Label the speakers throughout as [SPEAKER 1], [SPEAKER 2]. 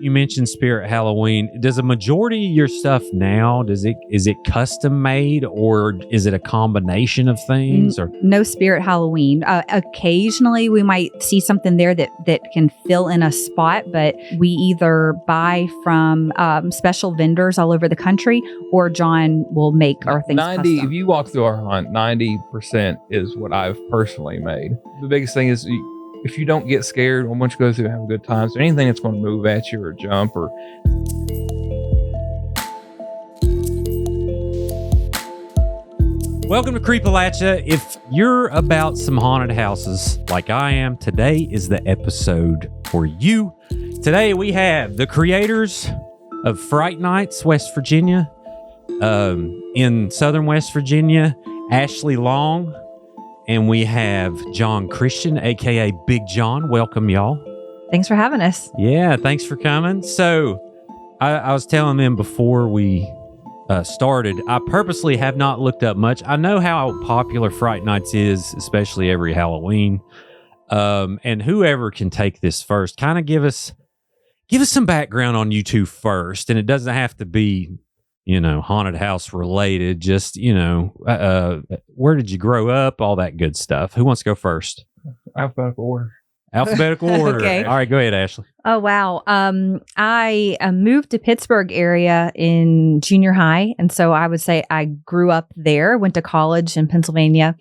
[SPEAKER 1] You mentioned Spirit Halloween. Does a majority of your stuff now, is it custom made, or is it a combination of things? Or
[SPEAKER 2] No Spirit Halloween. Occasionally we might see something there that can fill in a spot, but we either buy from special vendors all over the country, or John will make our things
[SPEAKER 3] 90,
[SPEAKER 2] custom.
[SPEAKER 3] if you walk through our hunt, 90% is what I've personally made. The biggest thing is if you don't get scared, once you go through and have a good time, so anything that's going to move at you or jump or...
[SPEAKER 1] Welcome to Creepalachia. If you're about some haunted houses like I am, today is the episode for you. Today we have the creators of Fright Nights, West Virginia, in southern West Virginia, Ashley Long, and we have John Christian, aka Big John. Welcome, y'all.
[SPEAKER 2] Thanks for having us.
[SPEAKER 1] Yeah, thanks for coming. So I was telling them before we started, I purposely have not looked up much. I know how popular Fright Nights is, especially every Halloween. And whoever can take this first, kind of give us some background on you two first. And it doesn't have to be, haunted house related. Just, where did you grow up? All that good stuff. Who wants to go first?
[SPEAKER 3] Alphabetical order.
[SPEAKER 1] Alphabetical order.
[SPEAKER 2] Okay.
[SPEAKER 1] All right, go ahead, Ashley.
[SPEAKER 2] Oh, wow. I moved to Pittsburgh area in junior high. And so I would say I grew up there, went to college in Pennsylvania,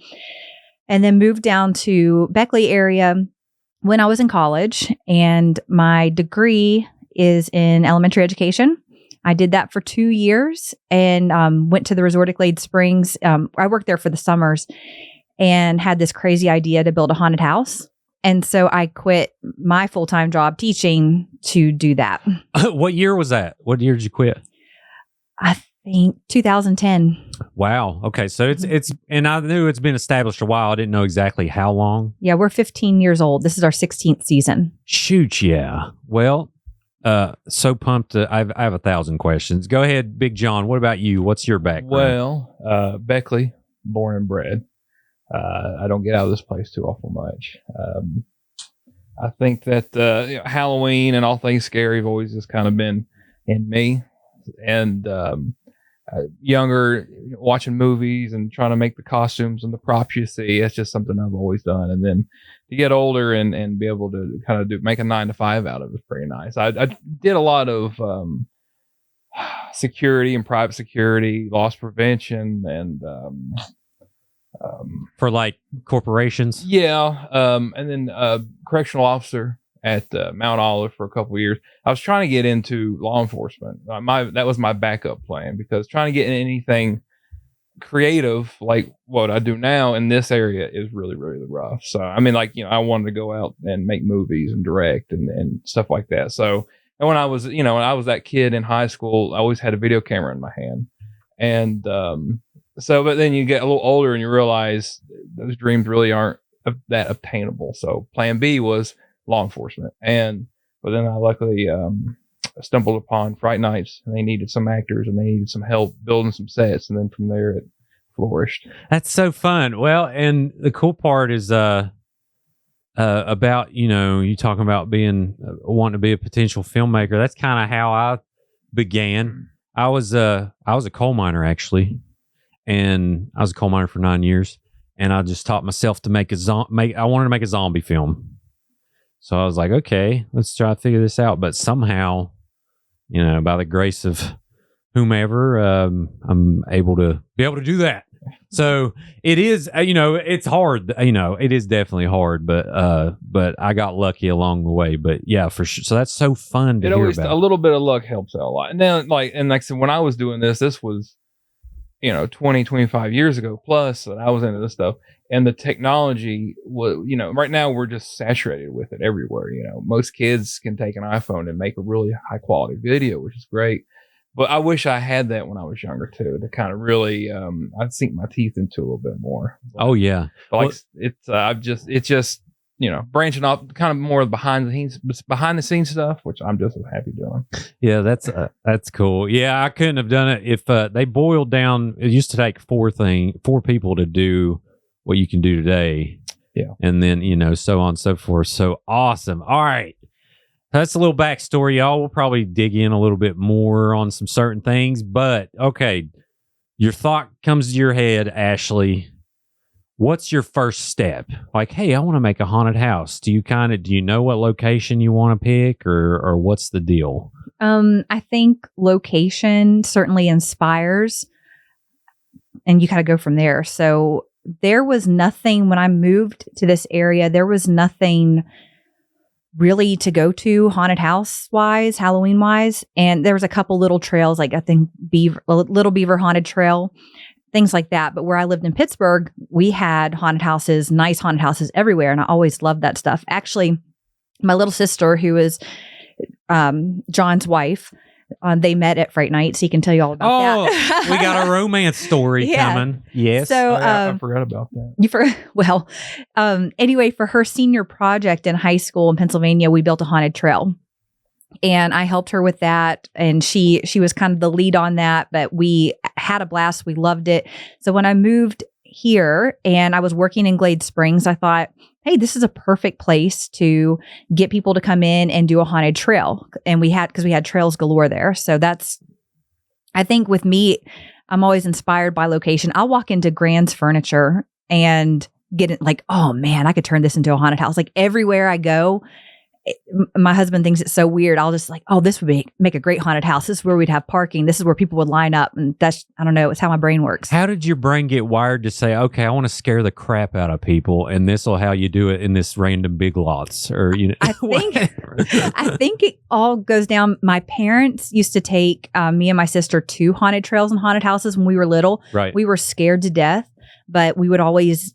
[SPEAKER 2] and then moved down to Beckley area when I was in college. And my degree is in elementary education. I did that for 2 years and went to the resort at Glade Springs. I worked there for the summers and had this crazy idea to build a haunted house. And so I quit my full-time job teaching to do that.
[SPEAKER 1] What year was that? What year did you quit?
[SPEAKER 2] I think 2010.
[SPEAKER 1] Wow. Okay. So it's and I knew it's been established a while. I didn't know exactly how long.
[SPEAKER 2] Yeah, we're 15 years old. This is our 16th season.
[SPEAKER 1] Shoot, yeah. Well, so pumped. I have 1,000 questions. Go ahead, Big John. What about you? What's your background?
[SPEAKER 3] Well, Beckley, born and bred. I don't get out of this place too awful much. I think that Halloween and all things scary have always just kind of been in me. And younger, watching movies and trying to make the costumes and the props you see, that's just something I've always done. And then to get older and be able to kind of make a 9-to-5 out of it is pretty nice. I did a lot of security and private security, loss prevention, and
[SPEAKER 1] for like corporations.
[SPEAKER 3] Yeah. And then correctional officer at Mount Olive for a couple of years. I was trying to get into law enforcement. That was my backup plan, because trying to get in anything creative like what I do now in this area is really, really rough. So, I mean, I wanted to go out and make movies and direct and stuff like that. So, and when I was that kid in high school, I always had a video camera in my hand. And, but then you get a little older and you realize those dreams really aren't that obtainable. So plan B was law enforcement. But then I luckily stumbled upon Fright Nights, and they needed some actors and they needed some help building some sets. And then from there it flourished.
[SPEAKER 1] That's so fun. Well, and the cool part is about, you talking about wanting to be a potential filmmaker. That's kind of how I began. I was a coal miner, actually. And I was a coal miner for 9 years, and I just taught myself to I wanted to make a zombie film. So I was like, okay, let's try to figure this out. But somehow, by the grace of whomever, I'm able to do that. So it is, it's hard. It is definitely hard, but I got lucky along the way. But yeah, for sure. So that's so fun to hear about.
[SPEAKER 3] A little bit of luck helps out a lot. And then like I said, when I was doing this was 20, 25 years ago plus that I was into this stuff, and the technology was, right now we're just saturated with it everywhere. Most kids can take an iPhone and make a really high quality video, which is great. But I wish I had that when I was younger too, to kind of really, I'd sink my teeth into a little bit more.
[SPEAKER 1] Oh yeah.
[SPEAKER 3] But it's just, branching off kind of more behind the scenes stuff, which I'm just as happy doing.
[SPEAKER 1] Yeah, that's cool. Yeah, I couldn't have done it if they boiled down. It used to take four people to do what you can do today.
[SPEAKER 3] Yeah,
[SPEAKER 1] and then so on and so forth. So awesome. All right, That's a little backstory, y'all. We'll probably dig in a little bit more on some certain things, but okay. Your thought comes to your head, Ashley. What's your first step? Like, hey, I want to make a haunted house. Do you know what location you want to pick, or what's the deal?
[SPEAKER 2] I think location certainly inspires, and you kind of go from there. So there was nothing when I moved to this area. There was nothing really to go to haunted house wise, Halloween wise. And there was a couple little trails, like I think Little Beaver Haunted Trail, things like that. But where I lived in Pittsburgh, we had haunted houses, nice haunted houses everywhere. And I always loved that stuff. Actually, my little sister, who is John's wife, they met at Fright Nights. He can tell you all about that.
[SPEAKER 1] We got a romance story coming. Yes.
[SPEAKER 2] So
[SPEAKER 3] I forgot about that.
[SPEAKER 2] Anyway, for her senior project in high school in Pennsylvania, we built a haunted trail. And I helped her with that. And she was kind of the lead on that, but we had a blast. We loved it. So when I moved here and I was working in Glade Springs, I thought, hey, this is a perfect place to get people to come in and do a haunted trail. And because we had trails galore there. So I think with me, I'm always inspired by location. I'll walk into Grand's Furniture and get it like, oh man, I could turn this into a haunted house. Like everywhere I go, my husband thinks it's so weird. I'll just like, oh, this would make a great haunted house. This is where we'd have parking. This is where people would line up. And I don't know. It's how my brain works.
[SPEAKER 1] How did your brain get wired to say, okay, I want to scare the crap out of people, and this will how you do it in this random Big Lots? Or
[SPEAKER 2] I think it all goes down. My parents used to take me and my sister to haunted trails and haunted houses when we were little.
[SPEAKER 1] Right.
[SPEAKER 2] We were scared to death, but we would always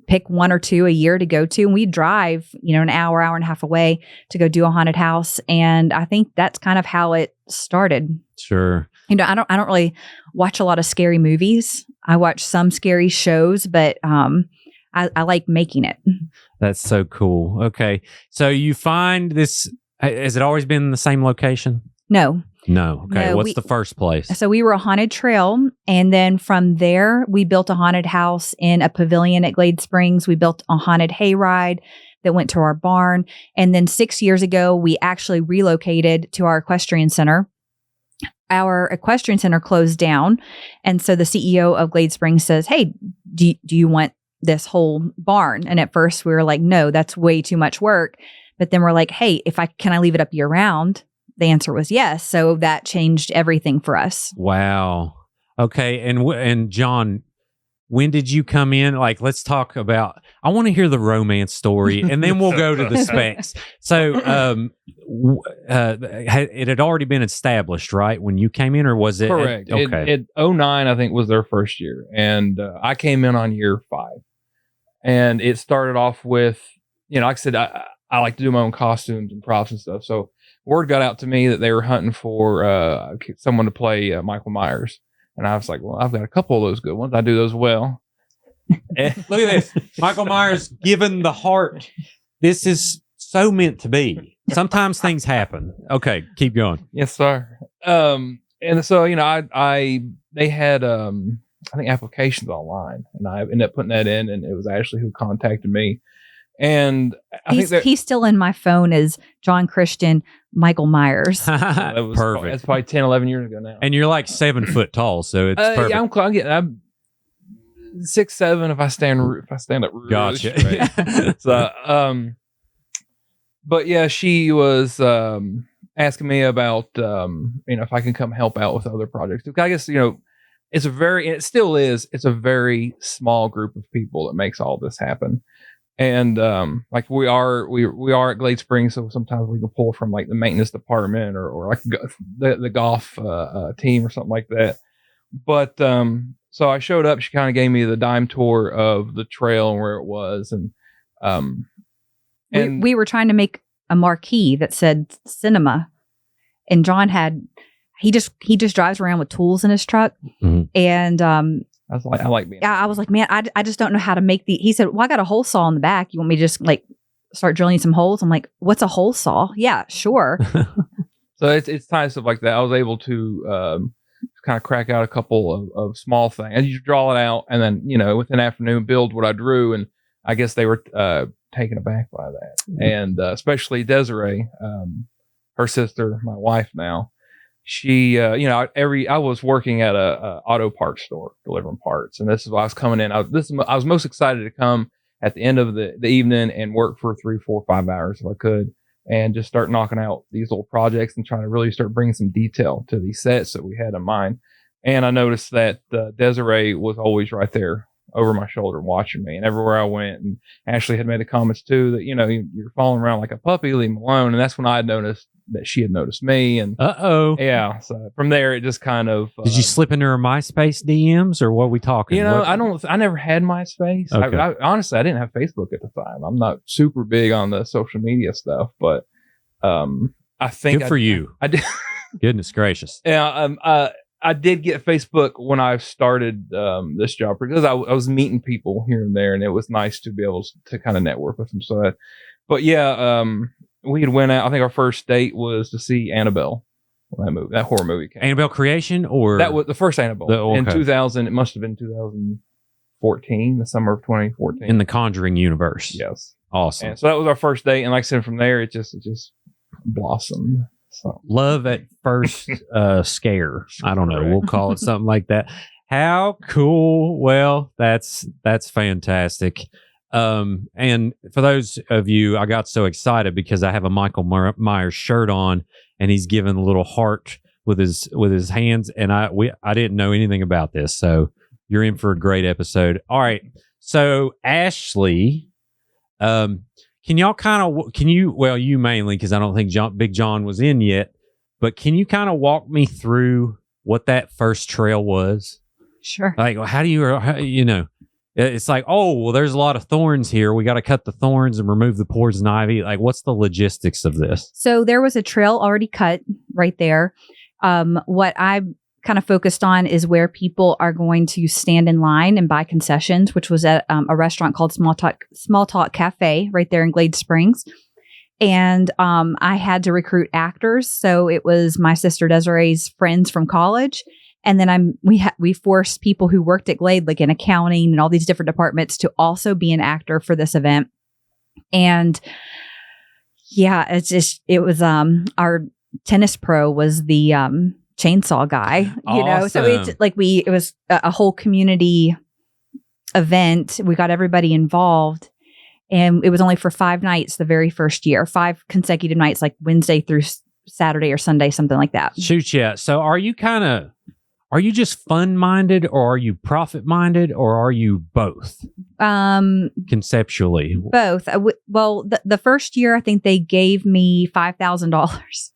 [SPEAKER 2] pick one or two a year to go to. And we'd drive, an hour and a half away to go do a haunted house. And I think that's kind of how it started.
[SPEAKER 1] Sure.
[SPEAKER 2] I don't really watch a lot of scary movies. I watch some scary shows, but I like making it.
[SPEAKER 1] That's so cool. Okay. So you find this, has it always been the same location?
[SPEAKER 2] No.
[SPEAKER 1] Okay. What's the first place?
[SPEAKER 2] So we were a haunted trail. And then from there, we built a haunted house in a pavilion at Glade Springs. We built a haunted hayride that went to our barn. And then 6 years ago, we actually relocated to our equestrian center. Our equestrian center closed down. And so the CEO of Glade Springs says, hey, do you want this whole barn? And at first we were like, no, that's way too much work. But then we're like, hey, can I leave it up year round? The answer was yes. So that changed everything for us.
[SPEAKER 1] Wow. Okay. And John, when did you come in? Like, let's talk about, I want to hear the romance story and then we'll go to the specs. So, it had already been established, right? When you came in, or was it?
[SPEAKER 3] Correct.
[SPEAKER 1] Okay.
[SPEAKER 3] 09, I think, was their first year. And I came in on year 5. And it started off with, like I said, I like to do my own costumes and props and stuff. So word got out to me that they were hunting for someone to play Michael Myers. And I was like, well, I've got a couple of those good ones. I do those well.
[SPEAKER 1] Look at this. Michael Myers given the heart. This is so meant to be. Sometimes things happen. Okay, keep going.
[SPEAKER 3] Yes, sir. And so, they had, I think, applications online. And I ended up putting that in. And it was Ashley who contacted me. And
[SPEAKER 2] he's still in my phone as John Christian Michael Myers.
[SPEAKER 3] That was
[SPEAKER 1] perfect.
[SPEAKER 3] That's probably 10, 11 years ago now.
[SPEAKER 1] And you're like 7 foot tall, so it's perfect.
[SPEAKER 3] Yeah, I'm 6'7" if I stand up really
[SPEAKER 1] Gotcha.
[SPEAKER 3] straight. So, but yeah, she was asking me about if I can come help out with other projects. I guess it's a very small group of people that makes all this happen. And like we are at Glade Springs, so sometimes we can pull from like the maintenance department or like the golf team or something like that. But so I showed up. She kind of gave me the dime tour of the trail and where it was, and
[SPEAKER 2] we were trying to make a marquee that said cinema, and John he just drives around with tools in his truck, and
[SPEAKER 3] I like being.
[SPEAKER 2] Yeah, I was like, man, I just don't know how to make the. He said, well, I got a hole saw in the back. You want me to just like start drilling some holes? I'm like, what's a hole saw? Yeah, sure.
[SPEAKER 3] So it's tiny stuff like that. I was able to kind of crack out a couple of small things. And you draw it out, and then within the afternoon build what I drew, and I guess they were taken aback by that, and especially Desiree. her sister, my wife now, she, I was working at a auto parts store delivering parts, and this is why I was coming in. I was most excited to come at the end of the evening and work for 3, 4, 5 hours if I could, and just start knocking out these little projects and trying to really start bringing some detail to these sets that we had in mind. And I noticed that Desiree was always right there over my shoulder watching me, and everywhere I went. And Ashley had made the comments too that, you're following around like a puppy, leave me alone. And that's when I had noticed that she had noticed me. And yeah, so from there it just kind of
[SPEAKER 1] did you slip into her MySpace DMs, or what are we talking?
[SPEAKER 3] I never had MySpace.
[SPEAKER 1] Okay.
[SPEAKER 3] I honestly, I didn't have Facebook at the time. I'm not super big on the social media stuff, but I think
[SPEAKER 1] good for you.
[SPEAKER 3] I did.
[SPEAKER 1] Goodness gracious.
[SPEAKER 3] Yeah. I did get Facebook when I started this job, because I was meeting people here and there, and it was nice to be able to kind of network with them. So, but yeah, we had went out. I think our first date was to see Annabelle. When that horror movie came.
[SPEAKER 1] Annabelle Creation, or
[SPEAKER 3] that was the first Annabelle in 2000. It must have been 2014, the summer of 2014, in
[SPEAKER 1] the Conjuring universe.
[SPEAKER 3] Yes,
[SPEAKER 1] awesome.
[SPEAKER 3] And so that was our first date, and like I said, from there it just blossomed. So.
[SPEAKER 1] Love at first scare. I don't know. We'll call it something like that. How cool. Well, that's fantastic. And for those of you, I got so excited because I have a Michael Myers shirt on, and he's giving a little heart with his hands. And I didn't know anything about this. So you're in for a great episode. All right. So Ashley, can y'all you mainly, because I don't think Big John was in yet, but can you kind of walk me through what that first trail was?
[SPEAKER 2] Sure.
[SPEAKER 1] Like, how do you it's like, oh, well, there's a lot of thorns here. We got to cut the thorns and remove the poison ivy. Like, what's the logistics of this?
[SPEAKER 2] So there was a trail already cut right there. What I kind of focused on is where people are going to stand in line and buy concessions, which was at a restaurant called Small Talk Cafe right there in Glade Springs. And I had to recruit actors. So it was my sister Desiree's friends from college. And then we forced people who worked at Glade, like in accounting and all these different departments, to also be an actor for this event. And yeah, it was our tennis pro was the chainsaw guy,
[SPEAKER 1] awesome.
[SPEAKER 2] So it was a whole community event. We got everybody involved, and it was only for 5 nights the very first year, 5 consecutive nights, like Wednesday through Saturday or Sunday, something like that.
[SPEAKER 1] Shoot, yeah. So are you just fun-minded, or are you profit-minded, or are you both? Conceptually.
[SPEAKER 2] Both. The first year, I think they gave me $5,000.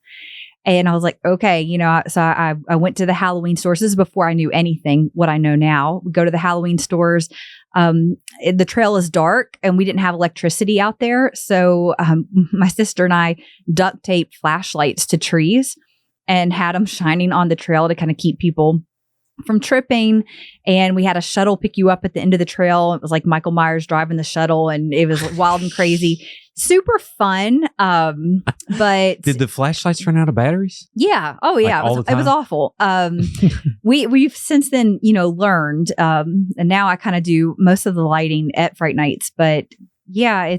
[SPEAKER 2] And I was like, okay, so I went to the Halloween stores. This is before I knew anything, what I know now. We go to the Halloween stores. The trail is dark, and we didn't have electricity out there. So my sister and I duct taped flashlights to trees and had them shining on the trail to kind of keep people from tripping. And we had a shuttle pick you up at the end of the trail. It was like Michael Myers driving the shuttle, and it was wild and crazy. Super fun. But
[SPEAKER 1] did the flashlights run out of batteries?
[SPEAKER 2] Yeah. Oh yeah. It was awful. We've since then, learned, and now I kind of do most of the lighting at Fright Nights, but yeah,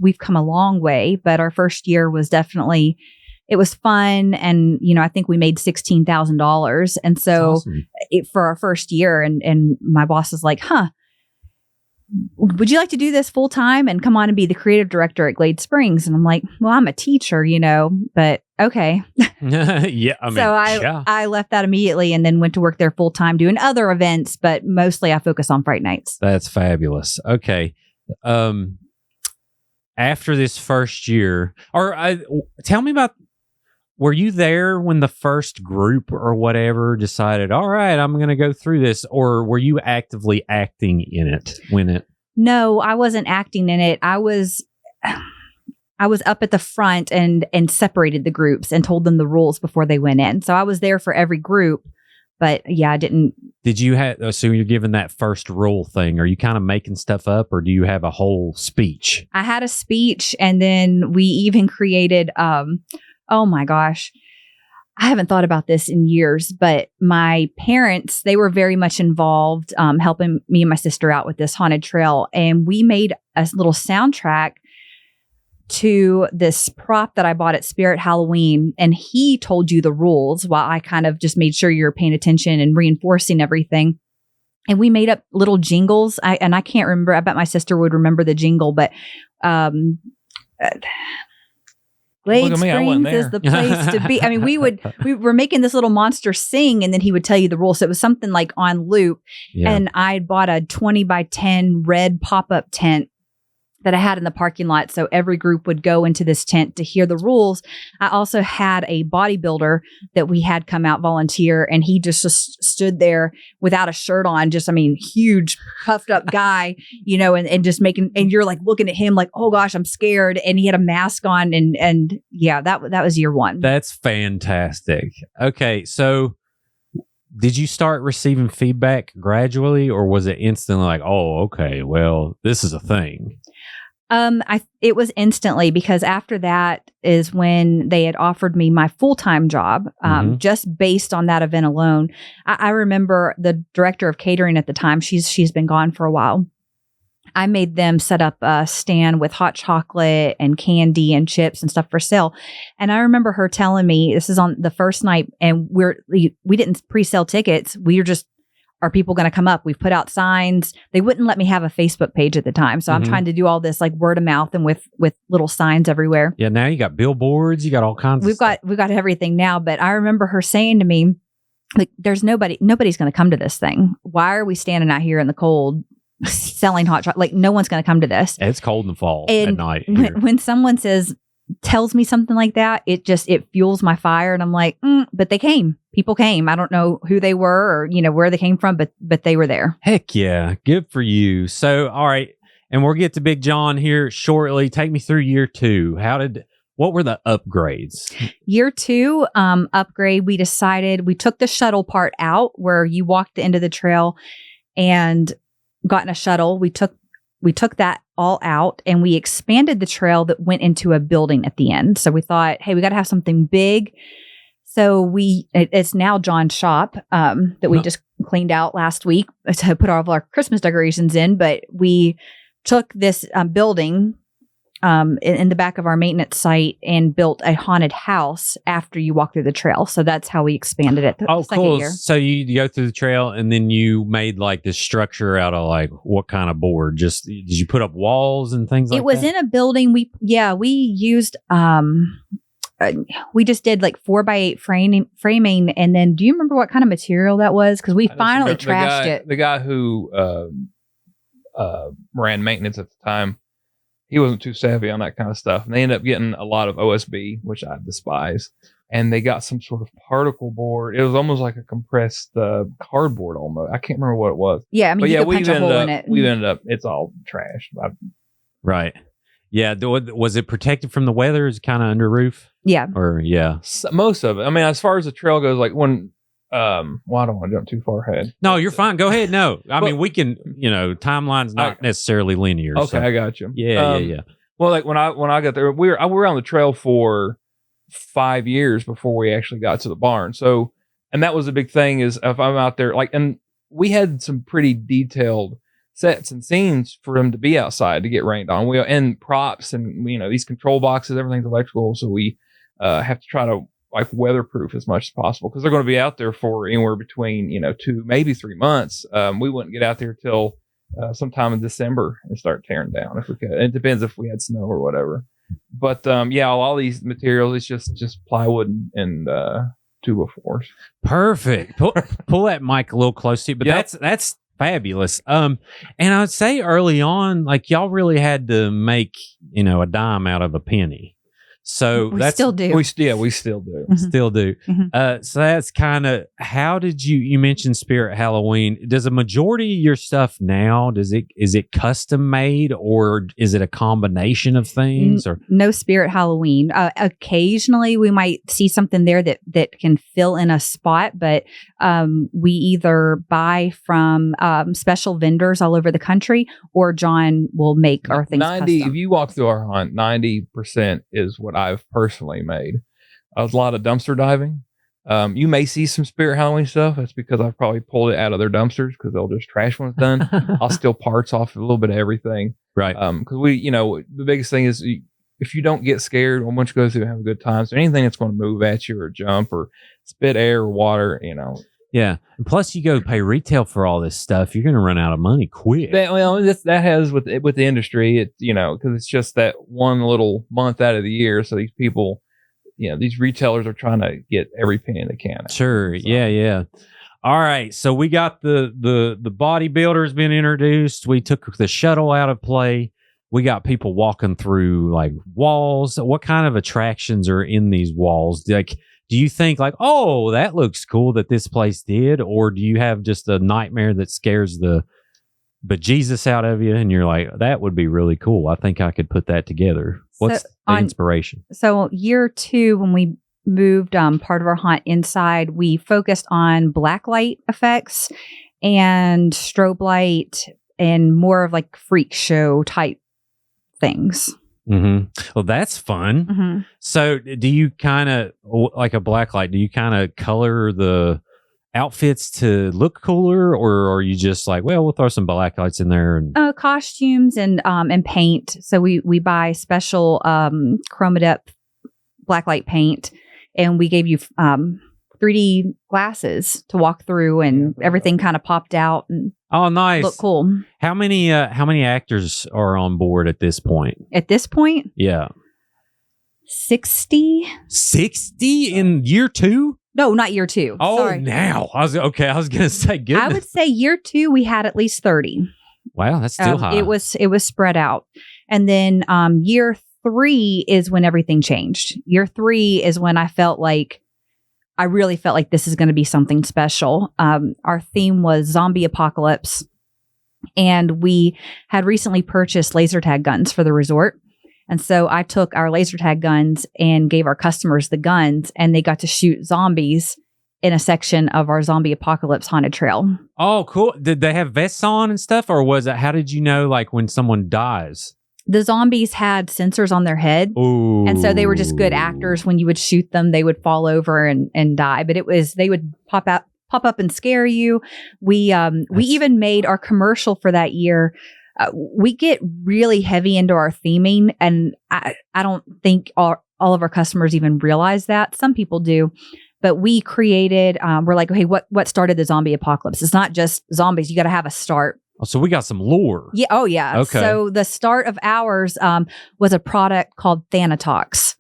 [SPEAKER 2] we've come a long way, but our first year was definitely, it was fun. And, I think we made $16,000. And so
[SPEAKER 1] awesome.
[SPEAKER 2] For our first year, and my boss was like, would you like to do this full time and come on and be the creative director at Glade Springs? And I'm like, well, I'm a teacher, but okay.
[SPEAKER 1] Yeah.
[SPEAKER 2] I left that immediately and then went to work there full time doing other events, but mostly I focus on Fright Nights.
[SPEAKER 1] That's fabulous. Okay. After this first year, tell me about, were you there when the first group or whatever decided, all right, I'm going to go through this? Or were you actively acting in it No,
[SPEAKER 2] I wasn't acting in it. I was up at the front and separated the groups and told them the rules before they went in. So I was there for every group, but yeah, I didn't. Did you
[SPEAKER 1] so you're given that first rule thing. Are you kind of making stuff up, or do you have a whole speech?
[SPEAKER 2] I had a speech, and then we even created, oh my gosh, I haven't thought about this in years, but my parents, they were very much involved, helping me and my sister out with this haunted trail. And we made a little soundtrack to this prop that I bought at Spirit Halloween, and he told you the rules while I kind of just made sure you're paying attention and reinforcing everything. And we made up little jingles. I can't remember. I bet my sister would remember the jingle, but Glade Springs is the place to be. I mean, we were making this little monster sing, and then he would tell you the rules. So it was something like on loop. Yeah. And I bought a 20 by 10 red pop-up tent that I had in the parking lot. So every group would go into this tent to hear the rules. I also had a bodybuilder that we had come out volunteer, and he just stood there without a shirt on, huge puffed up guy, and just making, and you're like looking at him like, oh gosh, I'm scared. And he had a mask on, and yeah, that was year one.
[SPEAKER 1] That's fantastic. Okay. So did you start receiving feedback gradually, or was it instantly like, oh, okay, well, this is a thing?
[SPEAKER 2] It was instantly, because after that is when they had offered me my full-time job, just based on that event alone. I remember the director of catering at the time, she's been gone for a while. I made them set up a stand with hot chocolate and candy and chips and stuff for sale. And I remember her telling me, this is on the first night, and we didn't pre-sell tickets. We were just, are people going to come up? We've put out signs. They wouldn't let me have a Facebook page at the time. So I'm trying to do all this like word of mouth and with little signs everywhere.
[SPEAKER 1] Yeah. Now you got billboards, you got all kinds
[SPEAKER 2] of stuff. We've got everything now. But I remember her saying to me, like, there's nobody's going to come to this thing. Why are we standing out here in the cold selling hot chocolate? Like, no one's going to come to this.
[SPEAKER 1] It's cold in the fall at night.
[SPEAKER 2] When someone tells me something like that, it fuels my fire. And I'm like, but they came. People came. I don't know who they were or, where they came from, but they were there.
[SPEAKER 1] Heck yeah. Good for you. So, all right. And we'll get to Big John here shortly. Take me through year two. What were the upgrades?
[SPEAKER 2] Year two, upgrade, we decided, we took the shuttle part out where you walked the end of the trail and got in a shuttle. We took that all out, and we expanded the trail that went into a building at the end. So we thought, hey, we got to have something big. So it's now John's shop that we just cleaned out last week to put all of our Christmas decorations in. But we took this building in the back of our maintenance site and built a haunted house after you walk through the trail. So that's how we expanded it.
[SPEAKER 1] Oh, cool. So you go through the trail, and then you made like this structure out of like what kind of board? Just, did you put up walls and things like that?
[SPEAKER 2] It was in a building. We used, we just did like 4x8 framing. And then do you remember what kind of material that was? Because we finally trashed it.
[SPEAKER 3] The guy who ran maintenance at the time, he wasn't too savvy on that kind of stuff. And they ended up getting a lot of OSB, which I despise. And they got some sort of particle board. It was almost like a compressed cardboard almost. I can't remember what it was.
[SPEAKER 2] Yeah, I mean, you could punch a hole in it.
[SPEAKER 3] We ended up, it's all trash.
[SPEAKER 1] Right. Yeah. Was it protected from the weather? Is it kind of under roof?
[SPEAKER 2] Yeah.
[SPEAKER 1] Or, yeah.
[SPEAKER 3] Most of it. I mean, as far as the trail goes, like when, well, I don't want to jump too far ahead.
[SPEAKER 1] No, you're fine. Go ahead. No, I mean, we can, timeline's not necessarily linear.
[SPEAKER 3] Okay, so. I got you.
[SPEAKER 1] Yeah.
[SPEAKER 3] Well, like when I got there, we were on the trail for 5 years before we actually got to the barn. So, and that was a big thing is if I'm out there, like, and we had some pretty detailed sets and scenes for them to be outside to get rained on. And props and, these control boxes, everything's electrical. So we have to try to like weatherproof as much as possible because they're going to be out there for anywhere between 2 maybe 3 months. We wouldn't get out there till sometime in December and start tearing down if we could. It depends if we had snow or whatever. But all these materials, it's just plywood and 2x4s.
[SPEAKER 1] Perfect. Pull that mic a little close to you. But that's fabulous. And I would say early on, like y'all really had to make a dime out of a penny. So
[SPEAKER 2] we still do.
[SPEAKER 3] We still do.
[SPEAKER 2] Mm-hmm.
[SPEAKER 1] Still do.
[SPEAKER 2] Mm-hmm.
[SPEAKER 1] So that's kind of, how did you mentioned Spirit Halloween. Does a majority of your stuff now, is it custom made or is it a combination of things? Or
[SPEAKER 2] no Spirit Halloween. Occasionally we might see something there that can fill in a spot, but we either buy from special vendors all over the country or John will make our things
[SPEAKER 3] 90,
[SPEAKER 2] custom.
[SPEAKER 3] If you walk through our hunt, 90% is what I've personally made. A lot of dumpster diving. You may see some Spirit Halloween stuff. That's because I've probably pulled it out of their dumpsters because they'll just trash when it's done. I'll steal parts off a little bit of everything.
[SPEAKER 1] Right.
[SPEAKER 3] Because we, the biggest thing is if you don't get scared, once you go through and have a good time, so anything that's going to move at you or jump or spit air or water,
[SPEAKER 1] Yeah. And plus, you go pay retail for all this stuff, you're going to run out of money quick.
[SPEAKER 3] That has with the industry, because it's just that one little month out of the year. So these people, these retailers are trying to get every penny they can.
[SPEAKER 1] Sure. So. Yeah. All right. So we got the bodybuilders being introduced. We took the shuttle out of play. We got people walking through like walls. What kind of attractions are in these walls? Like, do you think like, oh, that looks cool that this place did? Or do you have just a nightmare that scares the bejesus out of you? And you're like, that would be really cool. I think I could put that together. What's the inspiration?
[SPEAKER 2] So year 2, when we moved part of our haunt inside, we focused on black light effects and strobe light and more of like freak show type things.
[SPEAKER 1] Mm-hmm. Well, that's fun.
[SPEAKER 2] Mm-hmm.
[SPEAKER 1] So do you kind of, like a black light, do you kind of color the outfits to look cooler, or are you just like, well, we'll throw some black lights in there? And
[SPEAKER 2] costumes and paint. So we buy special chromed up black light paint, and we gave you 3D glasses to walk through, and everything kind of popped out and
[SPEAKER 1] oh, nice,
[SPEAKER 2] look cool.
[SPEAKER 1] How many actors are on board at this point?
[SPEAKER 2] At this point,
[SPEAKER 1] yeah,
[SPEAKER 2] 60
[SPEAKER 1] in year 2.
[SPEAKER 2] No, not year 2.
[SPEAKER 1] Oh,
[SPEAKER 2] sorry.
[SPEAKER 1] Now I was gonna say, goodness.
[SPEAKER 2] I would say year 2 we had at least 30.
[SPEAKER 1] Wow, that's still high.
[SPEAKER 2] It was spread out, and then year 3 is when everything changed. Year 3 is when I really felt like this is going to be something special. Our theme was zombie apocalypse, and we had recently purchased laser tag guns for the resort. And so I took our laser tag guns and gave our customers the guns, and they got to shoot zombies in a section of our zombie apocalypse haunted trail.
[SPEAKER 1] Oh, cool. Did they have vests on and stuff, or was it, how did you know like when someone dies?
[SPEAKER 2] The zombies had sensors on their head.
[SPEAKER 1] Ooh.
[SPEAKER 2] And so they were just good actors. When you would shoot them, they would fall over and die. But they would pop up and scare you. We even made our commercial for that year. We get really heavy into our theming, and I don't think all of our customers even realize that. Some people do. But we created, we're like, okay, what started the zombie apocalypse? It's not just zombies. You got to have a start.
[SPEAKER 1] Oh, so we got some lore.
[SPEAKER 2] Yeah. Oh, yeah.
[SPEAKER 1] Okay.
[SPEAKER 2] So the start of ours was a product called Thanatox.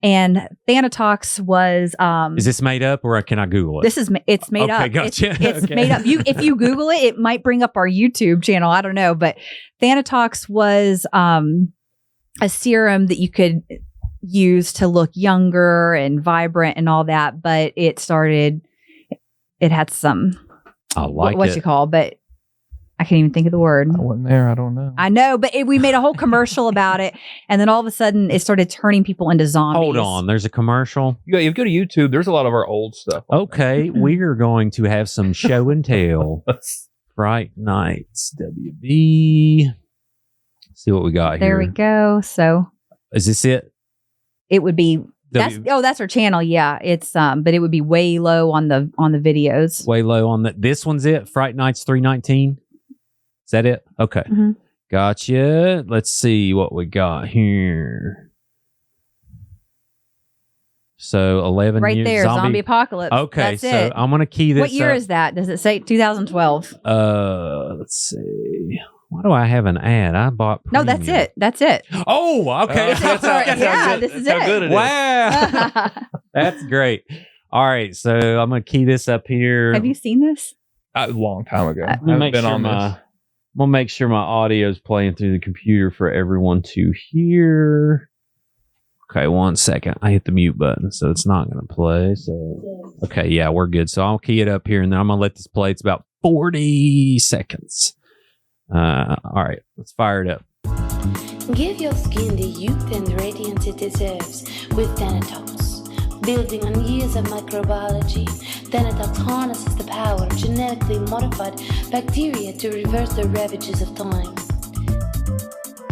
[SPEAKER 2] And Thanatox was...
[SPEAKER 1] is this made up, or can I Google it?
[SPEAKER 2] It's made up.
[SPEAKER 1] Okay, gotcha.
[SPEAKER 2] It's made up. If you Google it, it might bring up our YouTube channel. I don't know. But Thanatox was a serum that you could use to look younger and vibrant and all that. But it had some...
[SPEAKER 1] I like
[SPEAKER 2] what
[SPEAKER 1] it.
[SPEAKER 2] you call, but... I can't even think of the word.
[SPEAKER 3] I wasn't there. I don't know.
[SPEAKER 2] I know, but we made a whole commercial about it, and then all of a sudden, it started turning people into zombies.
[SPEAKER 1] Hold on, there's a commercial.
[SPEAKER 3] You go to YouTube. There's a lot of our old stuff.
[SPEAKER 1] Okay, we are going to have some show and tell. Fright Nights WV. Let's see what we got
[SPEAKER 2] there
[SPEAKER 1] here.
[SPEAKER 2] There we go. So,
[SPEAKER 1] is this it?
[SPEAKER 2] It would be. That's our channel. Yeah, it's but it would be way low on the videos.
[SPEAKER 1] Way low on that. This one's it. Fright Nights 319. Is that it? Okay.
[SPEAKER 2] Mm-hmm.
[SPEAKER 1] Gotcha. Let's see what we got here. So 11
[SPEAKER 2] right
[SPEAKER 1] years.
[SPEAKER 2] There, zombie apocalypse.
[SPEAKER 1] Okay,
[SPEAKER 2] that's
[SPEAKER 1] so
[SPEAKER 2] it.
[SPEAKER 1] I'm gonna key this.
[SPEAKER 2] What year
[SPEAKER 1] up.
[SPEAKER 2] is that? Does it say 2012?
[SPEAKER 1] Let's see. Why do I have an ad? I bought premium.
[SPEAKER 2] No, that's it. That's it.
[SPEAKER 1] Oh, okay.
[SPEAKER 2] This is it.
[SPEAKER 1] Wow. That's great. All right, so I'm going to key this up here.
[SPEAKER 2] Have you seen this?
[SPEAKER 3] A long time ago.
[SPEAKER 1] I'm going to make sure my audio is playing through the computer for everyone to hear. Okay, 1 second. I hit the mute button, so it's not going to play. So, okay, yeah, we're good. So I'll key it up here, and then I'm going to let this play. It's about 40 seconds. All right, let's fire it up.
[SPEAKER 4] Give your skin the youth and radiance it deserves with Thanatox. Building on years of microbiology, Thanatox harnesses the power of genetically modified bacteria to reverse the ravages of time.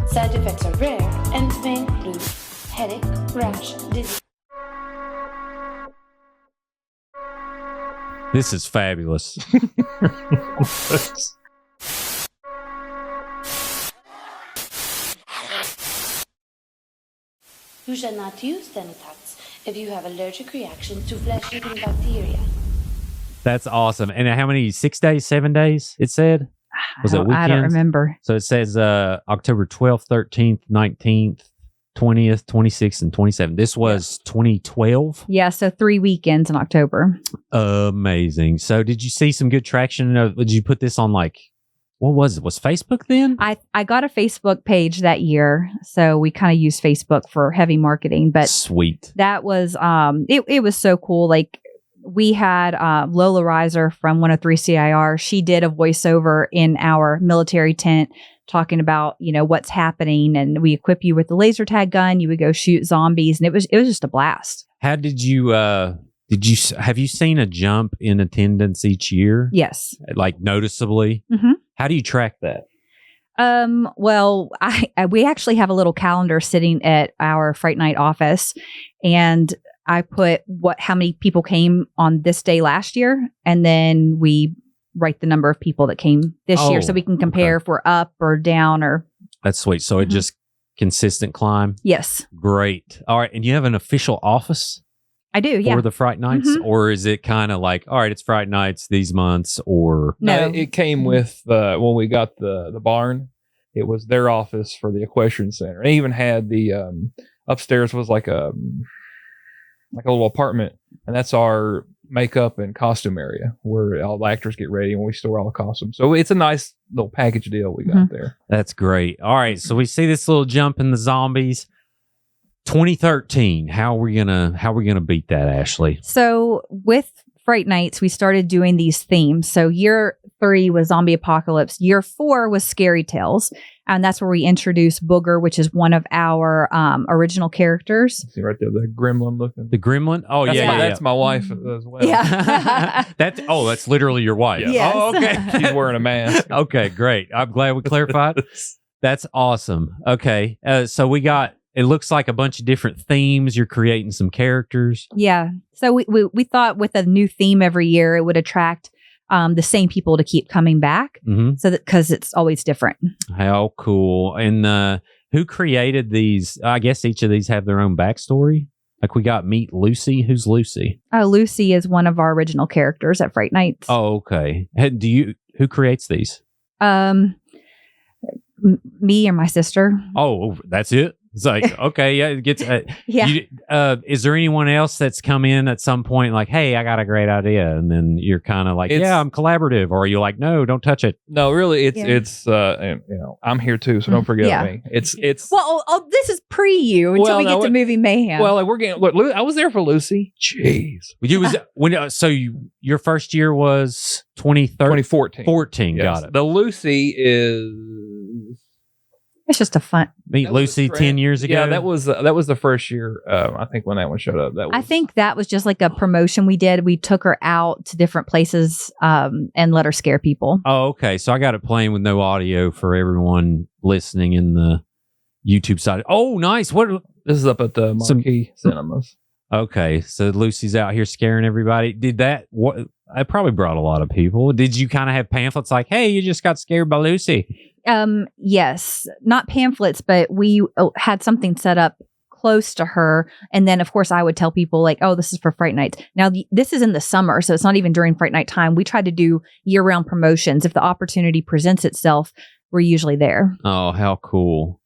[SPEAKER 4] Side effects are rare and may include headache, rash, dizziness.
[SPEAKER 1] This is fabulous.
[SPEAKER 4] You shall not use Thanatox if you have allergic reactions to flesh-eating bacteria.
[SPEAKER 1] That's awesome. And how many? 6 days, 7 days? It said. Was it weekends?
[SPEAKER 2] I don't remember.
[SPEAKER 1] So it says October 12th, 13th, 19th, 20th, 26th, and 27th. This was 2012.
[SPEAKER 2] Yeah, so 3 weekends in October.
[SPEAKER 1] Amazing. So did you see some good traction? Did you put this on what was it? Was Facebook then?
[SPEAKER 2] I got a Facebook page that year, so we kind of used Facebook for heavy marketing. But
[SPEAKER 1] sweet.
[SPEAKER 2] That was it was so cool. Like we had Lola Reiser from 103 CIR. She did a voiceover in our military tent talking about, what's happening, and we equip you with the laser tag gun. You would go shoot zombies, and it was just a blast.
[SPEAKER 1] How did you have you seen a jump in attendance each year?
[SPEAKER 2] Yes.
[SPEAKER 1] Like noticeably?
[SPEAKER 2] Mm-hmm.
[SPEAKER 1] How do you track that?
[SPEAKER 2] Well, we actually have a little calendar sitting at our Fright Night office, and I put how many people came on this day last year, and then we write the number of people that came this year, so we can compare if we're up or down. Or
[SPEAKER 1] that's sweet. So it just consistent climb.
[SPEAKER 2] Yes.
[SPEAKER 1] Great. All right, and you have an official office?
[SPEAKER 2] I do, yeah.
[SPEAKER 1] For the Fright Nights? Mm-hmm. Or is it kind of like, all right, it's Fright Nights these months, or...
[SPEAKER 3] No, it came with, when we got the barn, it was their office for the equestrian center. They even had the, upstairs was like a little apartment, and that's our makeup and costume area where all the actors get ready and we store all the costumes. So it's a nice little package deal we got there.
[SPEAKER 1] That's great. All right, so we see this little jump in the zombies. 2013. How are we gonna beat that, Ashley?
[SPEAKER 2] So with Fright Nights, we started doing these themes. So year 3 was Zombie Apocalypse. Year 4 was Scary Tales. And that's where we introduced Booger, which is one of our original characters.
[SPEAKER 3] See right there, the gremlin looking.
[SPEAKER 1] The gremlin? Oh, that's
[SPEAKER 3] my wife as well.
[SPEAKER 2] Yeah.
[SPEAKER 1] That's literally your wife.
[SPEAKER 3] Yeah.
[SPEAKER 2] Yes.
[SPEAKER 1] Oh, okay.
[SPEAKER 3] She's wearing a mask.
[SPEAKER 1] Okay, great. I'm glad we clarified. That's awesome. Okay. So we got, it looks like a bunch of different themes. You're creating some characters.
[SPEAKER 2] Yeah. So we thought with a new theme every year, it would attract the same people to keep coming back.
[SPEAKER 1] Mm-hmm.
[SPEAKER 2] So that, because it's always different.
[SPEAKER 1] How cool. And who created these? I guess each of these have their own backstory. Like we got Meet Lucy. Who's Lucy?
[SPEAKER 2] Lucy is one of our original characters at Fright Nights.
[SPEAKER 1] Oh, okay. Who creates these?
[SPEAKER 2] Me or my sister.
[SPEAKER 1] Oh, that's it? It's like, okay, yeah, it gets...
[SPEAKER 2] yeah.
[SPEAKER 1] Is there anyone else that's come in at some point like, hey, I got a great idea, and then you're kind of like, I'm collaborative, or are you like, no, don't touch it?
[SPEAKER 3] No, really, it's I'm here too, so don't forget me. It's
[SPEAKER 2] well, this is pre you until we get to Movie Mayhem.
[SPEAKER 3] Well, like we're getting. Look, I was there for Lucy. Jeez,
[SPEAKER 1] your first year was 2014. 14,
[SPEAKER 3] yes.
[SPEAKER 1] Got it.
[SPEAKER 3] The Lucy is.
[SPEAKER 2] It's just a fun
[SPEAKER 1] Meet Lucy 10 years ago.
[SPEAKER 3] Yeah, that was the first year. I think when that one showed up.
[SPEAKER 2] I think that was just like a promotion we did. We took her out to different places and let her scare people.
[SPEAKER 1] Oh, okay. So I got it playing with no audio for everyone listening in the YouTube side. Oh, nice. What?
[SPEAKER 3] This is up at the Marquee Cinemas.
[SPEAKER 1] Okay, so Lucy's out here scaring everybody. I probably brought a lot of people. Did you kind of have pamphlets like, hey, you just got scared by Lucy?
[SPEAKER 2] Yes, not pamphlets, but we had something set up close to her. And then, of course, I would tell people like, oh, this is for Fright Nights. Now, this is in the summer, so it's not even during Fright Night time. We try to do year-round promotions. If the opportunity presents itself, we're usually there.
[SPEAKER 1] Oh, how cool.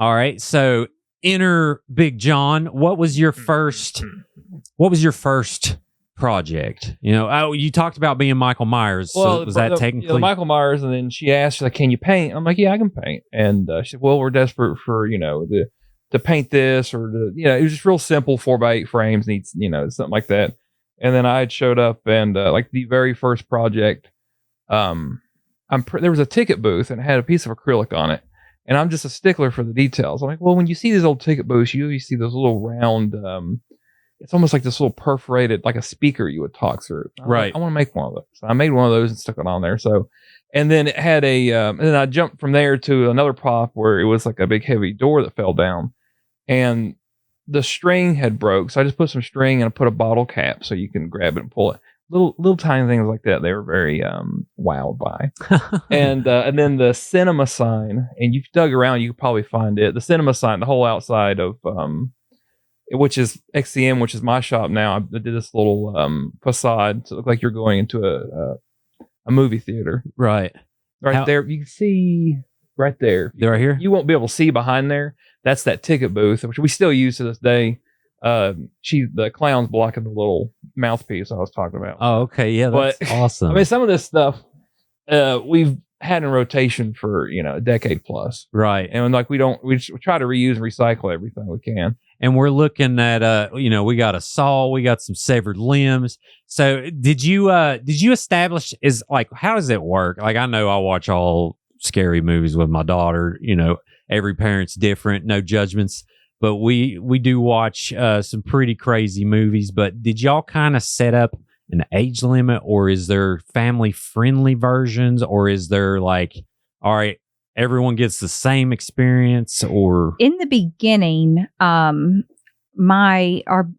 [SPEAKER 1] All right, so enter Big John. What was your first project? You talked about being Michael Myers.
[SPEAKER 3] Well,
[SPEAKER 1] so was that technically
[SPEAKER 3] Michael Myers? And then she asked, she's like, "Can you paint?" I'm like, "Yeah, I can paint." And she said, "Well, we're desperate for to paint this or it was just real simple 4x8 frames, needs something like that." And then I had showed up and like the very first project, there was a ticket booth and it had a piece of acrylic on it. And I'm just a stickler for the details. I'm like, well, when you see these old ticket booths, you see those little round, it's almost like this little perforated, like a speaker you would talk through.
[SPEAKER 1] Right.
[SPEAKER 3] I want to make one of those. So I made one of those and stuck it on there. So, and then it had and then I jumped from there to another prop where it was like a big heavy door that fell down and the string had broke. So I just put some string and I put a bottle cap so you can grab it and pull it. little tiny things like that. They were very wowed by. And then the cinema sign, and you've dug around, you could probably find it. The cinema sign, the whole outside of which is XCM, which is my shop now. I did this little facade to look like you're going into a movie theater.
[SPEAKER 1] Right.
[SPEAKER 3] There, you can see right there.
[SPEAKER 1] Right here?
[SPEAKER 3] You won't be able to see behind there. That's that ticket booth, which we still use to this day. The clown's blocking the little mouthpiece I was talking about.
[SPEAKER 1] Oh, okay. Yeah, that's awesome.
[SPEAKER 3] I mean, some of this stuff we've had in rotation for a decade plus.
[SPEAKER 1] Right.
[SPEAKER 3] And like we try to reuse and recycle everything we can.
[SPEAKER 1] And we're looking at we got a saw, we got some severed limbs. So did you establish how does it work? Like, I know I watch all scary movies with my daughter, every parent's different, no judgments, but we do watch some pretty crazy movies. But did y'all kind of set up an age limit, or is there family friendly versions, or is there like, all right, everyone gets the same experience? Or
[SPEAKER 2] in the beginning, our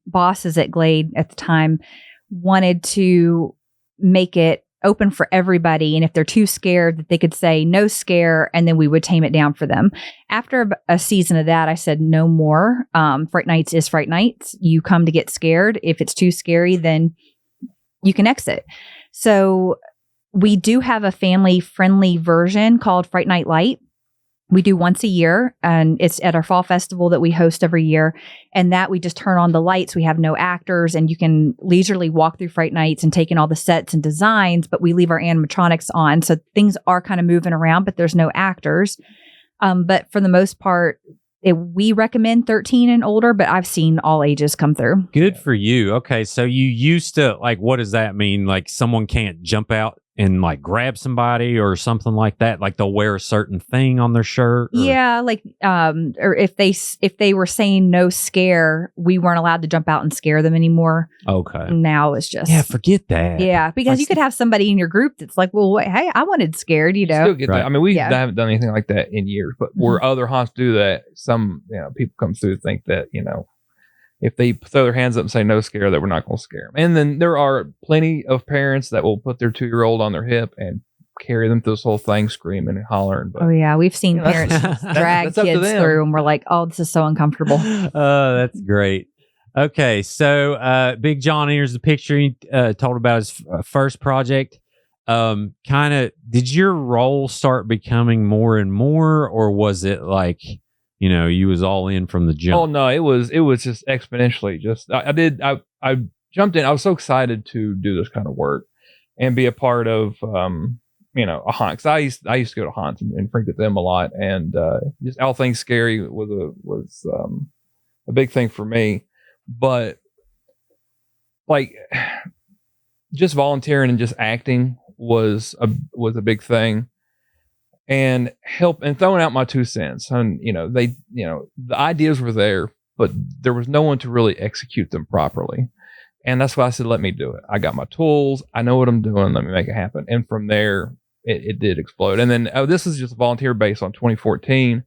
[SPEAKER 2] bosses at Glade at the time wanted to make it open for everybody, and if they're too scared, that they could say no scare, and then we would tame it down for them. After a season of that, I said no more. Fright Nights is Fright Nights. You come to get scared. If it's too scary, then you can exit. So we do have a family friendly version called Fright Night Light. We do once a year, and it's at our fall festival that we host every year. And that we just turn on the lights. We have no actors, and you can leisurely walk through Fright Nights and take in all the sets and designs, but we leave our animatronics on. So things are kind of moving around, but there's no actors. But for the most part, we recommend 13 and older, but I've seen all ages come through.
[SPEAKER 1] Good for you. Okay. So you used to, what does that mean? Like, someone can't jump out and grab somebody or something like that? Like, they'll wear a certain thing on their shirt? Or?
[SPEAKER 2] Yeah. Or if they were saying no scare, we weren't allowed to jump out and scare them anymore.
[SPEAKER 1] Okay.
[SPEAKER 2] Now it's just.
[SPEAKER 1] Yeah, forget that.
[SPEAKER 2] Yeah. Because you could have somebody in your group that's like, well, wait, hey, I wanted scared,
[SPEAKER 3] Still get that. I mean, we haven't done anything like that in years, but where other haunts do that, some, people come through think that, if they throw their hands up and say no scare, that we're not going to scare them. And then there are plenty of parents that will put their 2-year-old on their hip and carry them through this whole thing, screaming and hollering. But,
[SPEAKER 2] we've seen parents drag kids through, and we're like, oh, this is so uncomfortable.
[SPEAKER 1] That's great. Okay, so Big John, here's the picture he told about his first project. Did your role start becoming more and more, or was it like, you was all in from the jump?
[SPEAKER 3] Oh no, it was just exponentially. I jumped in. I was so excited to do this kind of work and be a part of, a haunt. Cause I used to go to haunts and frequent them a lot. And, just all things scary was a big thing for me, but just volunteering and just acting was a big thing. And throwing out my 2 cents. And, the ideas were there, but there was no one to really execute them properly. And that's why I said, let me do it. I got my tools. I know what I'm doing. Let me make it happen. And from there, it did explode. And then, this is just volunteer based on 2014.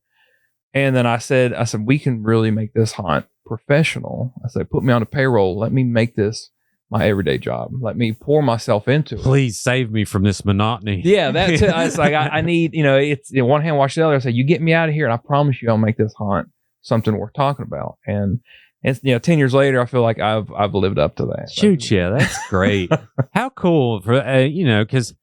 [SPEAKER 3] And then I said, we can really make this haunt professional. I said, put me on a payroll. Let me make this my everyday job. Let me pour myself into it.
[SPEAKER 1] Please save me from this monotony.
[SPEAKER 3] Yeah, that's it. It's like, I need, it's one hand wash the other. I say, you get me out of here, and I promise you I'll make this haunt something worth talking about. And it's 10 years later, I feel like I've lived up to that.
[SPEAKER 1] Shoot, yeah, that's great. How cool for because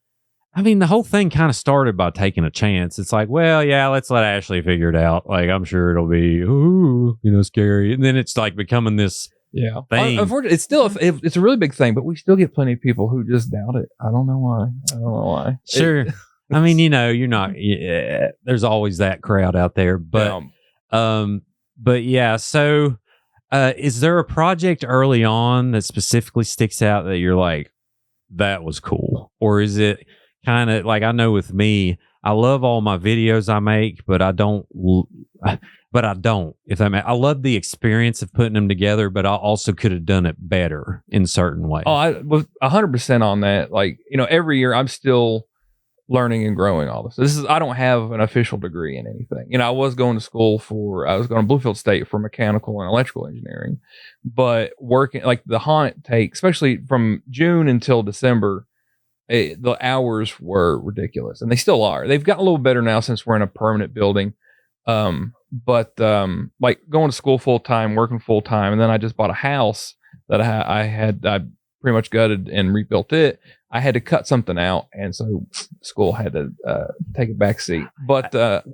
[SPEAKER 1] the whole thing kind of started by taking a chance. It's like, well, yeah, let's let Ashley figure it out. Like, I'm sure it'll be scary, and then it's like becoming this.
[SPEAKER 3] Yeah,
[SPEAKER 1] thing.
[SPEAKER 3] Unfortunately, it's a really big thing, but we still get plenty of people who just doubt it. I don't know why.
[SPEAKER 1] Sure. You're not. Yeah, there's always that crowd out there, but yeah. So, is there a project early on that specifically sticks out that you're like, that was cool, or is it kind of like, I know with me, I love all my videos I make, but I don't. If I love the experience of putting them together, but I also could have done it better in certain ways.
[SPEAKER 3] Oh, I was 100% on that. Every year I'm still learning and growing all this. I don't have an official degree in anything. I was going to school I was going to Bluefield State for mechanical and electrical engineering, but working like the haunt takes, especially from June until December, the hours were ridiculous, and they still are. They've gotten a little better now since we're in a permanent building. But like going to school full time, working full time, and then I just bought a house that I pretty much gutted and rebuilt it. I had to cut something out, and so school had to take a back seat. But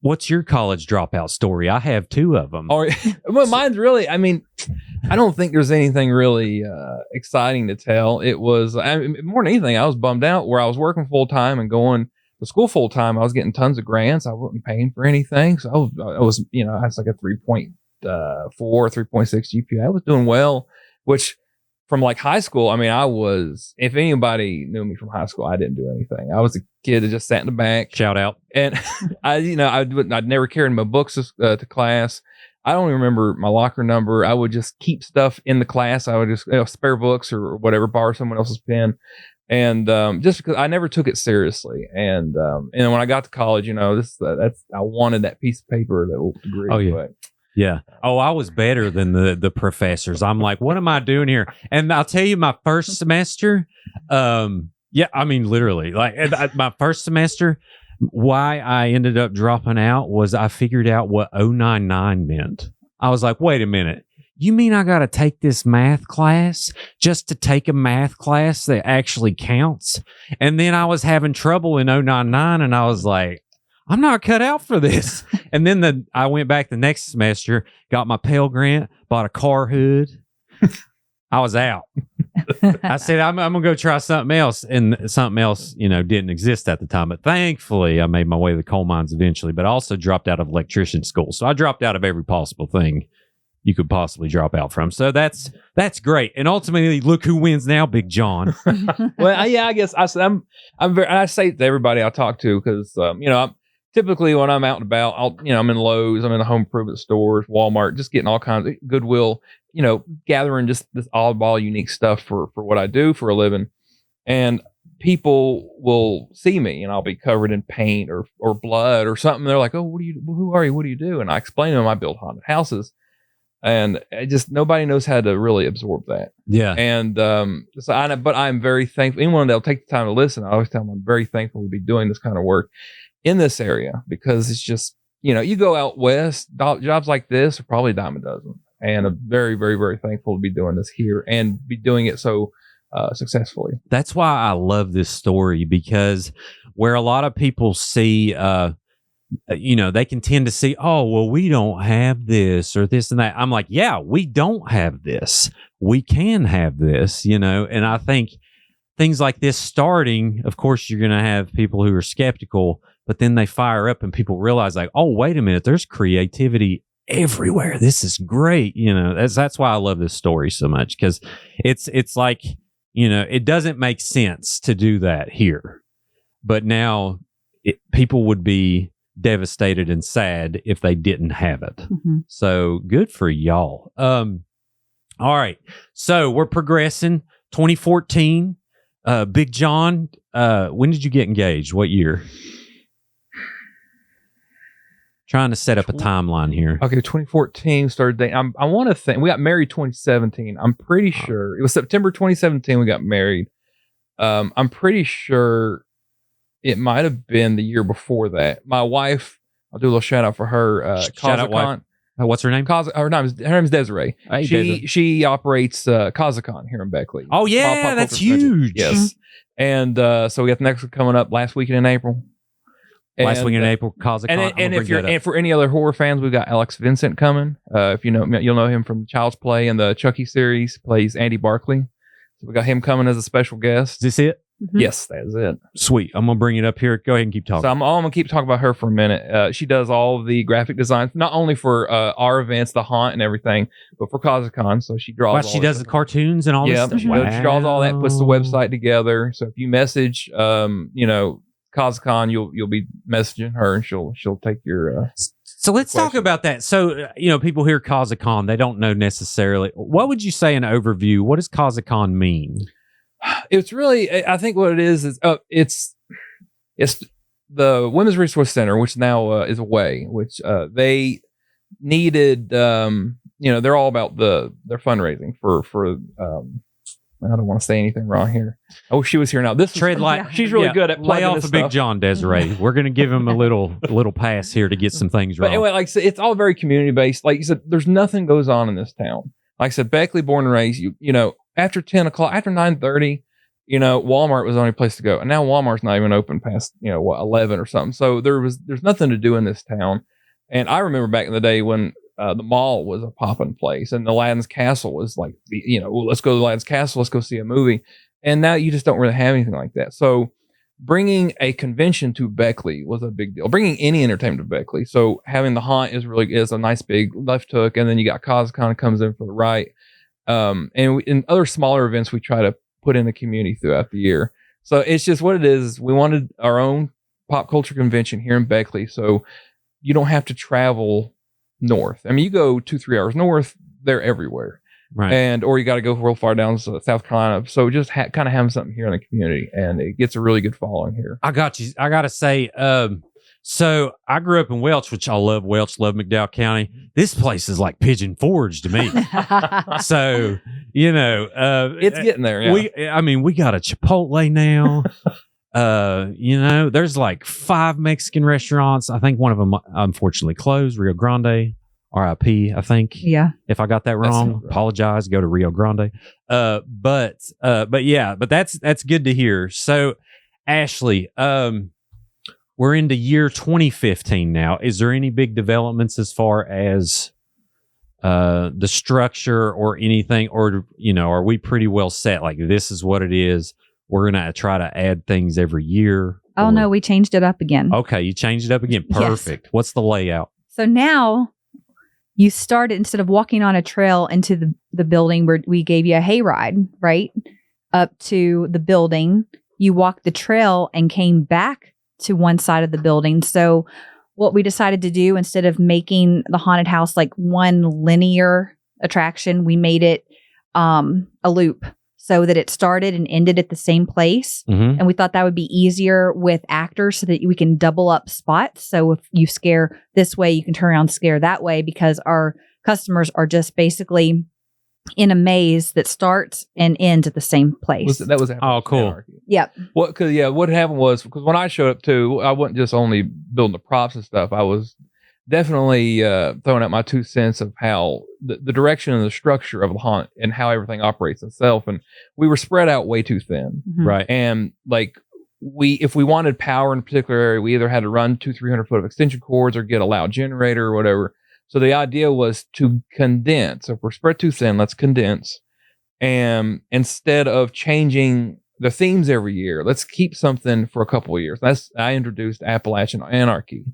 [SPEAKER 1] what's your college dropout story? I have 2 of them.
[SPEAKER 3] Well, mine's really, I mean, I don't think there's anything really exciting to tell. It was more than anything, I was bummed out where I was working full time and going to school full time. I was getting tons of grants. I wasn't paying for anything, so I was I was like a 3.4, 3.6 GPA. I was doing well, which. From like high school, I mean, if anybody knew me from high school, I didn't do anything. I was a kid that just sat in the back.
[SPEAKER 1] Shout out.
[SPEAKER 3] And I'd never carried my books to class. I don't even remember my locker number. I would just keep stuff in the class. I would just spare books or whatever, borrow someone else's pen. And just because I never took it seriously. And when I got to college, I wanted that piece of paper, that little degree.
[SPEAKER 1] Oh, yeah.
[SPEAKER 3] But,
[SPEAKER 1] yeah. Oh, I was better than the professors. I'm like, what am I doing here? And I'll tell you, my first semester, literally, like my first semester, why I ended up dropping out was I figured out what 099 meant. I was like, wait a minute. You mean I got to take this math class just to take a math class that actually counts? And then I was having trouble in 099, and I was like, I'm not cut out for this. And then I went back the next semester, got my Pell Grant, bought a car hood. I was out. I said, I'm going to go try something else. And something else, didn't exist at the time. But thankfully, I made my way to the coal mines eventually, but I also dropped out of electrician school. So I dropped out of every possible thing you could possibly drop out from. So that's great. And ultimately, look who wins now, Big John.
[SPEAKER 3] Well, yeah, I guess I say to everybody I talk to, because, typically when I'm out and about, I'm in Lowe's, I'm in the home improvement stores, Walmart, just getting all kinds of Goodwill, gathering just this oddball, unique stuff for what I do for a living. And people will see me and I'll be covered in paint or blood or something. They're like, oh, who are you? What do you do? And I explain to them I build haunted houses. And nobody knows how to really absorb that.
[SPEAKER 1] Yeah.
[SPEAKER 3] And but I'm very thankful. Anyone that'll take the time to listen, I always tell them I'm very thankful to be doing this kind of work in this area, because it's just, you go out west, jobs like this are probably a dime a dozen. And I'm very, very, very thankful to be doing this here and be doing it so successfully.
[SPEAKER 1] That's why I love this story, because where a lot of people see, they can tend to see, oh, well, we don't have this or this and that. I'm like, yeah, we don't have this. We can have this, and I think things like this starting, of course, you're going to have people who are skeptical, but then they fire up and people realize like, oh, wait a minute, there's creativity everywhere. This is great. That's why I love this story so much, because it's like, it doesn't make sense to do that here, but now people would be devastated and sad if they didn't have it. Mm-hmm. So good for y'all. All right. So we're progressing. 2014, Big John, when did you get engaged? What year? Trying to set up a timeline here.
[SPEAKER 3] Okay, 2014 started dating. I want to think we got married 2017. I'm pretty sure it was September 2017 we got married. I'm pretty sure it might have been the year before that. My wife, I'll do a little shout out for her.
[SPEAKER 1] Shout out, wife. What's her name?
[SPEAKER 3] Her name is Desiree. Hey, she operates Kazakon here in Beckley.
[SPEAKER 1] Oh yeah, that's huge.
[SPEAKER 3] Yes, and so we got the next one coming up last weekend in April.
[SPEAKER 1] Last weekend in April, Kazakon.
[SPEAKER 3] And for any other horror fans, we've got Alex Vincent coming. If you'll know him from Child's Play and the Chucky series. Plays Andy Barkley. So we got him coming as a special guest.
[SPEAKER 1] Is this it?
[SPEAKER 3] Mm-hmm. Yes, that is it.
[SPEAKER 1] Sweet. I'm gonna bring it up here. Go ahead and keep talking.
[SPEAKER 3] So I'm gonna keep talking about her for a minute. She does all the graphic designs, not only for our events, the haunt and everything, but for Kazakon. So she draws.
[SPEAKER 1] She does the cartoons and all this stuff.
[SPEAKER 3] She draws all that, puts the website together. So if you message, Kazakon, you'll be messaging her, and she'll take your.
[SPEAKER 1] So let's talk about that. So people hear Kazakon, they don't know necessarily. What would you say in overview? What does Kazakon mean?
[SPEAKER 3] It's really, I think what it is it's it's the Women's Resource Center, which now is away, which they needed. They're all about their fundraising for. I don't want to say anything wrong here. Oh, she was here now. She's really good at
[SPEAKER 1] lay off
[SPEAKER 3] a
[SPEAKER 1] Big John, Desiree. We're going to give him a little pass here to get some things wrong.
[SPEAKER 3] But anyway, like I said, it's all very community based. Like you said, there's nothing goes on in this town. Like I said, Beckley, born and raised. You know, after 10 o'clock, after 9:30, Walmart was the only place to go, and now Walmart's not even open past 11 or something. So there's nothing to do in this town. And I remember back in the day when the mall was a poppin' place, and the Aladdin's Castle was like, let's go to Aladdin's Castle, let's go see a movie. And now you just don't really have anything like that. So bringing a convention to Beckley was a big deal. Bringing any entertainment to Beckley. So having the Haunt is a nice big left hook, and then you got CosCon comes in for the right. And in other smaller events, we try to put in the community throughout the year. So it's just what it is. We wanted our own pop culture convention here in Beckley, so you don't have to travel north. I mean, you go 2-3 hours north, they're everywhere, right? Or you got to go real far down to South Carolina. So just kind of having something here in the community, and it gets a really good following here.
[SPEAKER 1] I got you. I got to say, so I grew up in Welch, which I love. Welch, love McDowell County. This place is like Pigeon Forge to me. So
[SPEAKER 3] it's getting there. Yeah.
[SPEAKER 1] We got a Chipotle now. There's like 5 Mexican restaurants. I think one of them unfortunately closed. Rio Grande, RIP, I think.
[SPEAKER 2] Yeah.
[SPEAKER 1] If I got that wrong, apologize. Go to Rio Grande. But that's good to hear. So, Ashley, we're into year 2015 now. Is there any big developments as far as the structure or anything, or are we pretty well set? Like, this is what it is. We're going to try to add things every year.
[SPEAKER 2] Oh, no, we changed it up again.
[SPEAKER 1] Okay, you changed it up again. Perfect. Yes. What's the layout?
[SPEAKER 2] So now you started, instead of walking on a trail into the building where we gave you a hayride, right? Up to the building, you walked the trail and came back to one side of the building. So what we decided to do, instead of making the haunted house like one linear attraction, we made it a loop, so that it started and ended at the same place. Mm-hmm. And we thought that would be easier with actors, so that we can double up spots. So if you scare this way, you can turn around and scare that way, because our customers are just basically in a maze that starts and ends at the same place.
[SPEAKER 3] That was
[SPEAKER 1] oh, cool.
[SPEAKER 3] Anarchy.
[SPEAKER 2] Yep.
[SPEAKER 3] What happened was, because when I showed up too, I wasn't just only building the props and stuff. I was definitely throwing out my 2 cents of how the direction and the structure of the haunt and how everything operates itself. And we were spread out way too thin.
[SPEAKER 2] Mm-hmm.
[SPEAKER 1] Right.
[SPEAKER 3] And like if we wanted power in a particular area, we either had to run 200-300 foot of extension cords or get a loud generator or whatever. So the idea was to condense. If we're spread too thin, let's condense. And instead of changing the themes every year, let's keep something for a couple of years. I introduced Appalachian Anarchy.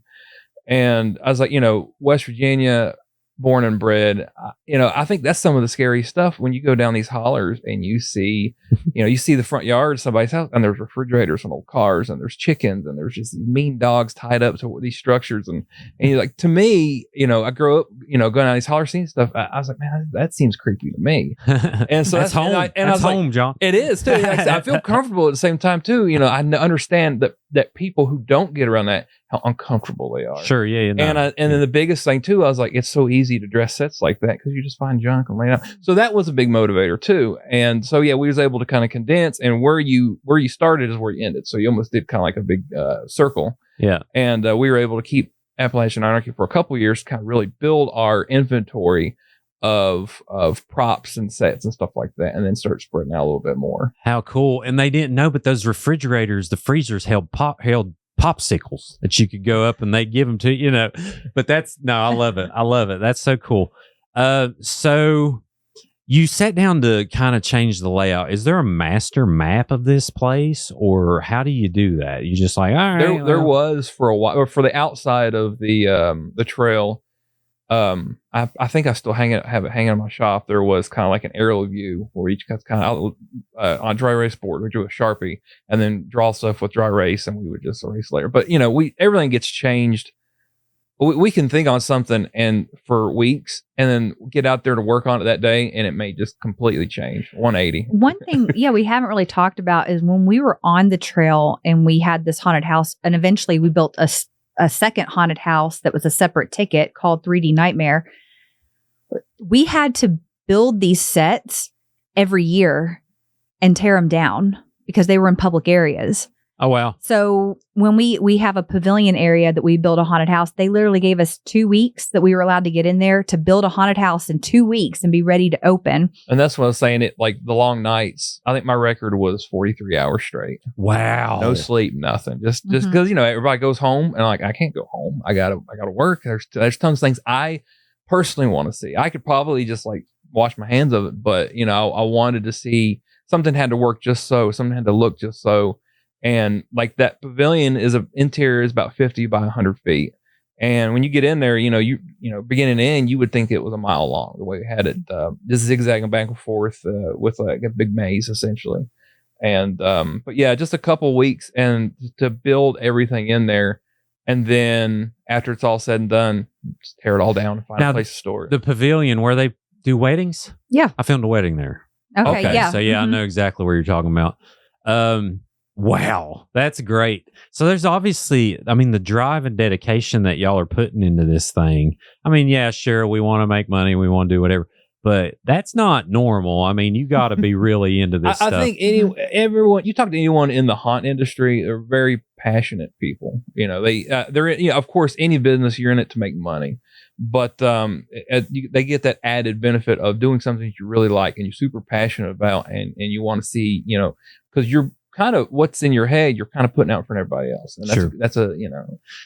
[SPEAKER 3] And I was like, West Virginia, born and bred, I think that's some of the scary stuff when you go down these hollers and you see, you see the front yard of somebody's house, and there's refrigerators and old cars, and there's chickens, and there's just these mean dogs tied up to these structures. And you're like, to me, I grew up, going down these holler scene stuff. I was like, man, that seems creepy to me. And so
[SPEAKER 1] that's home. That's home, John.
[SPEAKER 3] It is too. I feel comfortable at the same time too. I understand that people who don't get around that, how uncomfortable they are.
[SPEAKER 1] Sure, yeah.
[SPEAKER 3] And then the biggest thing too, I was like, it's so easy to dress sets like that because you just find junk and lay it out. So that was a big motivator too. And so we was able to kind of condense, and where you started is where you ended. So you almost did kind of like a big circle.
[SPEAKER 1] Yeah.
[SPEAKER 3] And we were able to keep Appalachian Anarchy for a couple of years, kind of really build our inventory of props and sets and stuff like that, and then start spreading out a little bit more.
[SPEAKER 1] How cool. And they didn't know, but those refrigerators, the freezers held popsicles that you could go up and they give them to you, but I love it. I love it. That's so cool. So you sat down to kind of change the layout. Is there a master map of this place, or how do you do that? You just like, all right.
[SPEAKER 3] There was for a while, or for the outside of the trail. I think I still have it hanging in my shop. There was kind of like an aerial view where each guy's kind of on dry erase board. We drew a Sharpie and then draw stuff with dry erase, and we would just erase later. But everything gets changed we can think on something and for weeks and then get out there to work on it that day, and it may just completely change 180.
[SPEAKER 2] One thing, we haven't really talked about is when we were on the trail and we had this haunted house, and eventually we built a second haunted house that was a separate ticket called 3D Nightmare. We had to build these sets every year and tear them down because they were in public areas.
[SPEAKER 1] Oh, wow.
[SPEAKER 2] So when we have a pavilion area that we build a haunted house, they literally gave us 2 weeks that we were allowed to get in there to build a haunted house in 2 weeks and be ready to open.
[SPEAKER 3] And that's what I was saying. It like the long nights. I think my record was 43 hours straight.
[SPEAKER 1] Wow.
[SPEAKER 3] No sleep, nothing. Just because everybody goes home and like I can't go home. I gotta work. There's tons of things I personally want to see. I could probably just like wash my hands of it, but I wanted to see something had to work just so. Something had to look just so. And like that pavilion interior is about 50 by 100 feet. And when you get in there, you beginning to end, you would think it was a mile long the way we had it, just zigzagging back and forth with like a big maze essentially. And but yeah, just a couple weeks and to build everything in there, and then after it's all said and done, just tear it all down and find a place to store it.
[SPEAKER 1] The pavilion where they do weddings.
[SPEAKER 2] Yeah,
[SPEAKER 1] I filmed a wedding there.
[SPEAKER 2] Okay, yeah.
[SPEAKER 1] So I know exactly where you're talking about. Wow, that's great. So there's obviously, the drive and dedication that y'all are putting into this thing. Yeah, sure, we want to make money, we want to do whatever, but that's not normal. You got to be really into this stuff.
[SPEAKER 3] I think everyone, you talk to anyone in the haunt industry, they're very passionate people. They're of course, any business you're in it to make money, but they get that added benefit of doing something that you really like and you're super passionate about, and you want to see, because you're kind of what's in your head, you're kind of putting out for everybody else. And that's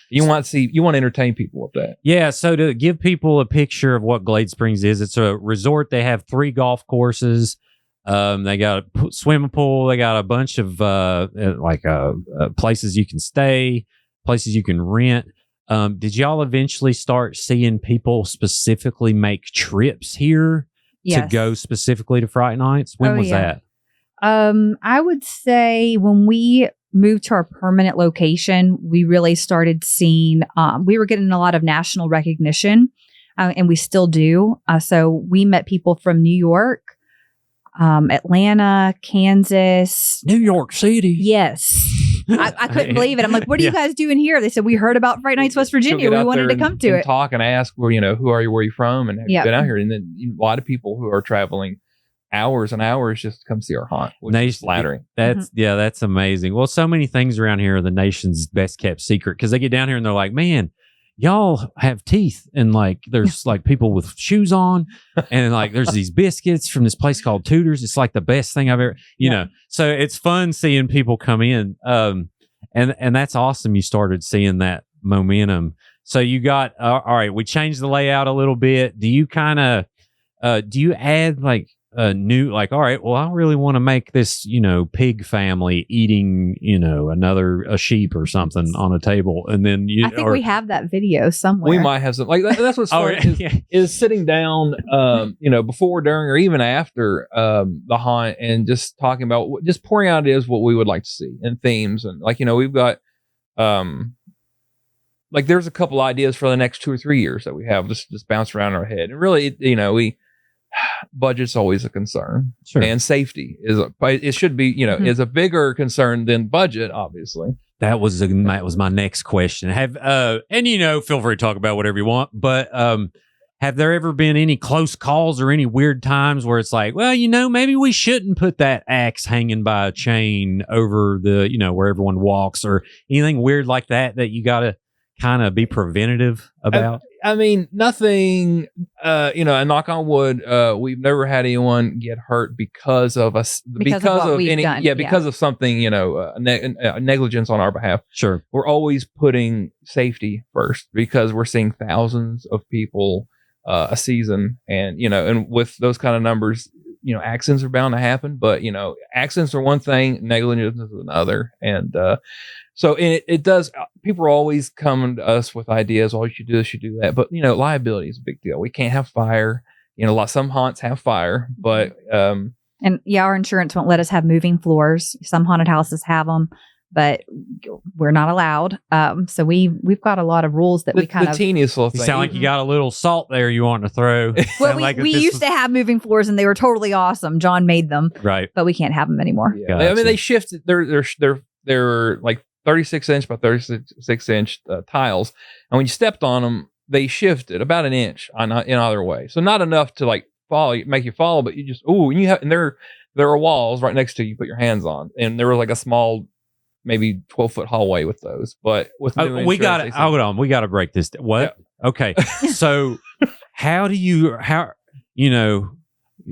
[SPEAKER 3] you want to entertain people with that.
[SPEAKER 1] Yeah. So to give people a picture of what Glade Springs is, it's a resort. They have 3 golf courses. They got a swimming pool. They got a bunch of places you can stay, places you can rent. Did y'all eventually start seeing people specifically make trips here to go specifically to Fright Nights? When was that?
[SPEAKER 2] I would say when we moved to our permanent location, we really started seeing, we were getting a lot of national recognition, and we still do. So we met people from New York, Atlanta, Kansas,
[SPEAKER 1] New York City.
[SPEAKER 2] Yes. I couldn't believe it. I'm like, what are you guys doing here? They said, we heard about Fright Nights, West Virginia. We wanted to come to it.
[SPEAKER 3] Talk and ask, well, who are you? Where are you from? And have you been out here? And then a lot of people who are traveling hours and hours just to come see our haunt, which is flattering.
[SPEAKER 1] That's amazing. Well, so many things around here are the nation's best kept secret, because they get down here and they're like, man, y'all have teeth, and like there's like people with shoes on, and like there's these biscuits from this place called Tudor's. It's like the best thing I've ever, So it's fun seeing people come in, and that's awesome. You started seeing that momentum. So you got all right. We changed the layout a little bit. Do you kind of do you add like a new, like, all right, well, I really want to make this, pig family eating, a sheep or something on a table, and then
[SPEAKER 2] I think we have that video somewhere.
[SPEAKER 3] We might have some like that, that's what's fun is sitting down, before, during, or even after the haunt, and just talking about, just pouring out ideas what we would like to see and themes, and like we've got like there's a couple ideas for the next 2 or 3 years that we have just bounce around in our head, and really budget's always a concern, and safety it should be is a bigger concern than budget, obviously.
[SPEAKER 1] That was my next question. Feel free to talk about whatever you want, but have there ever been any close calls or any weird times where it's like, well, maybe we shouldn't put that axe hanging by a chain over the where everyone walks, or anything weird like that you gotta kind of be preventative about?
[SPEAKER 3] Nothing, and knock on wood, we've never had anyone get hurt because of us, because of any done. Because of something, negligence on our behalf.
[SPEAKER 1] Sure.
[SPEAKER 3] We're always putting safety first, because we're seeing thousands of people a season, and with those kind of numbers, accidents are bound to happen, but accidents are one thing, negligence is another. And so it does, people are always coming to us with ideas, you should do this, you do that, but liability is a big deal. We can't have fire, some haunts have fire, but
[SPEAKER 2] and our insurance won't let us have moving floors. Some haunted houses have them. but we're not allowed. So we've got a lot of rules that we kind
[SPEAKER 3] the
[SPEAKER 2] of.
[SPEAKER 3] teeniest little
[SPEAKER 1] You
[SPEAKER 3] thing.
[SPEAKER 1] sound like you got a little salt there you want to throw.
[SPEAKER 2] Well,
[SPEAKER 1] Sound like
[SPEAKER 2] we
[SPEAKER 1] this
[SPEAKER 2] used
[SPEAKER 1] is-
[SPEAKER 2] to have moving floors, and they were totally awesome. John made them,
[SPEAKER 1] right.
[SPEAKER 2] but we can't have them anymore.
[SPEAKER 3] Yeah.
[SPEAKER 1] Gotcha.
[SPEAKER 3] I mean, they shifted. They're like 36-inch by 36-inch tiles, and when you stepped on them, they shifted about an inch in either way. So not enough to like make you fall, but you just and there are walls right next to you put your hands on, and there was like a small, maybe 12-foot hallway with those. But with
[SPEAKER 1] We got to hold on. We got to break this. What? Yeah. Okay. So how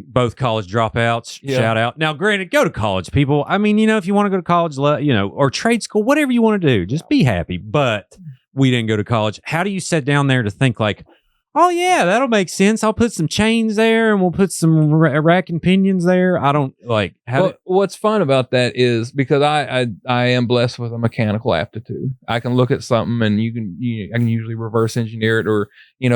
[SPEAKER 1] both college dropouts, shout out. Now, granted, go to college, people. I mean, if you want to go to college, or trade school, whatever you want to do, just be happy. But we didn't go to college. How do you sit down there to think like, oh, yeah, that'll make sense. I'll put some chains there and we'll put some rack and pinions there. I don't like
[SPEAKER 3] what's fun about that is because I am blessed with a mechanical aptitude. I can look at something and I can usually reverse engineer it or,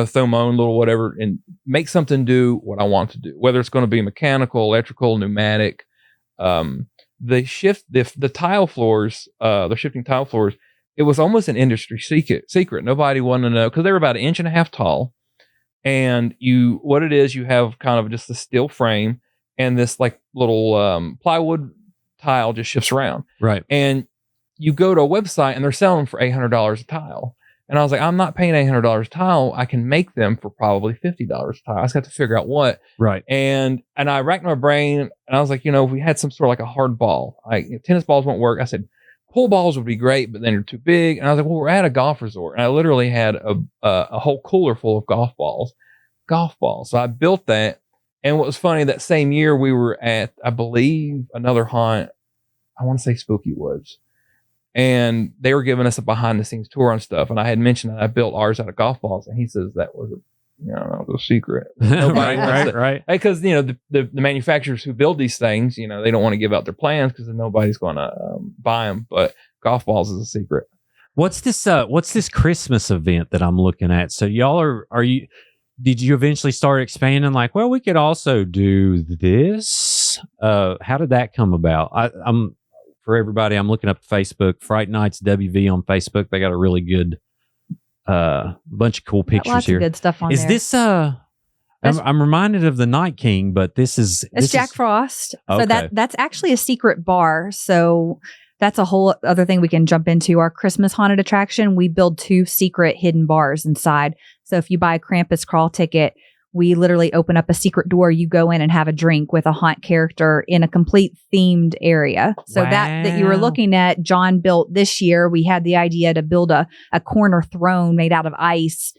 [SPEAKER 3] throw my own little whatever and make something do what I want to do, whether it's going to be mechanical, electrical, pneumatic. The tile floors, the shifting tile floors, it was almost an industry secret. Nobody wanted to know because they were about 1.5 inches tall. And you have kind of just a steel frame and this like little plywood tile just shifts around.
[SPEAKER 1] Right.
[SPEAKER 3] And you go to a website and they're selling them for $800 a tile. And I was like, I'm not paying $800 a tile. I can make them for probably $50 a tile. I just got to figure out what.
[SPEAKER 1] Right.
[SPEAKER 3] And I racked my brain and I was like, if we had some sort of like a hard ball, tennis balls won't work. I said, pool balls would be great, but then they're too big. And I was like, well, we're at a golf resort. And I literally had a whole cooler full of golf balls. So I built that. And what was funny, that same year we were at, I believe, another haunt. I want to say Spooky Woods. And they were giving us a behind the scenes tour on stuff. And I had mentioned that I built ours out of golf balls. And he says that was a secret.
[SPEAKER 1] Right.
[SPEAKER 3] Because, the manufacturers who build these things, they don't want to give out their plans because nobody's going to buy them. But golf balls is a secret.
[SPEAKER 1] What's this Christmas event that I'm looking at? So y'all did you eventually start expanding like, well, we could also do this? How did that come about? I'm for everybody, I'm looking up Facebook, Fright Nights WV on Facebook. They got a really good bunch of cool pictures
[SPEAKER 2] lots
[SPEAKER 1] here.
[SPEAKER 2] Of good stuff on
[SPEAKER 1] is
[SPEAKER 2] there.
[SPEAKER 1] This I'm reminded of the Night King, but it's
[SPEAKER 2] Jack Frost.
[SPEAKER 1] Okay.
[SPEAKER 2] So that's actually a secret bar. So that's a whole other thing we can jump into. Our Christmas haunted attraction, we build 2 secret hidden bars inside. So if you buy a Krampus crawl ticket, we literally open up a secret door. You go in and have a drink with a haunt character in a complete themed area. So that you were looking at, John built this year. We had the idea to build a corner throne made out of ice.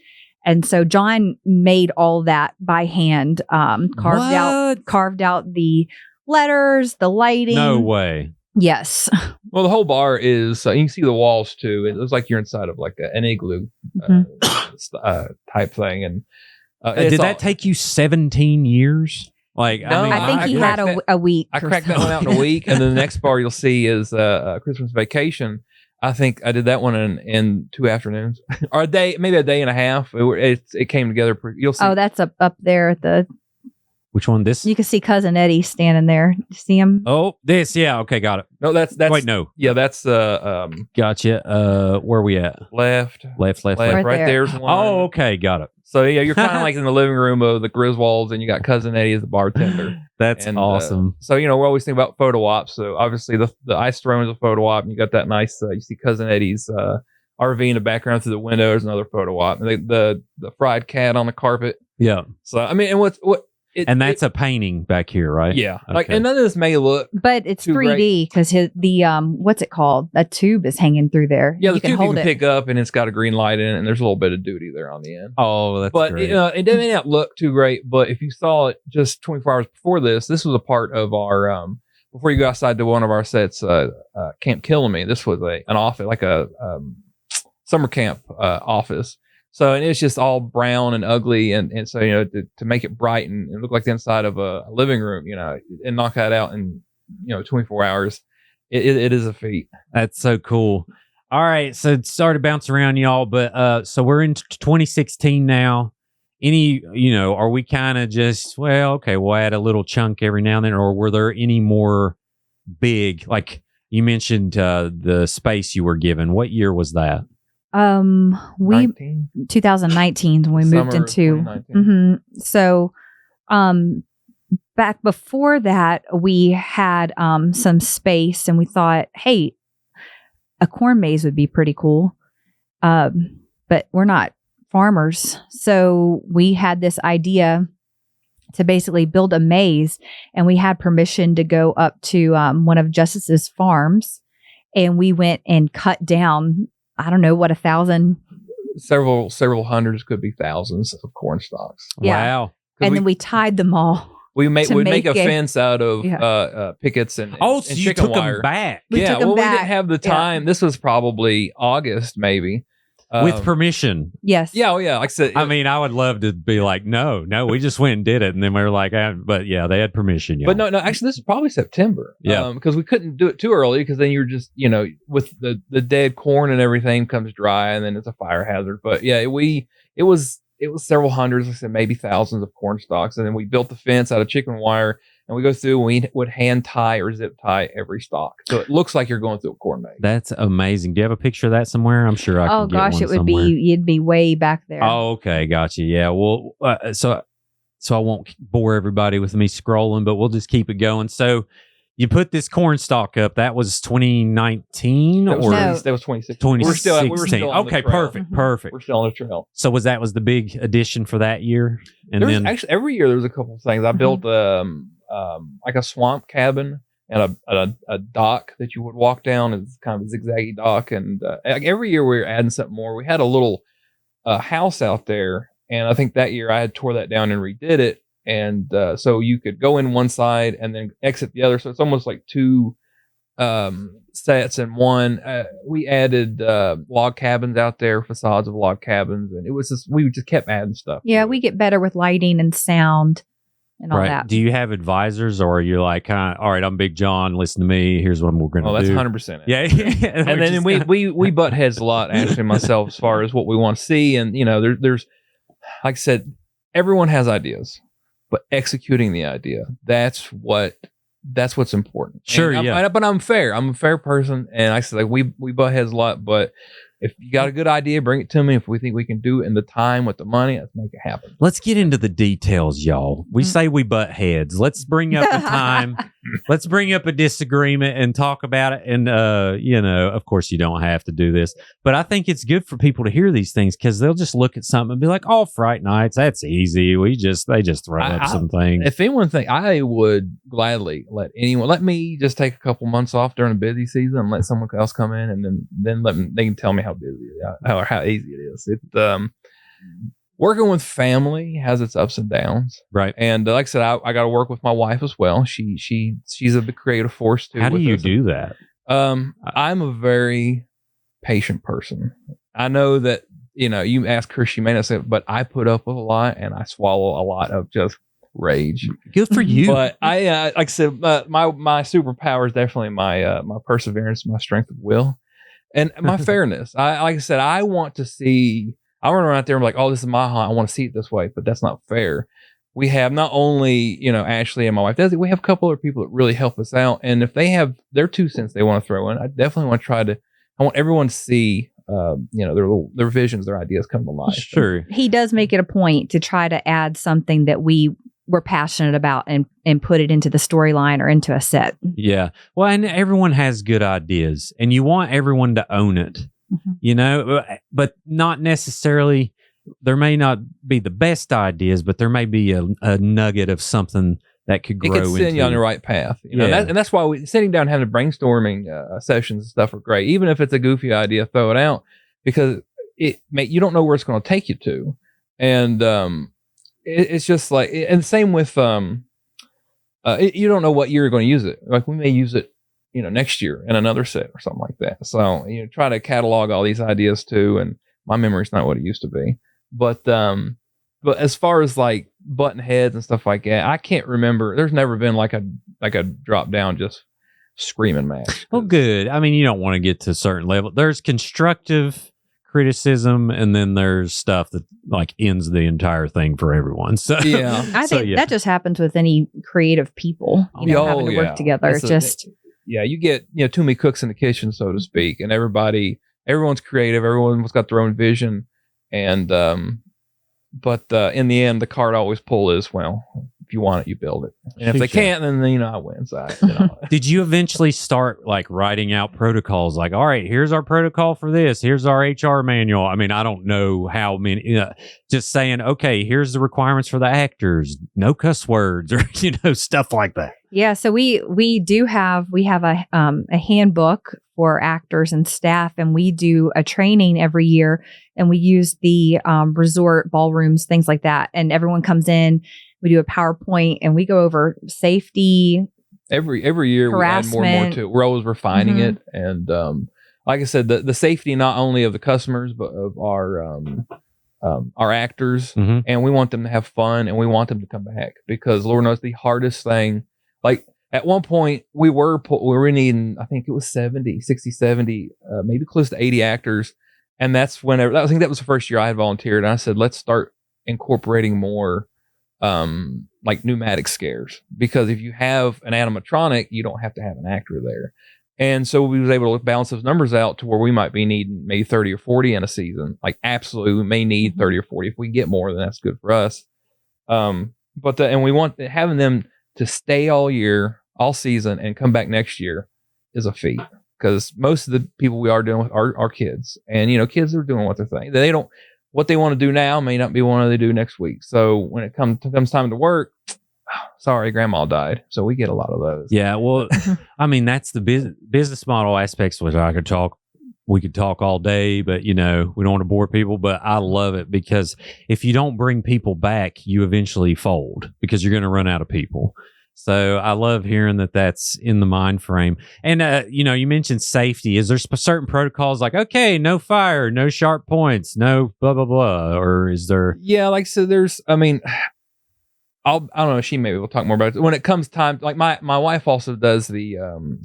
[SPEAKER 2] And so John made all that by hand, carved out the letters, the lighting.
[SPEAKER 1] No way.
[SPEAKER 2] Yes.
[SPEAKER 3] Well, the whole bar is, you can see the walls too. It looks like you're inside of like an igloo type thing. And
[SPEAKER 1] did that take you 17 years? Like,
[SPEAKER 3] No,
[SPEAKER 2] I think he had a week.
[SPEAKER 3] I cracked that one out in a week. And then the next bar you'll see is Christmas Vacation. I think I did that one in 2 afternoons or maybe a day and a half. It came together. You'll see.
[SPEAKER 2] Oh, that's up there at the.
[SPEAKER 1] Which one? This?
[SPEAKER 2] You can see Cousin Eddie standing there. You see him?
[SPEAKER 1] Oh, this. Yeah. Okay. Got it.
[SPEAKER 3] No, that's
[SPEAKER 1] Wait, no.
[SPEAKER 3] Yeah, that's
[SPEAKER 1] Gotcha. Where are we at?
[SPEAKER 3] Left.
[SPEAKER 1] Left.
[SPEAKER 2] Right
[SPEAKER 3] Right
[SPEAKER 2] there.
[SPEAKER 3] there's one.
[SPEAKER 1] Oh, okay. Got it.
[SPEAKER 3] So yeah, you're kind of like in the living room of the Griswolds, and you got Cousin Eddie as the bartender.
[SPEAKER 1] That's awesome.
[SPEAKER 3] So we always think about photo ops. So obviously the ice throne is a photo op, and you got that nice. You see Cousin Eddie's RV in the background through the window is another photo op. And the fried cat on the carpet.
[SPEAKER 1] Yeah.
[SPEAKER 3] So I mean, and
[SPEAKER 1] that's a painting back here, right?
[SPEAKER 3] Yeah.
[SPEAKER 1] Okay.
[SPEAKER 3] Like, and none of this may look.
[SPEAKER 2] But it's
[SPEAKER 3] too
[SPEAKER 2] 3D because what's it called? A tube is hanging through there.
[SPEAKER 3] Yeah,
[SPEAKER 2] you
[SPEAKER 3] the
[SPEAKER 2] can
[SPEAKER 3] tube
[SPEAKER 2] hold
[SPEAKER 3] you
[SPEAKER 2] it.
[SPEAKER 3] can pick up, and it's got a green light in it, and there's a little bit of duty there on the end.
[SPEAKER 1] Oh, that's
[SPEAKER 3] But
[SPEAKER 1] great.
[SPEAKER 3] it may not look too great, but if you saw it just 24 hours before this was a part of our before you go outside to one of our sets, Camp Killing Me. This was an office, like a summer camp office. So, and it's just all brown and ugly, and so to make it bright and look like the inside of a living room, and knock that out in 24 hours, it is a feat.
[SPEAKER 1] That's so cool. All right, so it started bouncing around, y'all, but so we're in 2016 now. Are we kind of just, well, okay, we'll add a little chunk every now and then, or were there any more big, like You mentioned the space you were given. What year was that?
[SPEAKER 2] We
[SPEAKER 3] 19?
[SPEAKER 2] 2019 when we moved
[SPEAKER 3] Summer
[SPEAKER 2] into.
[SPEAKER 3] 2019.
[SPEAKER 2] So, back before that, we had some space, and we thought, hey, a corn maze would be pretty cool. But we're not farmers, so we had this idea to basically build a maze, and we had permission to go up to one of Justice's farms, and we went and cut down, I don't know, 1,000.
[SPEAKER 3] Several hundreds, could be thousands of corn stalks.
[SPEAKER 2] Yeah.
[SPEAKER 1] Wow.
[SPEAKER 2] And then we tied them all.
[SPEAKER 3] We'd make a
[SPEAKER 2] it-
[SPEAKER 3] fence out of pickets and
[SPEAKER 1] Oh, so
[SPEAKER 3] and
[SPEAKER 1] you
[SPEAKER 3] chicken
[SPEAKER 1] took
[SPEAKER 3] wire.
[SPEAKER 1] them back
[SPEAKER 2] We
[SPEAKER 3] Yeah,
[SPEAKER 2] took 'em
[SPEAKER 3] well, we
[SPEAKER 2] back.
[SPEAKER 3] didn't have the time. This was probably August, maybe.
[SPEAKER 1] with permission.
[SPEAKER 2] Yes.
[SPEAKER 3] Yeah, yeah. Like I said,
[SPEAKER 1] I mean, I would love to be like, no, we just went and did it. And then we were like, but yeah, they had permission.
[SPEAKER 3] but no. Actually, this is probably September.
[SPEAKER 1] Yeah.
[SPEAKER 3] because we couldn't do it too early because then you're just with the dead corn and everything comes dry and then it's a fire hazard. But yeah, it was several hundreds, like I said, maybe thousands of corn stalks, and then we built the fence out of chicken wire. And we go through and we would hand tie or zip tie every stalk. So it looks like you're going through a corn maze.
[SPEAKER 1] That's amazing. Do you have a picture of that somewhere? I'm sure I can
[SPEAKER 2] Oh
[SPEAKER 1] get
[SPEAKER 2] gosh,
[SPEAKER 1] one
[SPEAKER 2] it would
[SPEAKER 1] somewhere.
[SPEAKER 2] you'd be way back there.
[SPEAKER 1] Oh, okay. Gotcha. Yeah. Well, so I won't bore everybody with me scrolling, but we'll just keep it going. So you put this corn stalk up. That was 2019
[SPEAKER 3] That was,
[SPEAKER 1] or
[SPEAKER 2] No.
[SPEAKER 3] that was 2016.
[SPEAKER 1] 2016.
[SPEAKER 3] We were still on the
[SPEAKER 1] Okay.
[SPEAKER 3] trail.
[SPEAKER 1] Perfect. Perfect.
[SPEAKER 3] We're still on the trail.
[SPEAKER 1] So was the big addition for that year? And
[SPEAKER 3] There's
[SPEAKER 1] then
[SPEAKER 3] actually every year there's a couple of things. I built like a swamp cabin and a dock that you would walk down. It's kind of a zigzaggy dock, and like every year we were adding something more. We had a little house out there, and I think that year I had tore that down and redid it, and so you could go in one side and then exit the other. So it's almost like two sets in one. We added log cabins out there, facades of log cabins, and it was just we just kept adding stuff.
[SPEAKER 2] Yeah, we get better with lighting and sound and all
[SPEAKER 1] right.
[SPEAKER 2] that.
[SPEAKER 1] Do you have advisors, or are you like, all right, I'm Big John. Listen to me. Here's what we're going to
[SPEAKER 3] Oh, that's
[SPEAKER 1] do.
[SPEAKER 3] 100%.
[SPEAKER 1] Yeah.
[SPEAKER 3] And then we butt heads a lot, Ashley and myself, as far as what we want to see. And there's like I said, everyone has ideas, but executing the idea, that's what's important.
[SPEAKER 1] Sure,
[SPEAKER 3] And
[SPEAKER 1] yeah.
[SPEAKER 3] but I'm fair. I'm a fair person, and I said like we butt heads a lot, but if you got a good idea, bring it to me. If we think we can do it in the time with the money, let's make it happen.
[SPEAKER 1] Let's get into the details, y'all. We say we butt heads. Let's bring up a time. Let's bring up a disagreement and talk about it. And, of course, you don't have to do this. But I think it's good for people to hear these things because they'll just look at something and be like, oh, Fright Nights, that's easy. They just throw up some things.
[SPEAKER 3] If anyone think I would gladly let me just take a couple months off during a busy season and let someone else come in and then they can tell me how busy how easy it is. Working with family has its ups and downs,
[SPEAKER 1] Right.
[SPEAKER 3] And like I said, I got to work with my wife as well. She's a big creative force too.
[SPEAKER 1] How do
[SPEAKER 3] with
[SPEAKER 1] you
[SPEAKER 3] us.
[SPEAKER 1] do that?
[SPEAKER 3] I'm a very patient person. I know that you ask her, she may not say it, but I put up with a lot and I swallow a lot of just rage.
[SPEAKER 1] Good for you.
[SPEAKER 3] But I like I said, my superpower is definitely my perseverance, my strength of will, and my fairness. Like I said, I want to see. I run around out there and be like, oh, this is my hunt. I want to see it this way, but that's not fair. We have not only, Ashley and my wife does it, we have a couple other people that really help us out. And if they have their 2 cents they want to throw in, I definitely want to I want everyone to see, their visions, their ideas come to life.
[SPEAKER 1] Sure.
[SPEAKER 2] He does make it a point to try to add something that we were passionate about and put it into the storyline or into a set.
[SPEAKER 1] Yeah. Well, and everyone has good ideas and you want everyone to own it, but not necessarily. There may not be the best ideas, but there may be a nugget of something that could grow
[SPEAKER 3] it could send you on the right path. And that's why sitting down and having brainstorming sessions and stuff are great. Even if it's a goofy idea, throw it out because you don't know where it's going to take you to. And it's just like, and same with you don't know what year you're going to use it. Like we may use it, next year in another set or something like that. So try to catalog all these ideas too. And my memory's not what it used to be. But as far as like button heads and stuff like that, I can't remember. There's never been like a drop down just screaming match.
[SPEAKER 1] Well, good. I mean, you don't want to get to a certain level. There's constructive criticism, and then there's stuff that like ends the entire thing for everyone. So
[SPEAKER 3] yeah,
[SPEAKER 2] I think that just happens with any creative people, having to work together.
[SPEAKER 3] you get too many cooks in the kitchen, so to speak, and everyone's creative, everyone's got their own vision, and but in the end, the cart always pull is, well, if you want it, you build it, and if they can't, then I win. So
[SPEAKER 1] Did you eventually start like writing out protocols? Like, all right, here's our protocol for this. Here's our HR manual. I mean, I don't know how many. Just saying, okay, here's the requirements for the actors. No cuss words or stuff like that.
[SPEAKER 2] Yeah, so we have a handbook for actors and staff, and we do a training every year, and we use the resort ballrooms, things like that, and everyone comes in. We do a PowerPoint, and we go over safety. Every year we add more and more to it. We're always refining it, and
[SPEAKER 3] like I said, the safety not only of the customers but of our actors, and we want them to have fun, and we want them to come back, because Lord knows the hardest thing. Like at one point we were needing, I think it was 60, 70, maybe close to 80 actors. And that's whenever, I think that was the first year I had volunteered. And I said, let's start incorporating more, like pneumatic scares, because if you have an animatronic, you don't have to have an actor there. And so we was able to balance those numbers out to where we might be needing maybe 30 or 40 in a season. Like absolutely, we may need 30 or 40. If we get more, then that's good for us. And we want having them to stay all year, all season, and come back next year is a feat, because most of the people we are dealing with are kids, and kids are doing what they're thinking. They don't, what they want to do now may not be what they do next week. So when it comes time to work, sorry, grandma died. So we get a lot of those.
[SPEAKER 1] Yeah, well, I mean, that's the business model aspects, which we could talk all day, but we don't want to bore people. But I love it, because if you don't bring people back, you eventually fold, because you're going to run out of people. So I love hearing that that's in the mind frame. And you mentioned safety. Is there certain protocols like, okay, no fire, no sharp points, no blah blah blah, or is there?
[SPEAKER 3] Yeah, like so. There's, I mean, I don't know. She maybe will talk more about it when it comes time. Like my wife also does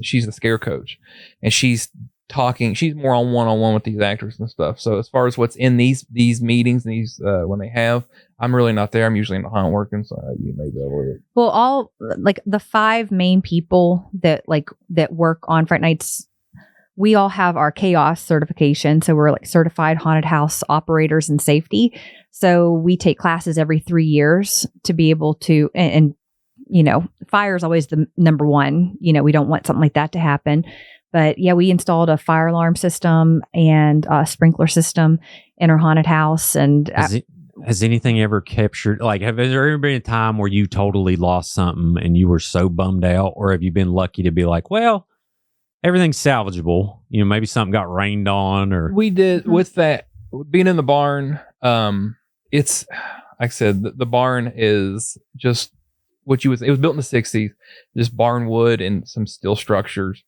[SPEAKER 3] she's the scare coach, and she's more on one-on-one with these actors and stuff. So as far as what's in these meetings, when they have, I'm really not there. I'm usually in the hunt working, so you may be able to.
[SPEAKER 2] Well, all like the 5 main people that work on Fright Nights, we all have our chaos certification. So we're like certified haunted house operators and safety. So we take classes every 3 years to be able to, and fire is always the number one. We don't want something like that to happen. But yeah, we installed a fire alarm system and a sprinkler system in our haunted house. And
[SPEAKER 1] has anything ever captured, like, has there ever been a time where you totally lost something and you were so bummed out, or have you been lucky to be like, well, everything's salvageable? Maybe something got rained on, or
[SPEAKER 3] we did with that being in the barn. It's like I said, the barn is just it was built in the 60s, just barn wood and some steel structures.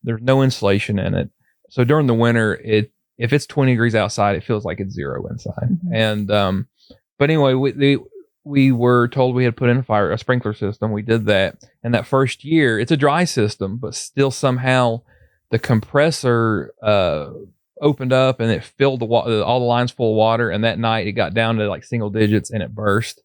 [SPEAKER 3] There's no insulation in it. So during the winter, if it's 20 degrees outside, it feels like it's 0 inside. And, but anyway, we were told we had put in a sprinkler system. We did that. And that first year, it's a dry system, but still somehow the compressor, opened up and it filled all the lines full of water. And that night it got down to like single digits and it burst.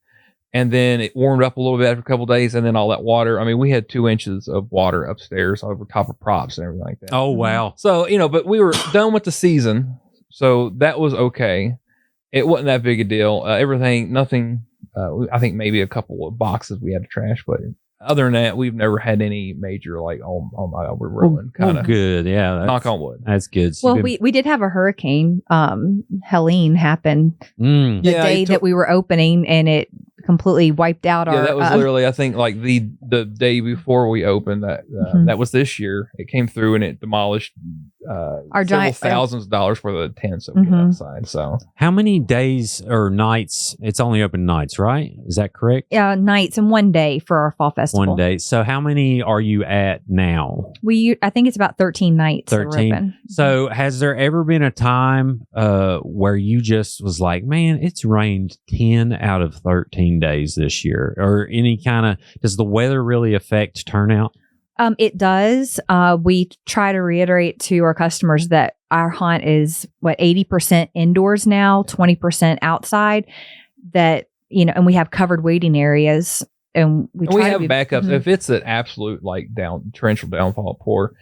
[SPEAKER 3] And then it warmed up a little bit after a couple of days, and then all that water. I mean, we had 2 inches of water upstairs over top of props and everything like that.
[SPEAKER 1] Oh, wow.
[SPEAKER 3] So, but we were done with the season, so that was okay. It wasn't that big a deal. Nothing. I think maybe a couple of boxes we had to trash, but other than that, we've never had any major like, oh my God, we're ruined kind of.
[SPEAKER 1] Good, yeah.
[SPEAKER 3] Knock on wood.
[SPEAKER 1] That's good. So
[SPEAKER 2] well, we did have a hurricane, Helene, happen the day that we were opening, and it completely wiped out our.
[SPEAKER 3] Yeah, that was literally, I think, like the day before we opened. That was this year. It came through and it demolished our several thousands of dollars for the tents that we had outside. So,
[SPEAKER 1] how many days or nights? It's only open nights, right? Is that correct?
[SPEAKER 2] Yeah, nights and 1 day for our fall festival.
[SPEAKER 1] 1 day. So, how many are you at now?
[SPEAKER 2] I think it's about 13 nights.
[SPEAKER 1] 13. So, has there ever been a time where you just was like, man, it's rained 10 out of 13 days this year, or any kind of, does the weather really affect turnout?
[SPEAKER 2] It does. We try to reiterate to our customers that our haunt is 80% indoors now, 20% outside, that, and we have covered waiting areas and we
[SPEAKER 3] have backups.
[SPEAKER 2] Mhm.
[SPEAKER 3] If it's an absolute like torrential downfall pour,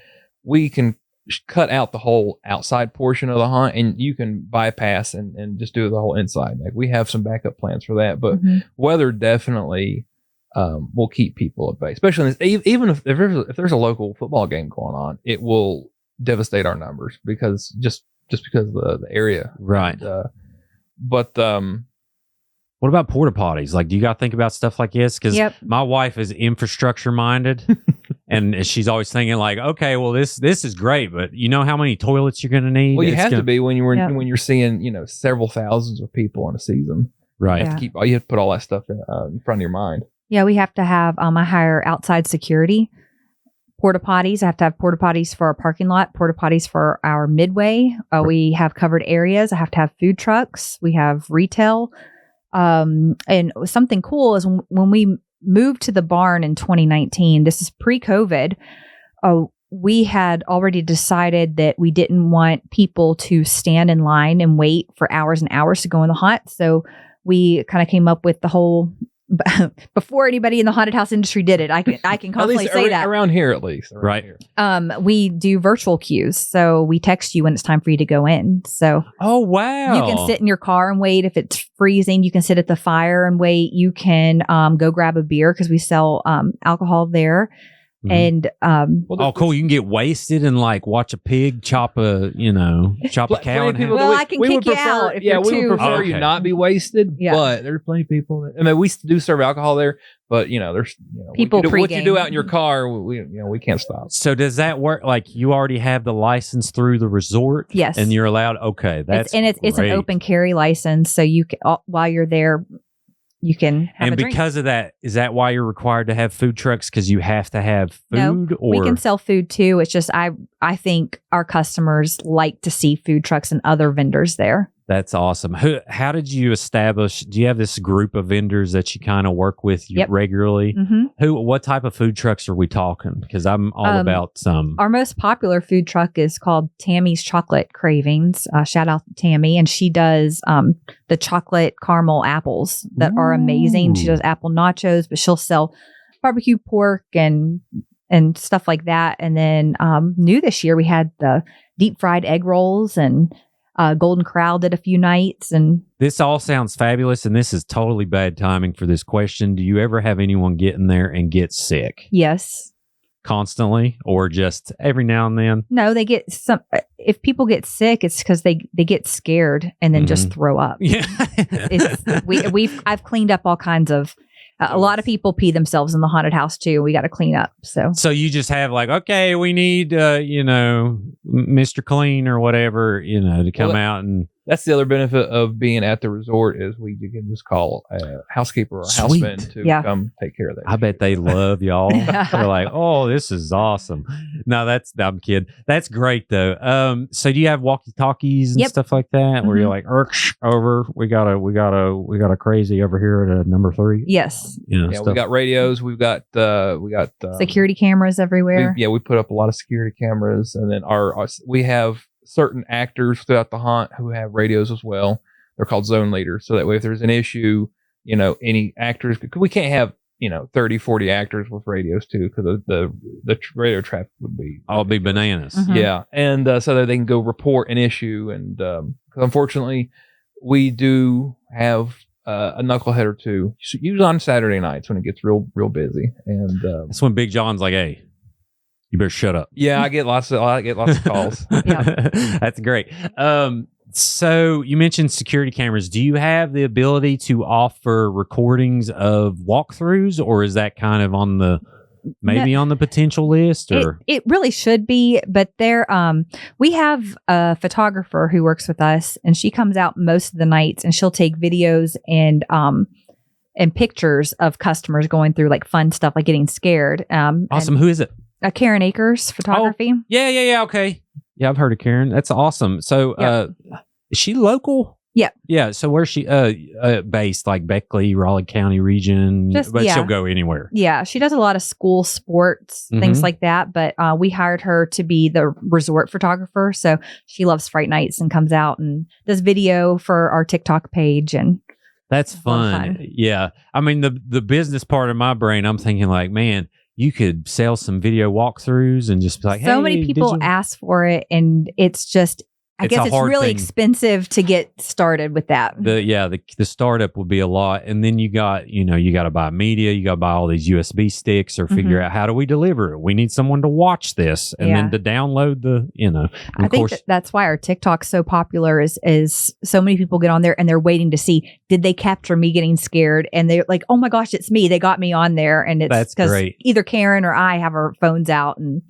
[SPEAKER 3] we can cut out the whole outside portion of the hunt, and you can bypass and just do the whole inside. Like we have some backup plans for that, but weather definitely will keep people at bay, especially even if there's a local football game going on, it will devastate our numbers because just because of the area,
[SPEAKER 1] right?
[SPEAKER 3] But
[SPEAKER 1] what about porta potties? Like, do you got to think about stuff like this? Because my wife is infrastructure minded, and she's always thinking like, okay, well this is great, but you know how many toilets you're going to need?
[SPEAKER 3] Well, you have to be when you're seeing several thousands of people in a season,
[SPEAKER 1] right?
[SPEAKER 3] You have to put all that stuff in front of your mind.
[SPEAKER 2] Yeah, we have to have I hire outside security. Porta potties. I have to have porta potties for our parking lot, porta potties for our midway. We have covered areas. I have to have food trucks. We have retail. And something cool is when we moved to the barn in 2019, this is pre-COVID, we had already decided that we didn't want people to stand in line and wait for hours and hours to go in the hunt. So we kind of came up with the whole before anybody in the haunted house industry did it. I can confidently say that
[SPEAKER 3] around here, at least,
[SPEAKER 1] right?
[SPEAKER 3] Here.
[SPEAKER 2] We do virtual queues, so we text you when it's time for you to go in. So,
[SPEAKER 1] oh wow,
[SPEAKER 2] you can sit in your car and wait. If it's freezing, you can sit at the fire and wait. You can go grab a beer because we sell alcohol there. And
[SPEAKER 1] cool! You can get wasted and like watch a pig chop a cow.
[SPEAKER 2] I can kick you out. If you're
[SPEAKER 3] we would prefer you not be wasted.
[SPEAKER 2] Yeah.
[SPEAKER 3] But there's plenty of people. We do serve alcohol there, but there's
[SPEAKER 2] people
[SPEAKER 3] what you do out in your car. We can't stop.
[SPEAKER 1] So does that work? Like you already have the license through the resort?
[SPEAKER 2] Yes,
[SPEAKER 1] and you're allowed. Okay,
[SPEAKER 2] it's an open carry license, so you can, while you're there. You can have
[SPEAKER 1] and
[SPEAKER 2] a drink.
[SPEAKER 1] Because of that, is that why you're required to have food trucks? Because you have to have food?
[SPEAKER 2] No,
[SPEAKER 1] or
[SPEAKER 2] we can sell food too. It's just I think our customers like to see food trucks and other vendors there.
[SPEAKER 1] That's awesome. How did you establish? Do you have this group of vendors that you kind of work with regularly? What type of food trucks are we talking? Because I'm all about some.
[SPEAKER 2] Our most popular food truck is called Tammy's Chocolate Cravings. Shout out to Tammy, and she does the chocolate caramel apples that are amazing. She does apple nachos, but she'll sell barbecue pork and stuff like that. And then new this year we had the deep fried egg rolls and. Golden Corral did a few nights, and
[SPEAKER 1] this all sounds fabulous. And this is totally bad timing for this question. Do you ever have anyone get in there and get sick?
[SPEAKER 2] Yes,
[SPEAKER 1] constantly, or just every now and then?
[SPEAKER 2] No, they get some. If people get sick, it's because they get scared and then just throw up.
[SPEAKER 1] Yeah,
[SPEAKER 2] I've cleaned up all kinds of. A lot of people pee themselves in the haunted house too. We got to clean up. So
[SPEAKER 1] you just have like, okay, we need, Mr. Clean or whatever, to come out and.
[SPEAKER 3] That's the other benefit of being at the resort is we can just call a housekeeper or a houseman to come take care of that.
[SPEAKER 1] I bet they love y'all. They're like, oh, this is awesome. No, I'm kidding. That's great though. So do you have walkie talkies and stuff like that where you're like, over, we got a crazy over here at number 3?
[SPEAKER 2] Yes.
[SPEAKER 3] We got radios. We've got
[SPEAKER 2] security cameras everywhere.
[SPEAKER 3] We put up a lot of security cameras, and then we have certain actors throughout the haunt who have radios as well. They're called zone leaders. So that way, if there's an issue, any actors, we can't have, 30, 40 actors with radios too, because the radio traffic would be
[SPEAKER 1] all be bananas.
[SPEAKER 3] Yeah. And so that they can go report an issue. And because unfortunately, we do have a knucklehead or two, usually on Saturday nights when it gets real busy. And
[SPEAKER 1] that's when Big John's like, hey, you better shut up.
[SPEAKER 3] Yeah, I get lots of calls.
[SPEAKER 1] That's great. So you mentioned security cameras. Do you have the ability to offer recordings of walkthroughs, or is that kind of on the on the potential list? Or
[SPEAKER 2] it really should be, but we have a photographer who works with us, and she comes out most of the nights, and she'll take videos and pictures of customers going through like fun stuff, like getting scared.
[SPEAKER 1] Awesome. Who is it?
[SPEAKER 2] Karen Akers Photography.
[SPEAKER 1] Oh, yeah. Okay. Yeah, I've heard of Karen. That's awesome. So, is she local?
[SPEAKER 2] Yeah.
[SPEAKER 1] Yeah. So where's she based? Like Beckley, Raleigh County region? She'll go anywhere.
[SPEAKER 2] Yeah. She does a lot of school sports, things like that. But we hired her to be the resort photographer. So she loves Fright Nights and comes out and does video for our TikTok page. And
[SPEAKER 1] That's
[SPEAKER 2] a lot of
[SPEAKER 1] fun. Yeah. I mean, the business part of my brain, I'm thinking like, man, you could sell some video walkthroughs and just be like,
[SPEAKER 2] So
[SPEAKER 1] hey,
[SPEAKER 2] many people ask for it, and it's just, I
[SPEAKER 1] It's
[SPEAKER 2] guess
[SPEAKER 1] a
[SPEAKER 2] it's
[SPEAKER 1] hard
[SPEAKER 2] really
[SPEAKER 1] thing.
[SPEAKER 2] expensive to get started with that.
[SPEAKER 1] the startup would be a lot, and then you got to buy media, you got to buy all these USB sticks or figure out how do we deliver it. We need someone to watch this and then to download the
[SPEAKER 2] I think that's why our TikTok's so popular is so many people get on there and they're waiting to see, did they capture me getting scared? And they're like, oh my gosh, it's me. They got me on there. And it's
[SPEAKER 1] That's
[SPEAKER 2] because
[SPEAKER 1] great.
[SPEAKER 2] either Karen or I have our phones out and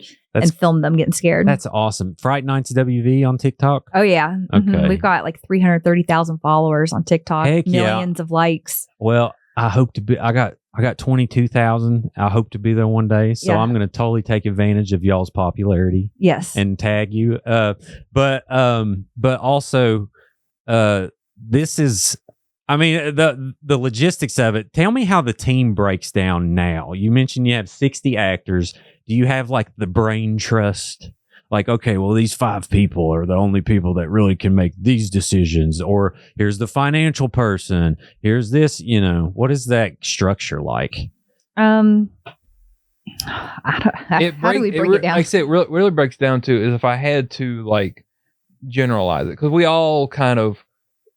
[SPEAKER 2] film them getting scared.
[SPEAKER 1] That's awesome. Fright Nights WV on TikTok.
[SPEAKER 2] Oh yeah.
[SPEAKER 1] Okay.
[SPEAKER 2] We've got like 330,000 followers on TikTok.
[SPEAKER 1] Heck yeah.
[SPEAKER 2] Millions of likes.
[SPEAKER 1] Well, I hope to be. I got 22,000. I hope to be there one day. So I'm going to totally take advantage of y'all's popularity.
[SPEAKER 2] Yes.
[SPEAKER 1] And tag you. But also, this is. I mean, the logistics of it. Tell me how the team breaks down now. You mentioned you have 60 actors. Do you have like the brain trust? Like, okay, well, these 5 people are the only people that really can make these decisions. Or here's the financial person. Here's this, what is that structure like?
[SPEAKER 2] How do we break it down?
[SPEAKER 3] Like I said, it really breaks down to is if I had to like generalize it, because we all kind of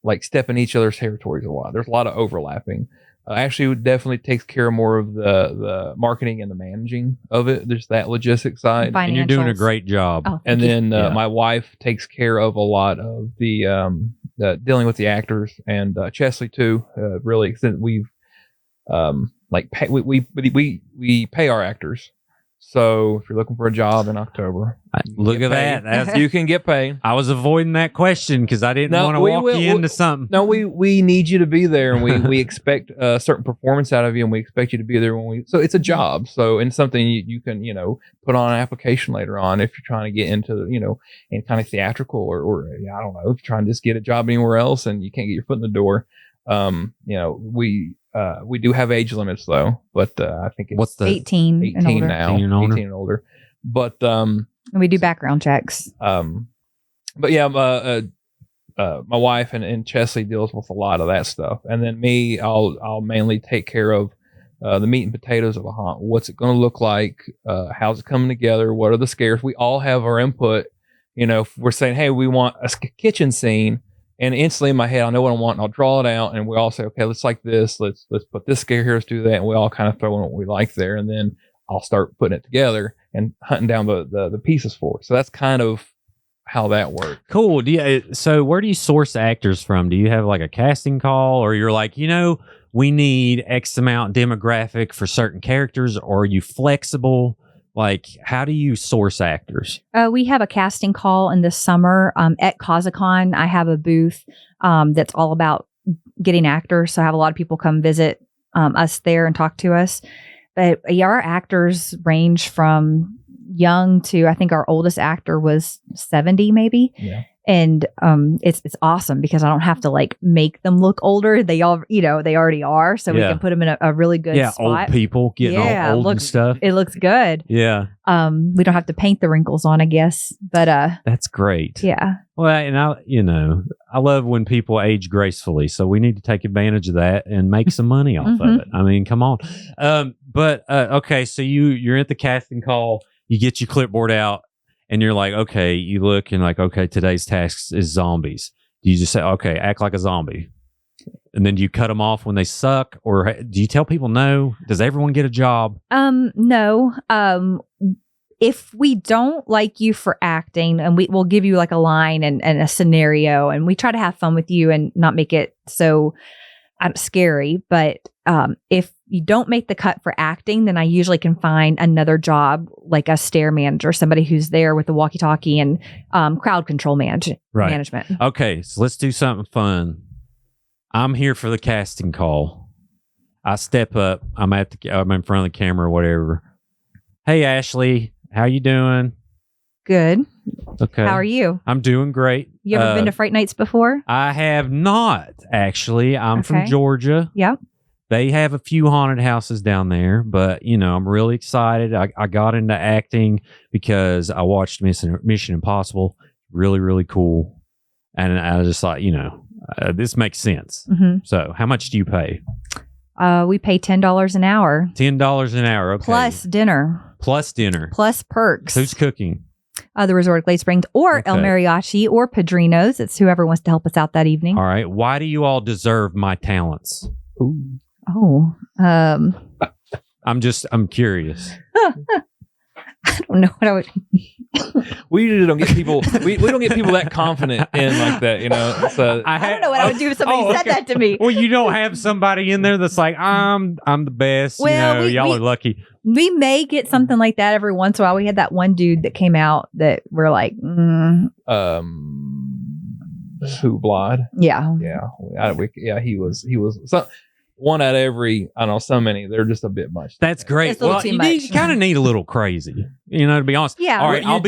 [SPEAKER 3] like step in each other's territories a lot. There's a lot of overlapping. Actually, it definitely takes care of more of the marketing and the managing of it. There's that logistics side.
[SPEAKER 1] And you're doing a great job.
[SPEAKER 2] Oh,
[SPEAKER 3] and then my wife takes care of a lot of the dealing with the actors, and Chesley too. Really, since we've we pay our actors. So if you're looking for a job in October,
[SPEAKER 1] look at that.
[SPEAKER 3] You can get paid.
[SPEAKER 1] I was avoiding that question because I didn't want to walk you into something.
[SPEAKER 3] No, we need you to be there, and we expect a certain performance out of you, and we expect you to be there so it's a job. So and something you can put on an application later on if you're trying to get into any kind of theatrical or I don't know, if you're trying to just get a job anywhere else and you can't get your foot in the door. We do have age limits though, but I think it's
[SPEAKER 2] 18 and older.
[SPEAKER 3] now, 18 and older. But
[SPEAKER 2] and we do background checks.
[SPEAKER 3] But yeah, my wife and Chesley deals with a lot of that stuff, and then me, I'll mainly take care of the meat and potatoes of a haunt. What's it going to look like? How's it coming together? What are the scares? We all have our input. If we're saying, hey, we want a kitchen scene. And instantly in my head, I know what I want, and I'll draw it out. And we all say, okay, let's like this. Let's put this scare here. Let's do that. And we all kind of throw in what we like there. And then I'll start putting it together and hunting down the pieces for it. So that's kind of how that works.
[SPEAKER 1] Cool. So where do you source actors from? Do you have like a casting call, or you're like, we need X amount demographic for certain characters, or are you flexible? Like, how do you source actors?
[SPEAKER 2] We have a casting call in the summer at CausaCon. I have a booth that's all about getting actors. So I have a lot of people come visit us there and talk to us. But our actors range from young to, I think our oldest actor was 70 maybe.
[SPEAKER 3] Yeah.
[SPEAKER 2] And it's awesome because I don't have to like make them look older. They all, they already are. So we can put them in a really good spot.
[SPEAKER 1] Old people getting all old and stuff.
[SPEAKER 2] It looks good.
[SPEAKER 1] Yeah.
[SPEAKER 2] We don't have to paint the wrinkles on, I guess. But
[SPEAKER 1] that's great.
[SPEAKER 2] Yeah.
[SPEAKER 1] Well, and I love when people age gracefully. So we need to take advantage of that and make some money off of it. I mean, come on. Okay, so you're at the casting call. You get your clipboard out. And you're like, okay, you look and like, okay, today's task is zombies. Do you just say, okay, act like a zombie? And then do you cut them off when they suck? Or do you tell people no? Does everyone get a job?
[SPEAKER 2] No. If we don't like you for acting, and we'll give you like a line and a scenario, and we try to have fun with you and not make it so scary. But if you don't make the cut for acting, then I usually can find another job, like a stair manager, somebody who's there with the walkie-talkie and crowd control management.
[SPEAKER 1] Okay, so let's do something fun. I'm here for the casting call. I step up. I'm in front of the camera or whatever. Hey, Ashley, how you doing?
[SPEAKER 2] Good.
[SPEAKER 1] Okay.
[SPEAKER 2] How are you?
[SPEAKER 1] I'm doing great.
[SPEAKER 2] You ever been to Fright Nights before?
[SPEAKER 1] I have not, actually. I'm from Georgia.
[SPEAKER 2] Yep.
[SPEAKER 1] They have a few haunted houses down there, but, I'm really excited. I got into acting because I watched Mission Impossible. Really, really cool. And I just thought, this makes sense.
[SPEAKER 2] Hmm.
[SPEAKER 1] So, how much do you pay?
[SPEAKER 2] We pay $10 an hour
[SPEAKER 1] $10 an hour. Okay.
[SPEAKER 2] plus dinner,
[SPEAKER 1] Plus dinner.
[SPEAKER 2] plus perks.
[SPEAKER 1] Who's cooking?
[SPEAKER 2] The resort Glade Springs or El
[SPEAKER 1] Okay.
[SPEAKER 2] Mariachi or Padrinos. It's whoever wants to help us out that evening.
[SPEAKER 1] All right. Why do you all deserve my talents?
[SPEAKER 3] Ooh.
[SPEAKER 2] Oh,
[SPEAKER 1] I'm curious.
[SPEAKER 2] I don't know what I would.
[SPEAKER 3] We usually don't get people. We don't get people that confident in like that. So
[SPEAKER 2] I don't know what I would do if somebody said that to me.
[SPEAKER 1] Well, you don't have somebody in there that's like, I'm the best.
[SPEAKER 2] Well,
[SPEAKER 1] y'all are lucky.
[SPEAKER 2] We may get something like that every once in a while. We had that one dude that came out that we're like,
[SPEAKER 3] who Blod?
[SPEAKER 2] yeah.
[SPEAKER 3] Yeah, he was one out of every. I don't know, so many. They're just a bit much.
[SPEAKER 1] That's great.
[SPEAKER 2] It's a little
[SPEAKER 1] Well,
[SPEAKER 2] too
[SPEAKER 1] you
[SPEAKER 2] much.
[SPEAKER 1] kind of need a little crazy, to be honest.
[SPEAKER 2] Yeah.
[SPEAKER 1] All right,
[SPEAKER 3] Well,
[SPEAKER 1] I'll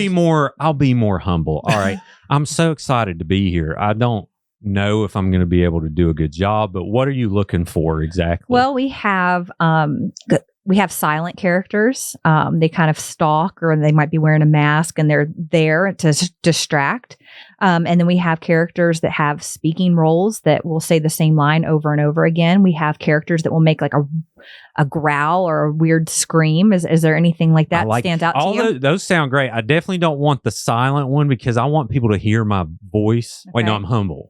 [SPEAKER 1] be more humble. All right, I'm so excited to be here. I don't know if I'm going to be able to do a good job, but what are you looking for exactly?
[SPEAKER 2] Well, we have silent characters. They kind of stalk, or they might be wearing a mask, and they're there to distract. And then we have characters that have speaking roles that will say the same line over and over again. We have characters that will make like a growl or a weird scream. Is there anything like that stands out to you?
[SPEAKER 1] Those sound great. I definitely don't want the silent one because I want people to hear my voice. Wait, no,
[SPEAKER 2] Okay.
[SPEAKER 1] I'm humble.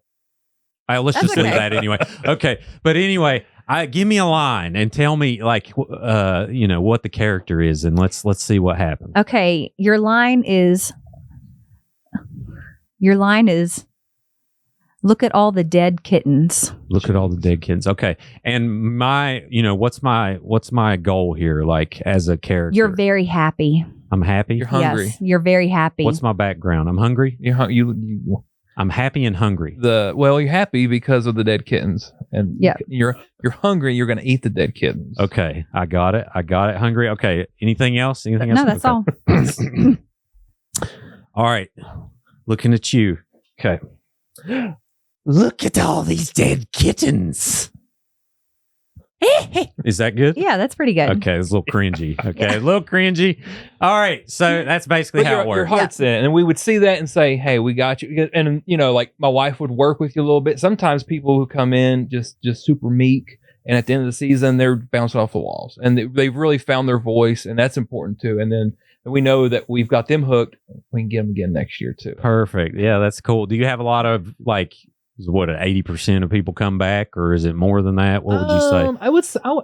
[SPEAKER 1] Let's
[SPEAKER 2] That's
[SPEAKER 1] just leave
[SPEAKER 2] okay.
[SPEAKER 1] that anyway. Okay, but anyway, give me a line and tell me what the character is, and let's see what happens.
[SPEAKER 2] Okay, your line is look at all the dead kittens.
[SPEAKER 1] Look at all the dead kittens. Okay, and what's my goal here? Like as a character,
[SPEAKER 2] You're very happy.
[SPEAKER 1] I'm happy.
[SPEAKER 3] You're hungry.
[SPEAKER 2] Yes, you're very happy.
[SPEAKER 1] What's my background? I'm hungry. I'm happy and hungry.
[SPEAKER 3] You're happy because of the dead kittens, and
[SPEAKER 2] Yeah.
[SPEAKER 3] you're hungry. You're going to eat the dead kittens.
[SPEAKER 1] Okay, I got it. Hungry. Okay. Anything else?
[SPEAKER 2] No, that's all.
[SPEAKER 1] All right. Looking at you. Okay. Look at all these dead kittens. Is that good?
[SPEAKER 2] Yeah, that's pretty good.
[SPEAKER 1] Okay, it's a little cringy. Okay, a little cringy. All right, so that's basically
[SPEAKER 3] But
[SPEAKER 1] how it
[SPEAKER 3] your
[SPEAKER 1] works.
[SPEAKER 3] heart's in it. And we would see that and say, hey, we got you. And, like my wife would work with you a little bit. Sometimes people who come in just super meek. And at the end of the season, they're bouncing off the walls. And they've really found their voice. And that's important too. And then we know that we've got them hooked. We can get them again next year too.
[SPEAKER 1] Perfect. Yeah, that's cool. Do you have a lot of 80% of people come back, or is it more than that? What would you say?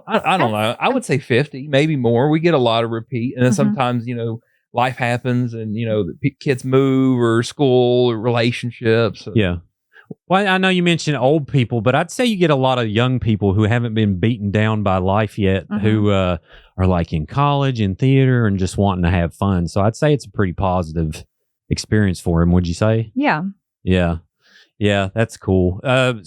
[SPEAKER 3] I don't know. I would say 50, maybe more. We get a lot of repeat. And then
[SPEAKER 2] Mhm.
[SPEAKER 3] sometimes, life happens and, the kids move or school or relationships.
[SPEAKER 1] Yeah. Well, I know you mentioned old people, but I'd say you get a lot of young people who haven't been beaten down by life yet,
[SPEAKER 2] Mhm.
[SPEAKER 1] who are like in college, in theater, and just wanting to have fun. So I'd say it's a pretty positive experience for them. Would you say?
[SPEAKER 2] Yeah.
[SPEAKER 1] Yeah, that's cool. I've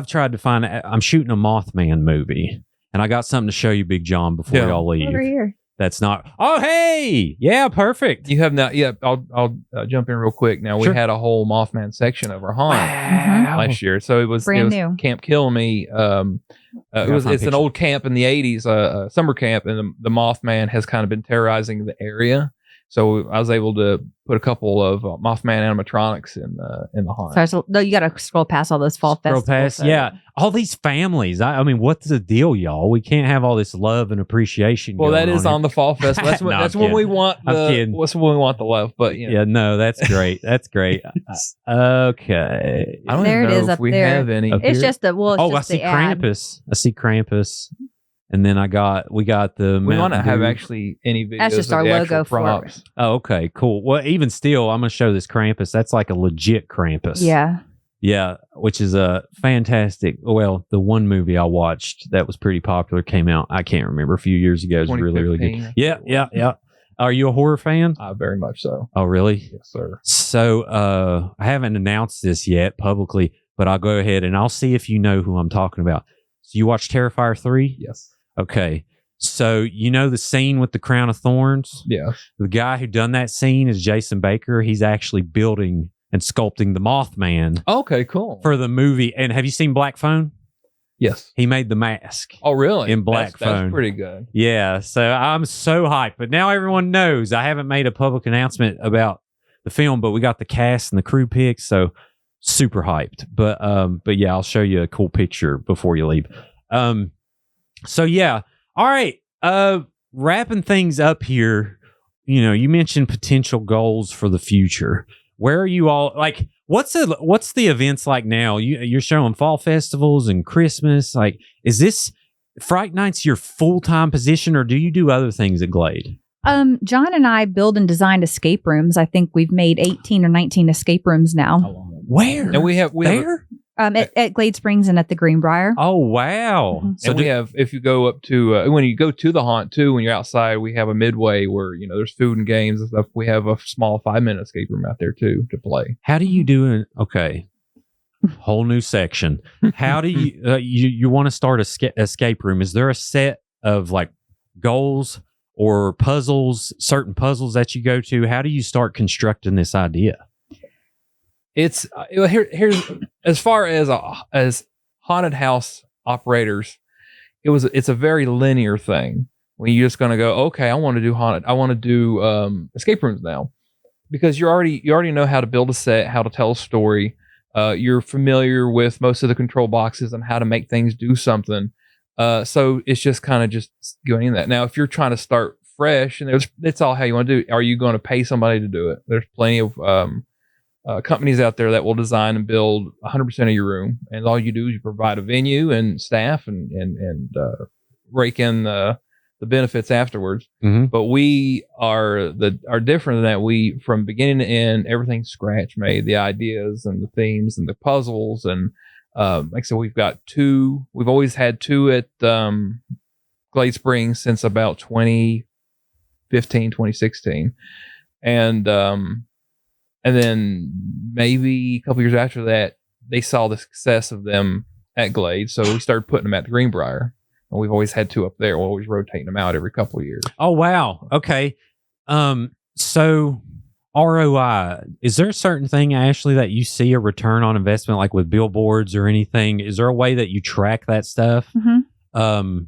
[SPEAKER 1] tried to find. I'm shooting a Mothman movie, and I got something to show you, Big John, before
[SPEAKER 3] Yeah.
[SPEAKER 1] y'all leave.
[SPEAKER 2] Over here.
[SPEAKER 1] That's not. Oh, hey, yeah, perfect.
[SPEAKER 3] You have not. Yeah, I'll jump in real quick. Now
[SPEAKER 1] Sure.
[SPEAKER 3] we had a whole Mothman section of our haunt
[SPEAKER 2] Mhm.
[SPEAKER 3] last year, so it was
[SPEAKER 2] Brand new.
[SPEAKER 3] Camp Kill Me. It's an old camp in the 80s, summer camp, and the Mothman has kind of been terrorizing the area. So I was able to put a couple of Mothman animatronics in the haunt.
[SPEAKER 2] Sorry, so, no, you got to scroll past all those fall
[SPEAKER 1] Scroll
[SPEAKER 2] festivals.
[SPEAKER 1] past, yeah. All these families. I mean, what's the deal, y'all? We can't have all this love and appreciation.
[SPEAKER 3] Well,
[SPEAKER 1] going
[SPEAKER 3] that is
[SPEAKER 1] on
[SPEAKER 3] on the fall festival. That's when,
[SPEAKER 1] No,
[SPEAKER 3] that's
[SPEAKER 1] I'm
[SPEAKER 3] when
[SPEAKER 1] kidding.
[SPEAKER 3] we want
[SPEAKER 1] I'm kidding.
[SPEAKER 3] That's when we want the love. But
[SPEAKER 1] here. Yeah, no, that's great. That's great. Okay.
[SPEAKER 3] I don't
[SPEAKER 2] There
[SPEAKER 3] even
[SPEAKER 2] it
[SPEAKER 3] know
[SPEAKER 2] is
[SPEAKER 3] if
[SPEAKER 2] up
[SPEAKER 3] we
[SPEAKER 2] there.
[SPEAKER 3] have any.
[SPEAKER 1] Up
[SPEAKER 2] It's
[SPEAKER 1] here?
[SPEAKER 2] just it's
[SPEAKER 1] I
[SPEAKER 2] just
[SPEAKER 1] see
[SPEAKER 2] the ad.
[SPEAKER 1] Krampus. I see Krampus. And then we got the
[SPEAKER 3] We want to
[SPEAKER 1] Mountain
[SPEAKER 3] have
[SPEAKER 1] Dew.
[SPEAKER 3] actually any videos.
[SPEAKER 2] That's just
[SPEAKER 3] of
[SPEAKER 2] our
[SPEAKER 3] the
[SPEAKER 2] logo
[SPEAKER 3] actual
[SPEAKER 2] for it.
[SPEAKER 3] props.
[SPEAKER 1] Oh, okay, cool. Well, even still, I'm going to show this Krampus. That's like a legit Krampus.
[SPEAKER 2] Yeah.
[SPEAKER 1] Yeah, which is a fantastic. Well, the one movie I watched that was pretty popular came out. I can't remember, a few years ago. It was really, really good.
[SPEAKER 3] 2015.
[SPEAKER 1] Yeah. Are you a horror fan?
[SPEAKER 3] Very much so.
[SPEAKER 1] Oh, really?
[SPEAKER 3] Yes, sir.
[SPEAKER 1] So I haven't announced this yet publicly, but I'll go ahead and I'll see if you know who I'm talking about. So you watch Terrifier 3?
[SPEAKER 3] Yes.
[SPEAKER 1] Okay. So you know the scene with the crown of thorns?
[SPEAKER 3] Yeah.
[SPEAKER 1] The guy who done that scene is Jason Baker. He's actually building and sculpting the Mothman
[SPEAKER 3] Okay. Cool.
[SPEAKER 1] for the movie. And have you seen Black Phone?
[SPEAKER 3] yes.
[SPEAKER 1] He made the mask.
[SPEAKER 3] Oh, really?
[SPEAKER 1] In Black
[SPEAKER 3] That's
[SPEAKER 1] Phone.
[SPEAKER 3] pretty good.
[SPEAKER 1] Yeah, so I'm so hyped. But now everyone knows. I haven't made a public announcement about the film, but we got the cast and the crew pics. So super hyped. But yeah, I'll show you a cool picture before you leave. So yeah, all right. Wrapping things up here. You mentioned potential goals for the future. Where are you all? Like, what's the events like now? You're showing fall festivals and Christmas. Like, is this Fright Nights your full-time position, or do you do other things at Glade?
[SPEAKER 2] John and I build and design escape rooms. I think we've made 18 or 19 escape rooms now.
[SPEAKER 1] Where?
[SPEAKER 3] And we have
[SPEAKER 2] at Glade Springs and at the Greenbrier.
[SPEAKER 1] Oh, wow.
[SPEAKER 2] Mm-hmm.
[SPEAKER 3] So we have, if you go up to, when you go to the haunt too, when you're outside, we have a midway where, there's food and games and stuff. We have a small 5-minute escape room out there too to play.
[SPEAKER 1] How do you do it? Okay. Whole new section. How do you, you want to start a escape room? Is there a set of like goals or puzzles, certain puzzles that you go to? How do you start constructing this idea?
[SPEAKER 3] It's here's as far as haunted house operators, it's a very linear thing. When you're just going to go, okay, I want to do escape rooms now, because you already know how to build a set, how to tell a story. You're familiar with most of the control boxes and how to make things do something. So it's just kind of just going in that. Now, if you're trying to start fresh, and it's all how you want to do. Are you going to pay somebody to do it? There's plenty of companies out there that will design and build 100% of your room, and all you do is you provide a venue and staff and rake in the benefits afterwards.
[SPEAKER 1] Mm-hmm.
[SPEAKER 3] But we are different than that. We, from beginning to end, everything's scratch made. The ideas and the themes and the puzzles, and like I said, we've got 2. We've always had 2 at Glade Springs since about 2015, 2016, and then maybe a couple years after that, they saw the success of them at Glade, so we started putting them at the Greenbrier. And we've always had 2 up there. We're always rotating them out every couple of years.
[SPEAKER 1] Oh, wow. Okay. So ROI, is there a certain thing, Ashley, that you see a return on investment, like with billboards or anything? Is there a way that you track that stuff?
[SPEAKER 2] Mm-hmm.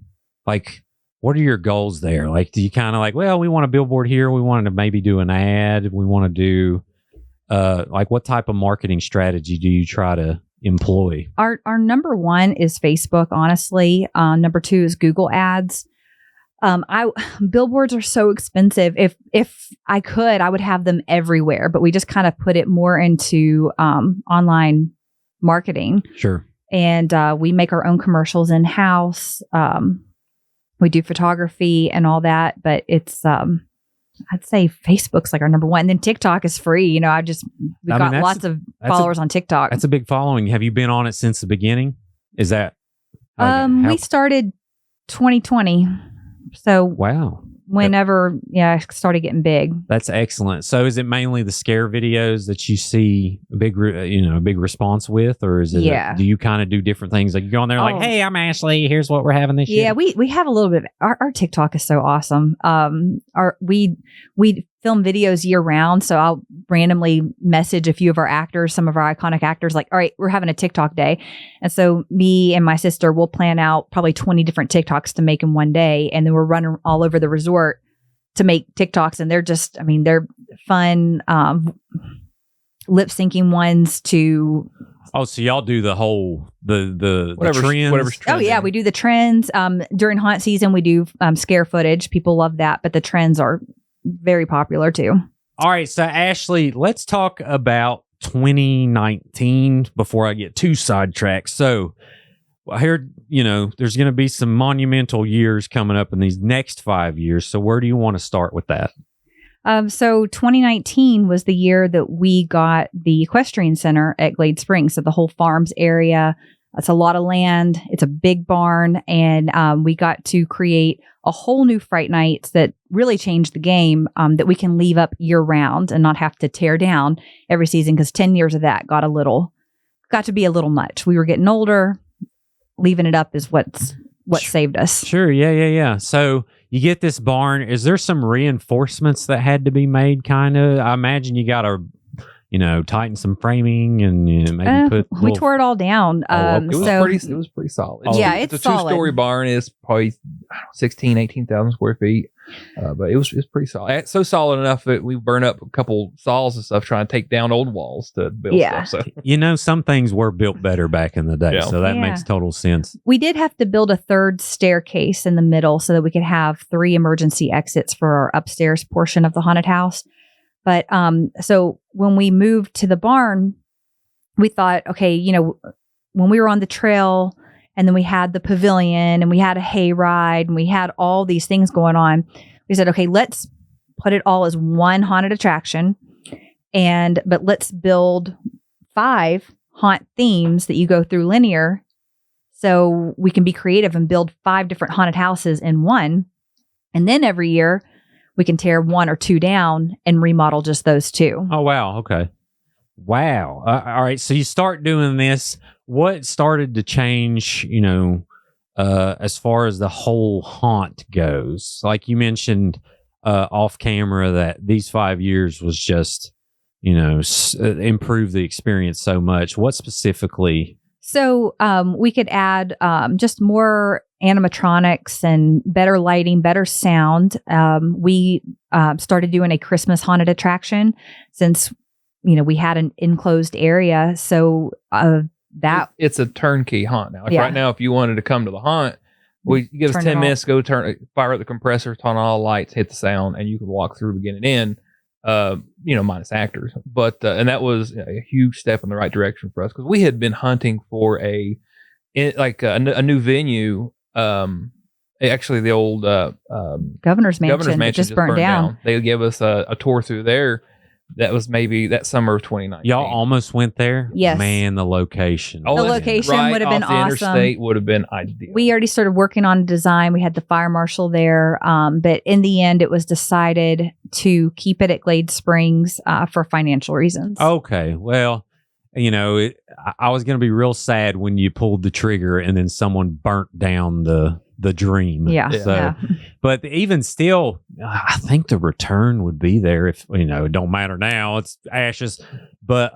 [SPEAKER 1] Like, what are your goals there? Like, do you kind of like, well, we want a billboard here. We wanted to maybe do an ad. We want to do, like, what type of marketing strategy do you try to employ?
[SPEAKER 2] Our number 1 is Facebook, honestly. Number 2 is Google ads. Billboards are so expensive. If I could, I would have them everywhere, but we just kind of put it more into online marketing.
[SPEAKER 1] Sure.
[SPEAKER 2] And we make our own commercials in-house. We do photography and all that, but it's I'd say Facebook's like our number 1. And then TikTok is free. We've got lots of followers on TikTok.
[SPEAKER 1] That's a big following. Have you been on it since the beginning? Is that?
[SPEAKER 2] We started 2020. So
[SPEAKER 1] wow.
[SPEAKER 2] Whenever, I started getting big.
[SPEAKER 1] That's excellent. So is it mainly the scare videos that you see a big response with, or is it?
[SPEAKER 2] Yeah.
[SPEAKER 1] Do you kind of do different things? Like you go on there like, hey, I'm Ashley. Here's what we're having this year.
[SPEAKER 2] Yeah, we have a little bit. Our TikTok is so awesome. We film videos year round. So I'll randomly message a few of our actors, some of our iconic actors, like, all right, we're having a TikTok day. And so me and my sister will plan out probably 20 different TikToks to make in one day. And then we're running all over the resort to make TikToks. And they're just, they're fun, lip syncing ones to.
[SPEAKER 1] Oh, so y'all do the whole, the trends?
[SPEAKER 3] Whatever's trending.
[SPEAKER 2] Oh, yeah, we do the trends. During haunt season, we do scare footage. People love that. But the trends are very popular too.
[SPEAKER 1] All right, so Ashley, let's talk about 2019 before I get too sidetracked. So I heard, there's going to be some monumental years coming up in these next 5 years. So where do you want to start with that?
[SPEAKER 2] So 2019 was the year that we got the equestrian center at Glade Springs. So the whole farms area. It's a lot of land. It's a big barn. And we got to create a whole new Fright Nights that really changed the game, that we can leave up year round and not have to tear down every season, because 10 years of that got to be a little much. We were getting older. Leaving it up is what saved us.
[SPEAKER 1] Sure. Yeah. So you get this barn. Is there some reinforcements that had to be made? Kind of. I imagine you got to, tighten some framing and maybe put.
[SPEAKER 2] We tore it all down.
[SPEAKER 3] It was pretty solid.
[SPEAKER 2] Yeah, it's
[SPEAKER 3] a 2-story barn. Is probably 18,000 square feet. But it was pretty solid. So solid enough that we burned up a couple saws and stuff trying to take down old walls to build stuff. So
[SPEAKER 1] some things were built better back in the day, so that makes total sense.
[SPEAKER 2] We did have to build a third staircase in the middle so that we could have 3 emergency exits for our upstairs portion of the haunted house. But so when we moved to the barn, we thought, okay, when we were on the trail and then we had the pavilion and we had a hay ride and we had all these things going on, we said, okay, let's put it all as one haunted attraction. But let's build 5 haunt themes that you go through linear so we can be creative and build 5 different haunted houses in one. And then every year we can tear 1 or 2 down and remodel just those 2.
[SPEAKER 1] Oh, wow. Okay. Wow. All right. So you start doing this. What started to change, as far as the whole haunt goes? Like you mentioned off camera that these 5 years was just, improve the experience so much. What specifically?
[SPEAKER 2] So we could add just more animatronics and better lighting, better sound. We started doing a Christmas haunted attraction since, we had an enclosed area. So it's
[SPEAKER 3] a turnkey haunt now. Right now, if you wanted to come to the haunt, you give us 10 minutes, go fire up the compressor, turn on all the lights, hit the sound, and you can walk through beginning and end. Minus actors, but and that was a huge step in the right direction for us because we had been hunting for a new venue. Actually, the old
[SPEAKER 2] Governor's Mansion that just burned down.
[SPEAKER 3] They gave us a tour through there. That was maybe that summer of 2019.
[SPEAKER 1] Y'all almost went there?
[SPEAKER 2] Yes.
[SPEAKER 1] Man, the location.
[SPEAKER 2] The location would have been awesome.
[SPEAKER 3] Interstate would have been ideal.
[SPEAKER 2] We already started working on design. We had the fire marshal there. But in the end, it was decided to keep it at Glade Springs for financial reasons.
[SPEAKER 1] Okay. Well, I was going to be real sad when you pulled the trigger and then someone burnt down the dream.
[SPEAKER 2] Yeah.
[SPEAKER 1] So, but even still, I think the return would be there if, it don't matter now, it's ashes, but,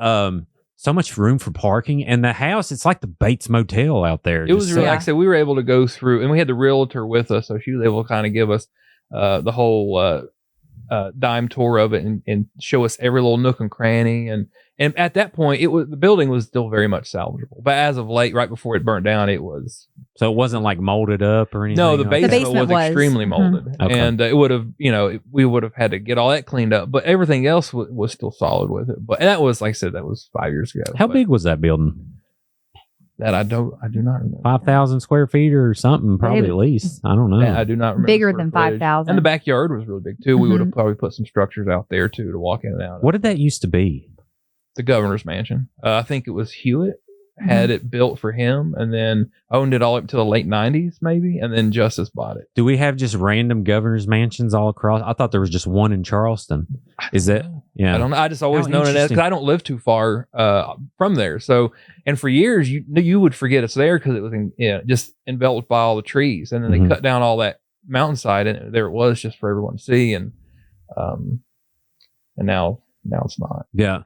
[SPEAKER 1] so much room for parking and the house. It's like the Bates Motel out there.
[SPEAKER 3] It was really, like I said, we were able to go through and we had the realtor with us. So she was able to kind of give us, the whole, dime tour of it and show us every little nook and cranny. And at that point, the building was still very much salvageable. But as of late, right before it burnt down, it was.
[SPEAKER 1] So it wasn't like molded up or anything?
[SPEAKER 3] No, the basement was extremely molded.
[SPEAKER 2] Mm-hmm.
[SPEAKER 3] Okay. And it would have, we would have had to get all that cleaned up. But everything else was still solid with it. And that was, like I said, that was 5 years ago.
[SPEAKER 1] How big was that building?
[SPEAKER 3] That I do not remember.
[SPEAKER 1] 5,000 square feet or something, probably at least. I don't know.
[SPEAKER 3] Yeah, I do not remember.
[SPEAKER 2] Bigger than 5,000.
[SPEAKER 3] And the backyard was really big too.
[SPEAKER 2] Mm-hmm.
[SPEAKER 3] We would have probably put some structures out there too to walk in and out.
[SPEAKER 1] What did that used to be?
[SPEAKER 3] The Governor's Mansion. I think it was Hewitt had it built for him and then owned it all up to the late 90s maybe, and then Justice bought it.
[SPEAKER 1] Do we have just random governor's mansions all across? I thought there was just one in Charleston. Is that? Yeah.
[SPEAKER 3] I don't know. I just always known it as, because I don't live too far from there. So, and for years you would forget it's there because it was just enveloped by all the trees, and then they cut down all that mountainside and there it was just for everyone to see, and now it's not.
[SPEAKER 1] Yeah.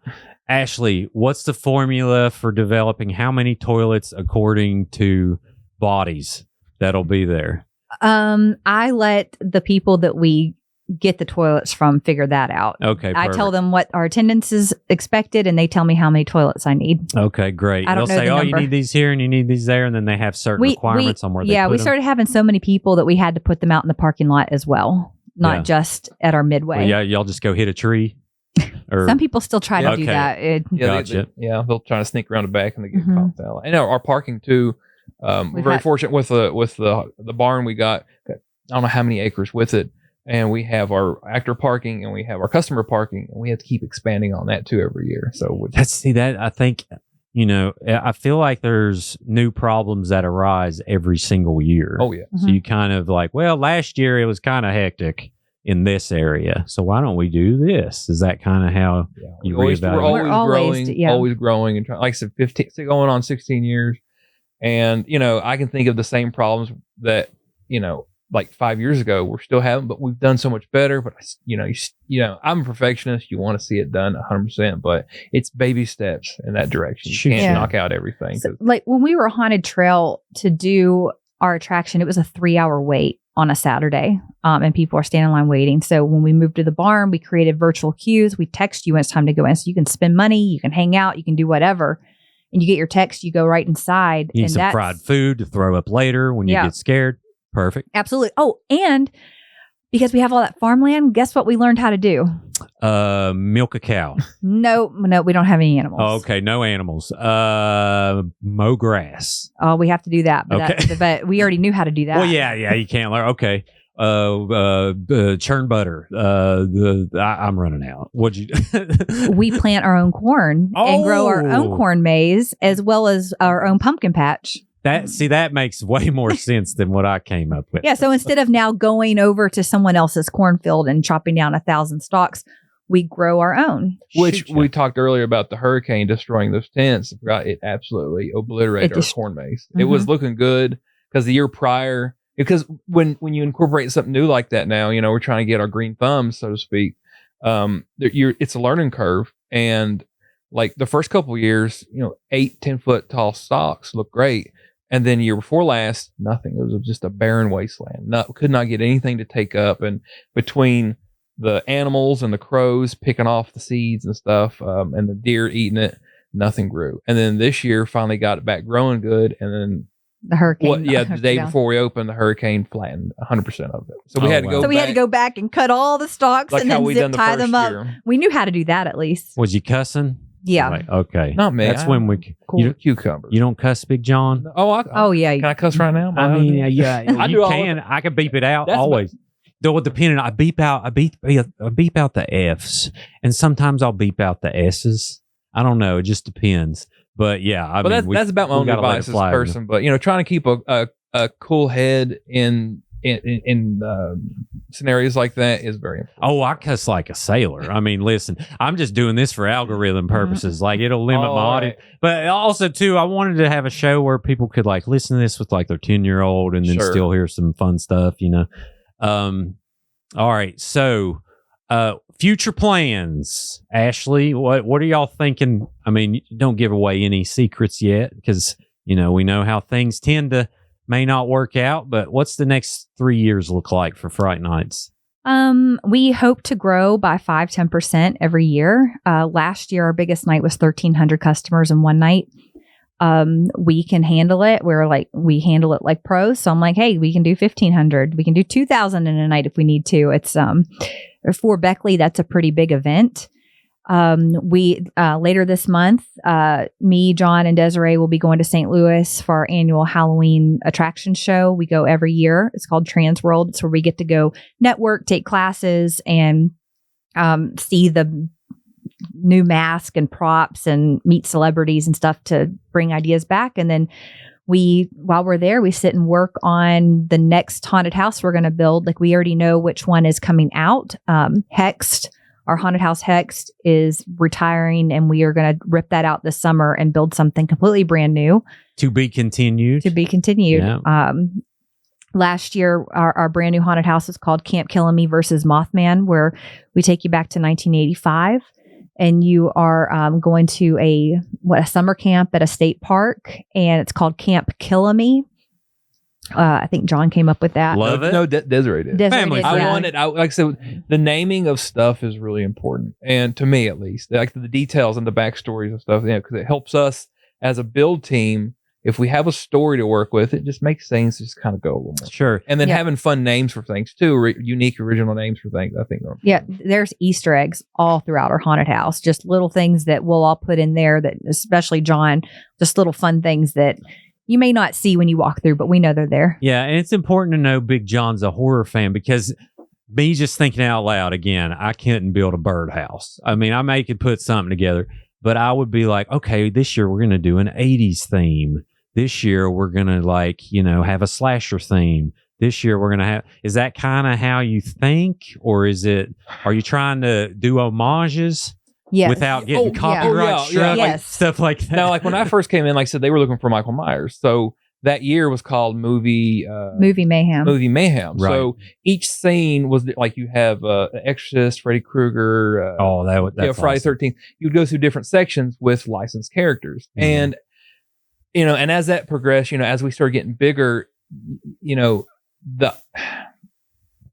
[SPEAKER 1] Ashley, what's the formula for developing how many toilets according to bodies that'll be there?
[SPEAKER 2] I let the people that we get the toilets from figure that out.
[SPEAKER 1] Okay,
[SPEAKER 2] I tell them what our attendance is expected, and they tell me how many toilets I need.
[SPEAKER 1] Okay, great.
[SPEAKER 2] I don't
[SPEAKER 1] They'll
[SPEAKER 2] know
[SPEAKER 1] say,
[SPEAKER 2] the number.
[SPEAKER 1] you need these here and you need these there, and then they have certain requirements on where they put
[SPEAKER 2] we
[SPEAKER 1] them.
[SPEAKER 2] started having so many people that we had to put them out in the parking lot as well, not just at our midway.
[SPEAKER 1] Well, yeah, y'all just go hit a tree. Or,
[SPEAKER 2] some people still try to do that.
[SPEAKER 1] Gotcha.
[SPEAKER 3] They'll try to sneak around the back and they get popped out. And our parking too. We're very fortunate with the barn we got. I don't know how many acres with it, and we have our actor parking and we have our customer parking, and we have to keep expanding on that too every year. So
[SPEAKER 1] I think I feel like there's new problems that arise every single year.
[SPEAKER 3] Oh yeah.
[SPEAKER 1] So you kind of like, well, last year it was kind of hectic in this area, so why don't we do this? Is that kind of how you reevaluate?
[SPEAKER 3] We're always growing and trying. Like I said, 15, going on 16 years, and I can think of the same problems that like 5 years ago we're still having, but we've done so much better. But I'm a perfectionist. You want to see it done 100%, but it's baby steps in that direction. You can't knock out everything.
[SPEAKER 2] So, like when we were Haunted Trail to do our attraction, it was a 3-hour wait on a Saturday, and people are standing in line waiting. So when we moved to the barn, we created virtual queues. We text you when it's time to go in, so you can spend money, you can hang out, you can do whatever, and you get your text, you go right inside.
[SPEAKER 1] You need
[SPEAKER 2] and
[SPEAKER 1] some fried food to throw up later when you get scared. Perfect.
[SPEAKER 2] Absolutely. Oh, and because we have all that farmland, guess what we learned how to do?
[SPEAKER 1] Milk a cow.
[SPEAKER 2] No, we don't have any animals.
[SPEAKER 1] Oh, okay, no animals. Mow grass.
[SPEAKER 2] Oh, we have to do that. But,
[SPEAKER 1] Okay.
[SPEAKER 2] but we already knew how to do that.
[SPEAKER 1] Well, yeah, you can't learn. Okay. Churn butter. I'm running out. What'd you?
[SPEAKER 2] We plant our own corn and grow our own corn maze as well as our own pumpkin patch.
[SPEAKER 1] That makes way more sense than what I came up with.
[SPEAKER 2] Yeah. So instead of now going over to someone else's cornfield and chopping down 1,000 stalks, we grow our own.
[SPEAKER 3] Which we talked earlier about the hurricane destroying those tents. It absolutely obliterated our corn maze. It was looking good because the year prior, because when you incorporate something new like that now, we're trying to get our green thumbs, so to speak. It's a learning curve. And like the first couple of years, 8-10 foot tall stalks look great. And then year before last, nothing. It was just a barren wasteland. Could not get anything to take up. And between the animals and the crows picking off the seeds and stuff, and the deer eating it, nothing grew. And then this year finally got it back growing good. And then
[SPEAKER 2] the hurricane.
[SPEAKER 3] The day before we opened, the hurricane flattened 100% of it. So we had to go.
[SPEAKER 2] So we had to go back and cut all the stalks and then zip tie them up.
[SPEAKER 3] Year.
[SPEAKER 2] We knew how to do that at least.
[SPEAKER 1] Was you cussing?
[SPEAKER 2] Yeah.
[SPEAKER 1] Like, okay.
[SPEAKER 3] Not me.
[SPEAKER 1] That's when we
[SPEAKER 3] cucumbers.
[SPEAKER 1] You don't cuss, Big John?
[SPEAKER 3] Oh yeah. Can I cuss right now?
[SPEAKER 1] I mean, yeah. You can. I can beep it out always. Though depending, I beep out the F's, and sometimes I'll beep out the S's. I don't know. It just depends. But yeah,
[SPEAKER 3] that's about my own device as a person. But trying to keep a cool head in scenarios like that is very important.
[SPEAKER 1] Oh, I cuss like a sailor. I mean, listen, I'm just doing this for algorithm purposes. Like, it'll limit my audience. Right. But also, too, I wanted to have a show where people could like listen to this with like their 10-year-old and then still hear some fun stuff, All right. So, future plans, Ashley, what are y'all thinking? I mean, don't give away any secrets yet because, we know how things may not work out, but what's the next 3 years look like for Fright Nights?
[SPEAKER 2] We hope to grow by 5-10% every year. Last year, our biggest night was 1,300 customers in one night. We can handle it. We handle it like pros. So I'm like, hey, we can do 1,500. We can do 2,000 in a night if we need to. It's, for Beckley, that's a pretty big event. We later this month, me, John, and Desiree will be going to St. Louis for our annual Halloween attraction show. We go every year. It's called Trans World. It's where we get to go network, take classes, and see the new mask and props and meet celebrities and stuff to bring ideas back. And then while we're there, we sit and work on the next haunted house we're going to build. Like, we already know which one is coming out. Hexed. Our haunted house Hexed is retiring, and we are going to rip that out this summer and build something completely brand new.
[SPEAKER 1] To be continued.
[SPEAKER 2] Yeah. Last year, our brand new haunted house is called Camp Killamy versus Mothman, where we take you back to 1985, and you are going to a summer camp at a state park, and it's called Camp Killamy. I think John came up with that.
[SPEAKER 1] Love it.
[SPEAKER 3] No, Desiree did.
[SPEAKER 1] Family.
[SPEAKER 3] I wanted, like I said, the naming of stuff is really important, and to me at least, like the details and the backstories and stuff, because it helps us as a build team. If we have a story to work with, it just makes things just kind of go a little more.
[SPEAKER 1] Sure.
[SPEAKER 3] And then having fun names for things too, unique, original names for things, I think.
[SPEAKER 2] There's Easter eggs all throughout our haunted house, just little things that we'll all put in there that, especially John, just little fun things that you may not see when you walk through, but we know they're there.
[SPEAKER 1] Yeah, and it's important to know Big John's a horror fan, because me just thinking out loud, again, I couldn't build a birdhouse. I mean, I could put something together, but I would be like, okay, this year we're going to do an 80s theme. This year we're going to have a slasher theme. This year we're going to have, is that kind of how you think? Or are you trying to do homages?
[SPEAKER 2] Yes.
[SPEAKER 1] Without getting copyright struck,
[SPEAKER 2] yes.
[SPEAKER 1] Stuff like that.
[SPEAKER 3] Now, like when I first came in, like I said, they were looking for Michael Myers. So that year was called Movie
[SPEAKER 2] Mayhem.
[SPEAKER 3] Right.
[SPEAKER 1] So
[SPEAKER 3] each scene was like, you have Exorcist, Freddy Krueger,
[SPEAKER 1] that's
[SPEAKER 3] Friday
[SPEAKER 1] awesome.
[SPEAKER 3] 13th. You would go through different sections with licensed characters. Mm-hmm. And, and as that progressed, as we started getting bigger, the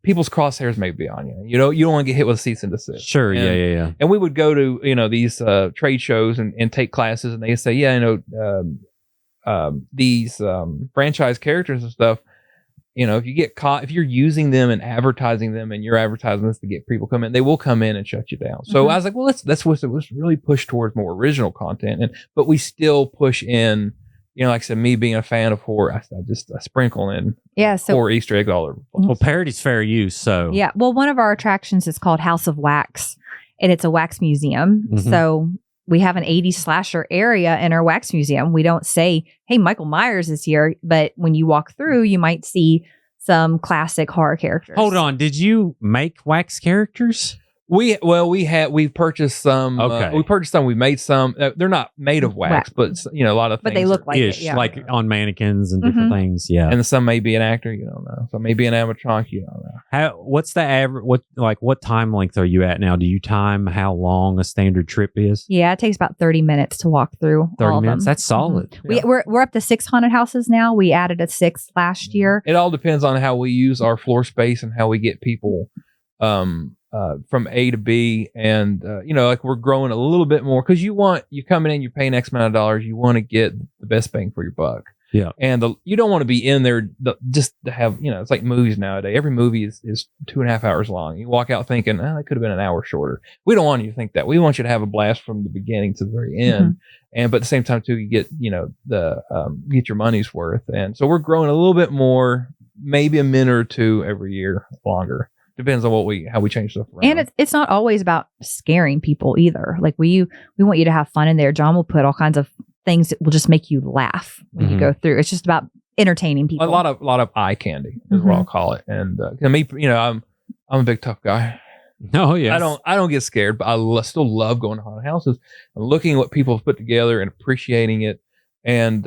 [SPEAKER 3] people's crosshairs may be on you. You don't want to get hit with a cease and desist.
[SPEAKER 1] Sure.
[SPEAKER 3] And,
[SPEAKER 1] Yeah.
[SPEAKER 3] And we would go to, these trade shows and take classes, and they say, these franchise characters and stuff, if you get caught, if you're using them and advertising them and your advertisements to get people come in, they will come in and shut you down. So I was like, well, let's really push towards more original content. But we still push in, like I said, me being a fan of horror, I sprinkle in horror Easter eggs all over.
[SPEAKER 1] Well, parody's fair use. So
[SPEAKER 2] yeah. Well, one of our attractions is called House of Wax, and it's a wax museum.
[SPEAKER 1] Mm-hmm.
[SPEAKER 2] So we have an 80s slasher area in our wax museum. We don't say, hey, Michael Myers is here. But when you walk through, you might see some classic horror characters.
[SPEAKER 1] Hold on. Did you make wax characters?
[SPEAKER 3] We purchased some.
[SPEAKER 1] Okay.
[SPEAKER 3] We purchased some. We made some. They're not made of wax, but a lot of things.
[SPEAKER 2] But they look like
[SPEAKER 1] ish,
[SPEAKER 2] it, yeah.
[SPEAKER 1] like on mannequins and different things. Yeah.
[SPEAKER 3] And some may be an actor. You don't know. Some may be an animatronic. You don't know.
[SPEAKER 1] What's the average? What time length are you at now? Do you time how long a standard trip is?
[SPEAKER 2] Yeah, it takes about 30 minutes to walk through.
[SPEAKER 1] 30
[SPEAKER 2] all
[SPEAKER 1] minutes.
[SPEAKER 2] Of them.
[SPEAKER 1] That's solid.
[SPEAKER 2] Mm-hmm. We're up to 6 haunted houses now. We added a 6th last year.
[SPEAKER 3] It all depends on how we use our floor space and how we get people from A to B, and we're growing a little bit more because you coming in, you're paying X amount of dollars, you want to get the best bang for your buck.
[SPEAKER 1] Yeah,
[SPEAKER 3] and you don't want to be in there just to have it's like movies nowadays. Every movie is 2.5 hours long. You walk out thinking, that could have been an hour shorter. We don't want you to think that. We want you to have a blast from the beginning to the very end, but at the same time too, you get get your money's worth. And so we're growing a little bit more, maybe a minute or two every year longer. Depends on how we change stuff around.
[SPEAKER 2] And it's not always about scaring people either. Like we want you to have fun in there. John will put all kinds of things that will just make you laugh when you go through. It's just about entertaining people.
[SPEAKER 3] A lot of eye candy is what I'll call it. And me, I'm a big tough guy.
[SPEAKER 1] Oh yeah.
[SPEAKER 3] I don't get scared, but I still love going to haunted houses and looking at what people have put together and appreciating it. And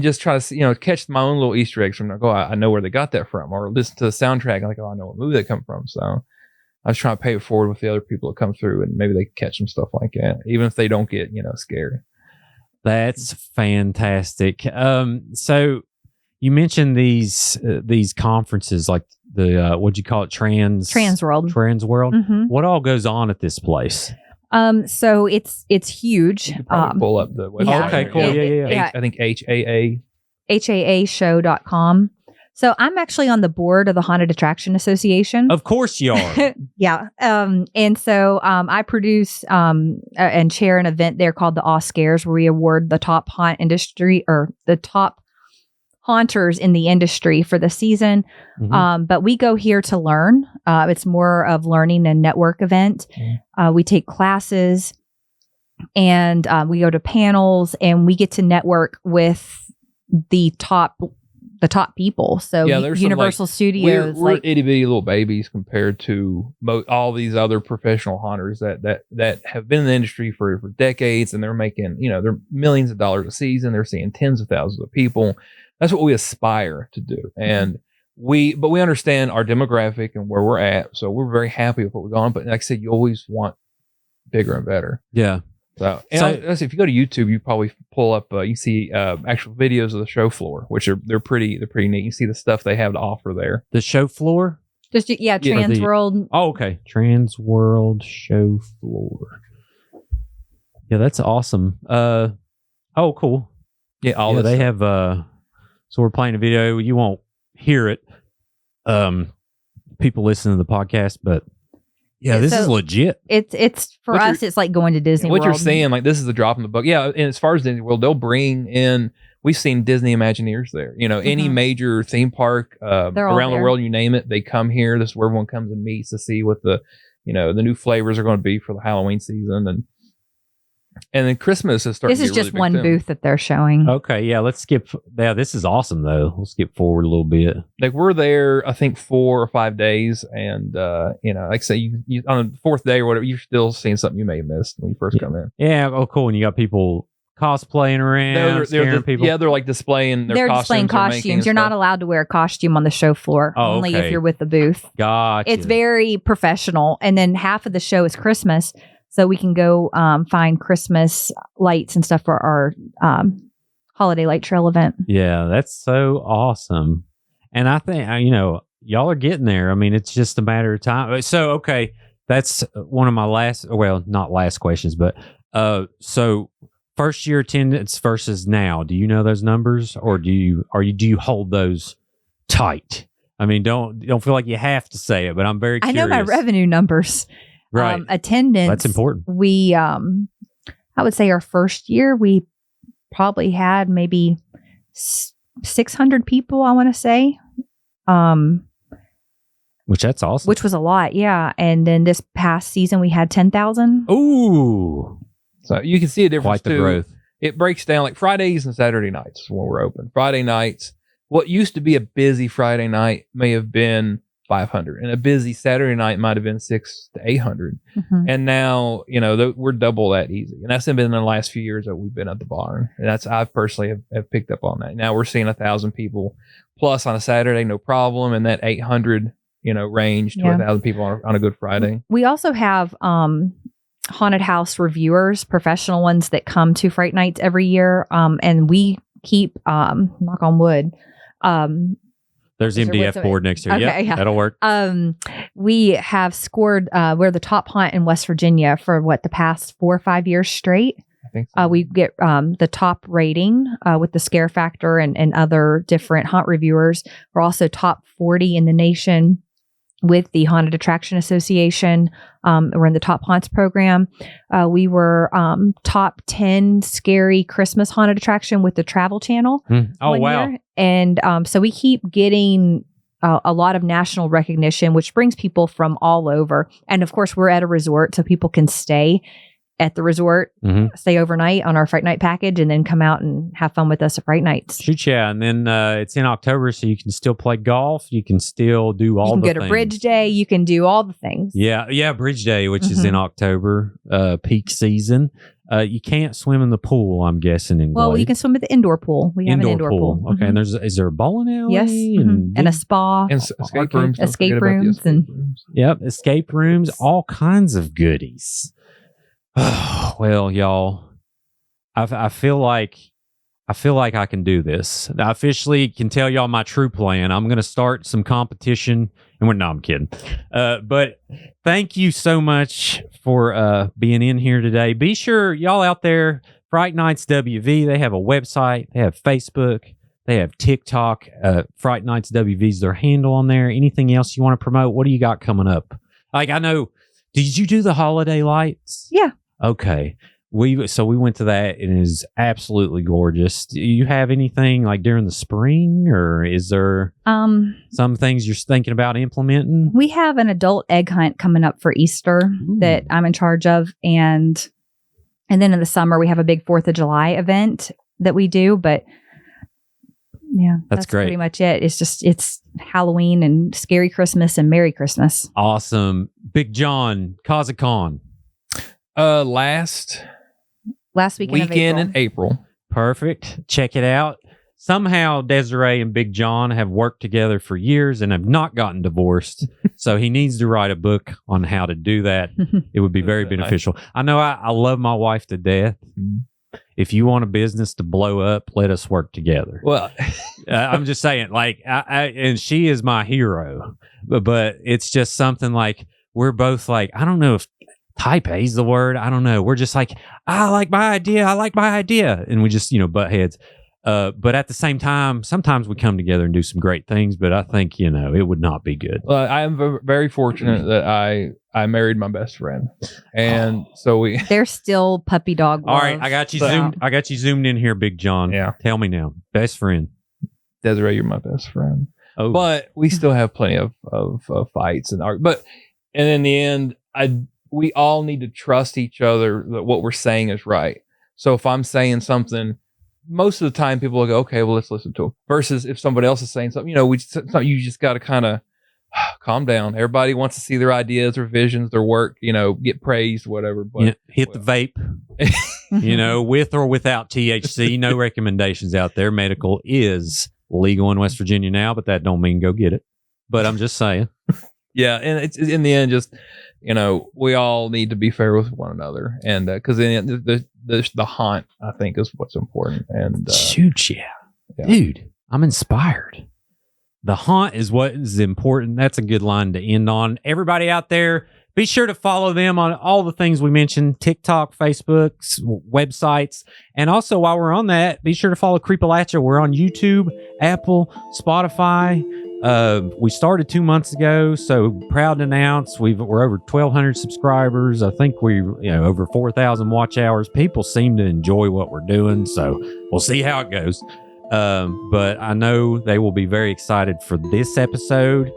[SPEAKER 3] just try to see, catch my own little Easter eggs from like, I know where they got that from, or listen to the soundtrack and like, I know what movie they come from. So I was trying to pay it forward with the other people that come through, and maybe they can catch some stuff like that, even if they don't get scared.
[SPEAKER 1] That's fantastic. So you mentioned these conferences, like the what'd you call it, Trans
[SPEAKER 2] World.
[SPEAKER 1] Mm-hmm. What all goes on at this place?
[SPEAKER 2] So it's huge.
[SPEAKER 3] You could probably pull up the website.
[SPEAKER 1] Yeah. Okay, cool. Yeah.
[SPEAKER 3] I think
[SPEAKER 2] HAAshow.com. So I'm actually on the board of the Haunted Attraction Association.
[SPEAKER 1] Of course you are.
[SPEAKER 2] Yeah. And so I produce and chair an event there called the Awe Scares, where we award the top haunt industry or the top haunters in the industry for the season.
[SPEAKER 1] Mm-hmm.
[SPEAKER 2] But we go here to learn. It's more of learning and network event. We take classes and we go to panels, and we get to network with the top people. So Universal Studios,
[SPEAKER 3] we're itty bitty little babies compared to all these other professional haunters that have been in the industry for decades, and they're making they're millions of dollars a season. They're seeing tens of thousands of people. That's what we aspire to do. And we understand our demographic and where we're at. So we're very happy with what we've gone. But like I said, you always want bigger and better.
[SPEAKER 1] Yeah.
[SPEAKER 3] So if you go to YouTube, you probably pull up, you see actual videos of the show floor, which they're pretty neat. You see the stuff they have to offer there.
[SPEAKER 1] The show floor?
[SPEAKER 2] Trans World.
[SPEAKER 1] Oh, okay. Trans World show floor. Yeah, that's awesome. Oh, cool.
[SPEAKER 3] Yeah,
[SPEAKER 1] they have so we're playing a video. You won't hear it. People listen to the podcast, but yeah, this is legit.
[SPEAKER 2] It's for us. It's like going to Disney
[SPEAKER 3] World.
[SPEAKER 2] What
[SPEAKER 3] you're saying, like, this is a drop in the bucket. Yeah, and as far as Disney World, they'll bring in. We've seen Disney Imagineers there. Any major theme park around the world, you name it, they come here. This is where everyone comes and meets to see what the new flavors are going to be for the Halloween season, and then Christmas is starting.
[SPEAKER 2] This is
[SPEAKER 3] to get
[SPEAKER 2] just
[SPEAKER 3] really
[SPEAKER 2] one
[SPEAKER 3] big too.
[SPEAKER 2] Booth that they're showing.
[SPEAKER 1] Okay, yeah, let's skip. Yeah, this is awesome though. We'll skip forward a little bit.
[SPEAKER 3] Like, we're there, I think 4 or 5 days, and like I say, you on the 4th day or whatever, you're still seeing something you may have missed when you first come in.
[SPEAKER 1] Yeah, cool. And you got people cosplaying around, scaring people.
[SPEAKER 3] Yeah, they're like displaying their costumes.
[SPEAKER 2] Displaying costumes. You're not allowed to wear a costume on the show floor. Only if you're with the booth.
[SPEAKER 1] Gotcha.
[SPEAKER 2] It's very professional. And then half of the show is Christmas. So we can go find Christmas lights and stuff for holiday light trail event.
[SPEAKER 1] Yeah, that's so awesome. And I think, y'all are getting there. I mean, it's just a matter of time. So, okay, that's one of my not last questions, but so first year attendance versus now, do you know those numbers, or do you hold those tight? I mean, don't feel like you have to say it, but I'm very curious.
[SPEAKER 2] I know my revenue numbers.
[SPEAKER 1] Right.
[SPEAKER 2] Attendance.
[SPEAKER 1] That's important.
[SPEAKER 2] We, I would say our first year, we probably had maybe 600 people, I want to say.
[SPEAKER 1] Which that's awesome.
[SPEAKER 2] Which was a lot, yeah. And then this past season, we had 10,000.
[SPEAKER 1] Ooh.
[SPEAKER 3] So you can see a difference
[SPEAKER 1] Quite the
[SPEAKER 3] too.
[SPEAKER 1] growth.
[SPEAKER 3] It breaks down like Fridays and Saturday nights when we're open. Friday nights, what used to be a busy Friday night may have been 500, and a busy Saturday night might have been 600 to 800.
[SPEAKER 2] Mm-hmm.
[SPEAKER 3] And now, we're double that easy. And that's been in the last few years that we've been at the barn. And I personally have picked up on that. Now we're seeing 1,000 people plus on a Saturday, no problem. And that 800, range to 1,000 people on a Good Friday.
[SPEAKER 2] We also have haunted house reviewers, professional ones that come to Fright Nights every year. And we keep, knock on wood,
[SPEAKER 1] there's MDF board next to it.
[SPEAKER 2] Okay,
[SPEAKER 1] yeah, that'll work.
[SPEAKER 2] We have scored, we're the top haunt in West Virginia for the past 4 or 5 years straight.
[SPEAKER 3] I think so.
[SPEAKER 2] We get the top rating with the scare factor and other different haunt reviewers. We're also top 40 in the nation with the Haunted Attraction Association. We're in the Top Haunts program. We were top 10 scary Christmas haunted attraction with the Travel Channel.
[SPEAKER 1] Oh, wow.
[SPEAKER 2] Year. And so we keep getting a lot of national recognition, which brings people from all over. And of course, we're at a resort, so people can stay at the resort, stay overnight on our Fright Night package, and then come out and have fun with us at Fright Nights.
[SPEAKER 1] Shoot, yeah. And then it's in October, so you can still play golf. You can still do all the things. You can go to
[SPEAKER 2] Bridge Day. You can do all the things.
[SPEAKER 1] Yeah, Bridge Day, which is in October, peak season. You can't swim in the pool, I'm guessing, in Glade.
[SPEAKER 2] Well, you can swim at the indoor pool. We have an indoor pool.
[SPEAKER 1] Okay, and is there a bowling alley?
[SPEAKER 2] Yes, and a spa.
[SPEAKER 3] And escape rooms.
[SPEAKER 2] Escape rooms.
[SPEAKER 1] Yep, escape rooms, all kinds of goodies. Well, y'all, I feel like I can do this. I officially can tell y'all my true plan. I'm going to start some competition, and I'm kidding. But thank you so much for being in here today. Be sure y'all out there, Fright Nights WV. They have a website. They have Facebook. They have TikTok. Fright Nights WV is their handle on there. Anything else you want to promote? What do you got coming up? Like, I know. Did you do the holiday lights?
[SPEAKER 2] Yeah.
[SPEAKER 1] Okay. We went to that, and it is absolutely gorgeous. Do you have anything like during the spring, or is there some things you're thinking about implementing?
[SPEAKER 2] We have an adult egg hunt coming up for Easter that I'm in charge of, and then in the summer we have a big 4th of July event that we do. But yeah, that's
[SPEAKER 1] great.
[SPEAKER 2] Pretty much it. It's Halloween and Scary Christmas and Merry Christmas.
[SPEAKER 1] Awesome. Big John, Kazakon.
[SPEAKER 3] Last weekend in April.
[SPEAKER 1] Perfect. Check it out. Somehow Desiree and Big John have worked together for years and have not gotten divorced. So he needs to write a book on how to do that. It would be very beneficial. I know I love my wife to death. If you want a business to blow up, let us work together.
[SPEAKER 3] Well,
[SPEAKER 1] I'm just saying, like, and she is my hero, but it's just something like we're both like, I don't know if type A is the word. I don't know. We're just like, I like my idea. And we just, butt heads. But at the same time, sometimes we come together and do some great things, but I think, it would not be good.
[SPEAKER 3] I am very fortunate that I married my best friend. And so
[SPEAKER 2] they're still puppy dog love.
[SPEAKER 1] All right. I got you zoomed in here, Big John.
[SPEAKER 3] Yeah.
[SPEAKER 1] Tell me now. Best friend.
[SPEAKER 3] Desiree, you're my best friend.
[SPEAKER 1] Oh.
[SPEAKER 3] But we still have plenty of fights and art. And in the end, we all need to trust each other that what we're saying is right. So if I'm saying something, most of the time people will go, okay, well, let's listen to them. Versus if somebody else is saying something, you just got to kind of calm down. Everybody wants to see their ideas, their visions, their work, get praised, whatever. But
[SPEAKER 1] hit the vape, with or without THC. No recommendations out there. Medical is legal in West Virginia now, but that don't mean go get it. But I'm just saying.
[SPEAKER 3] Yeah, and it's in the end, just we all need to be fair with one another, and because the the hunt, I think, is what's important. And
[SPEAKER 1] shoot, yeah, dude, I'm inspired. The hunt is what is important. That's a good line to end on. Everybody out there, be sure to follow them on all the things we mentioned: TikTok, Facebook, websites. And also, while we're on that, be sure to follow Creepalachia. We're on YouTube, Apple, Spotify. We started 2 months ago, so proud to announce we're over 1,200 subscribers. I think over 4,000 watch hours. People seem to enjoy what we're doing, so we'll see how it goes. But I know they will be very excited for this episode.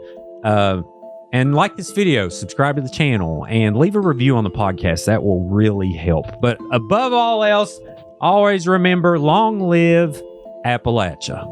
[SPEAKER 1] And like this video, subscribe to the channel, and leave a review on the podcast. That will really help. But above all else, always remember, long live Appalachia.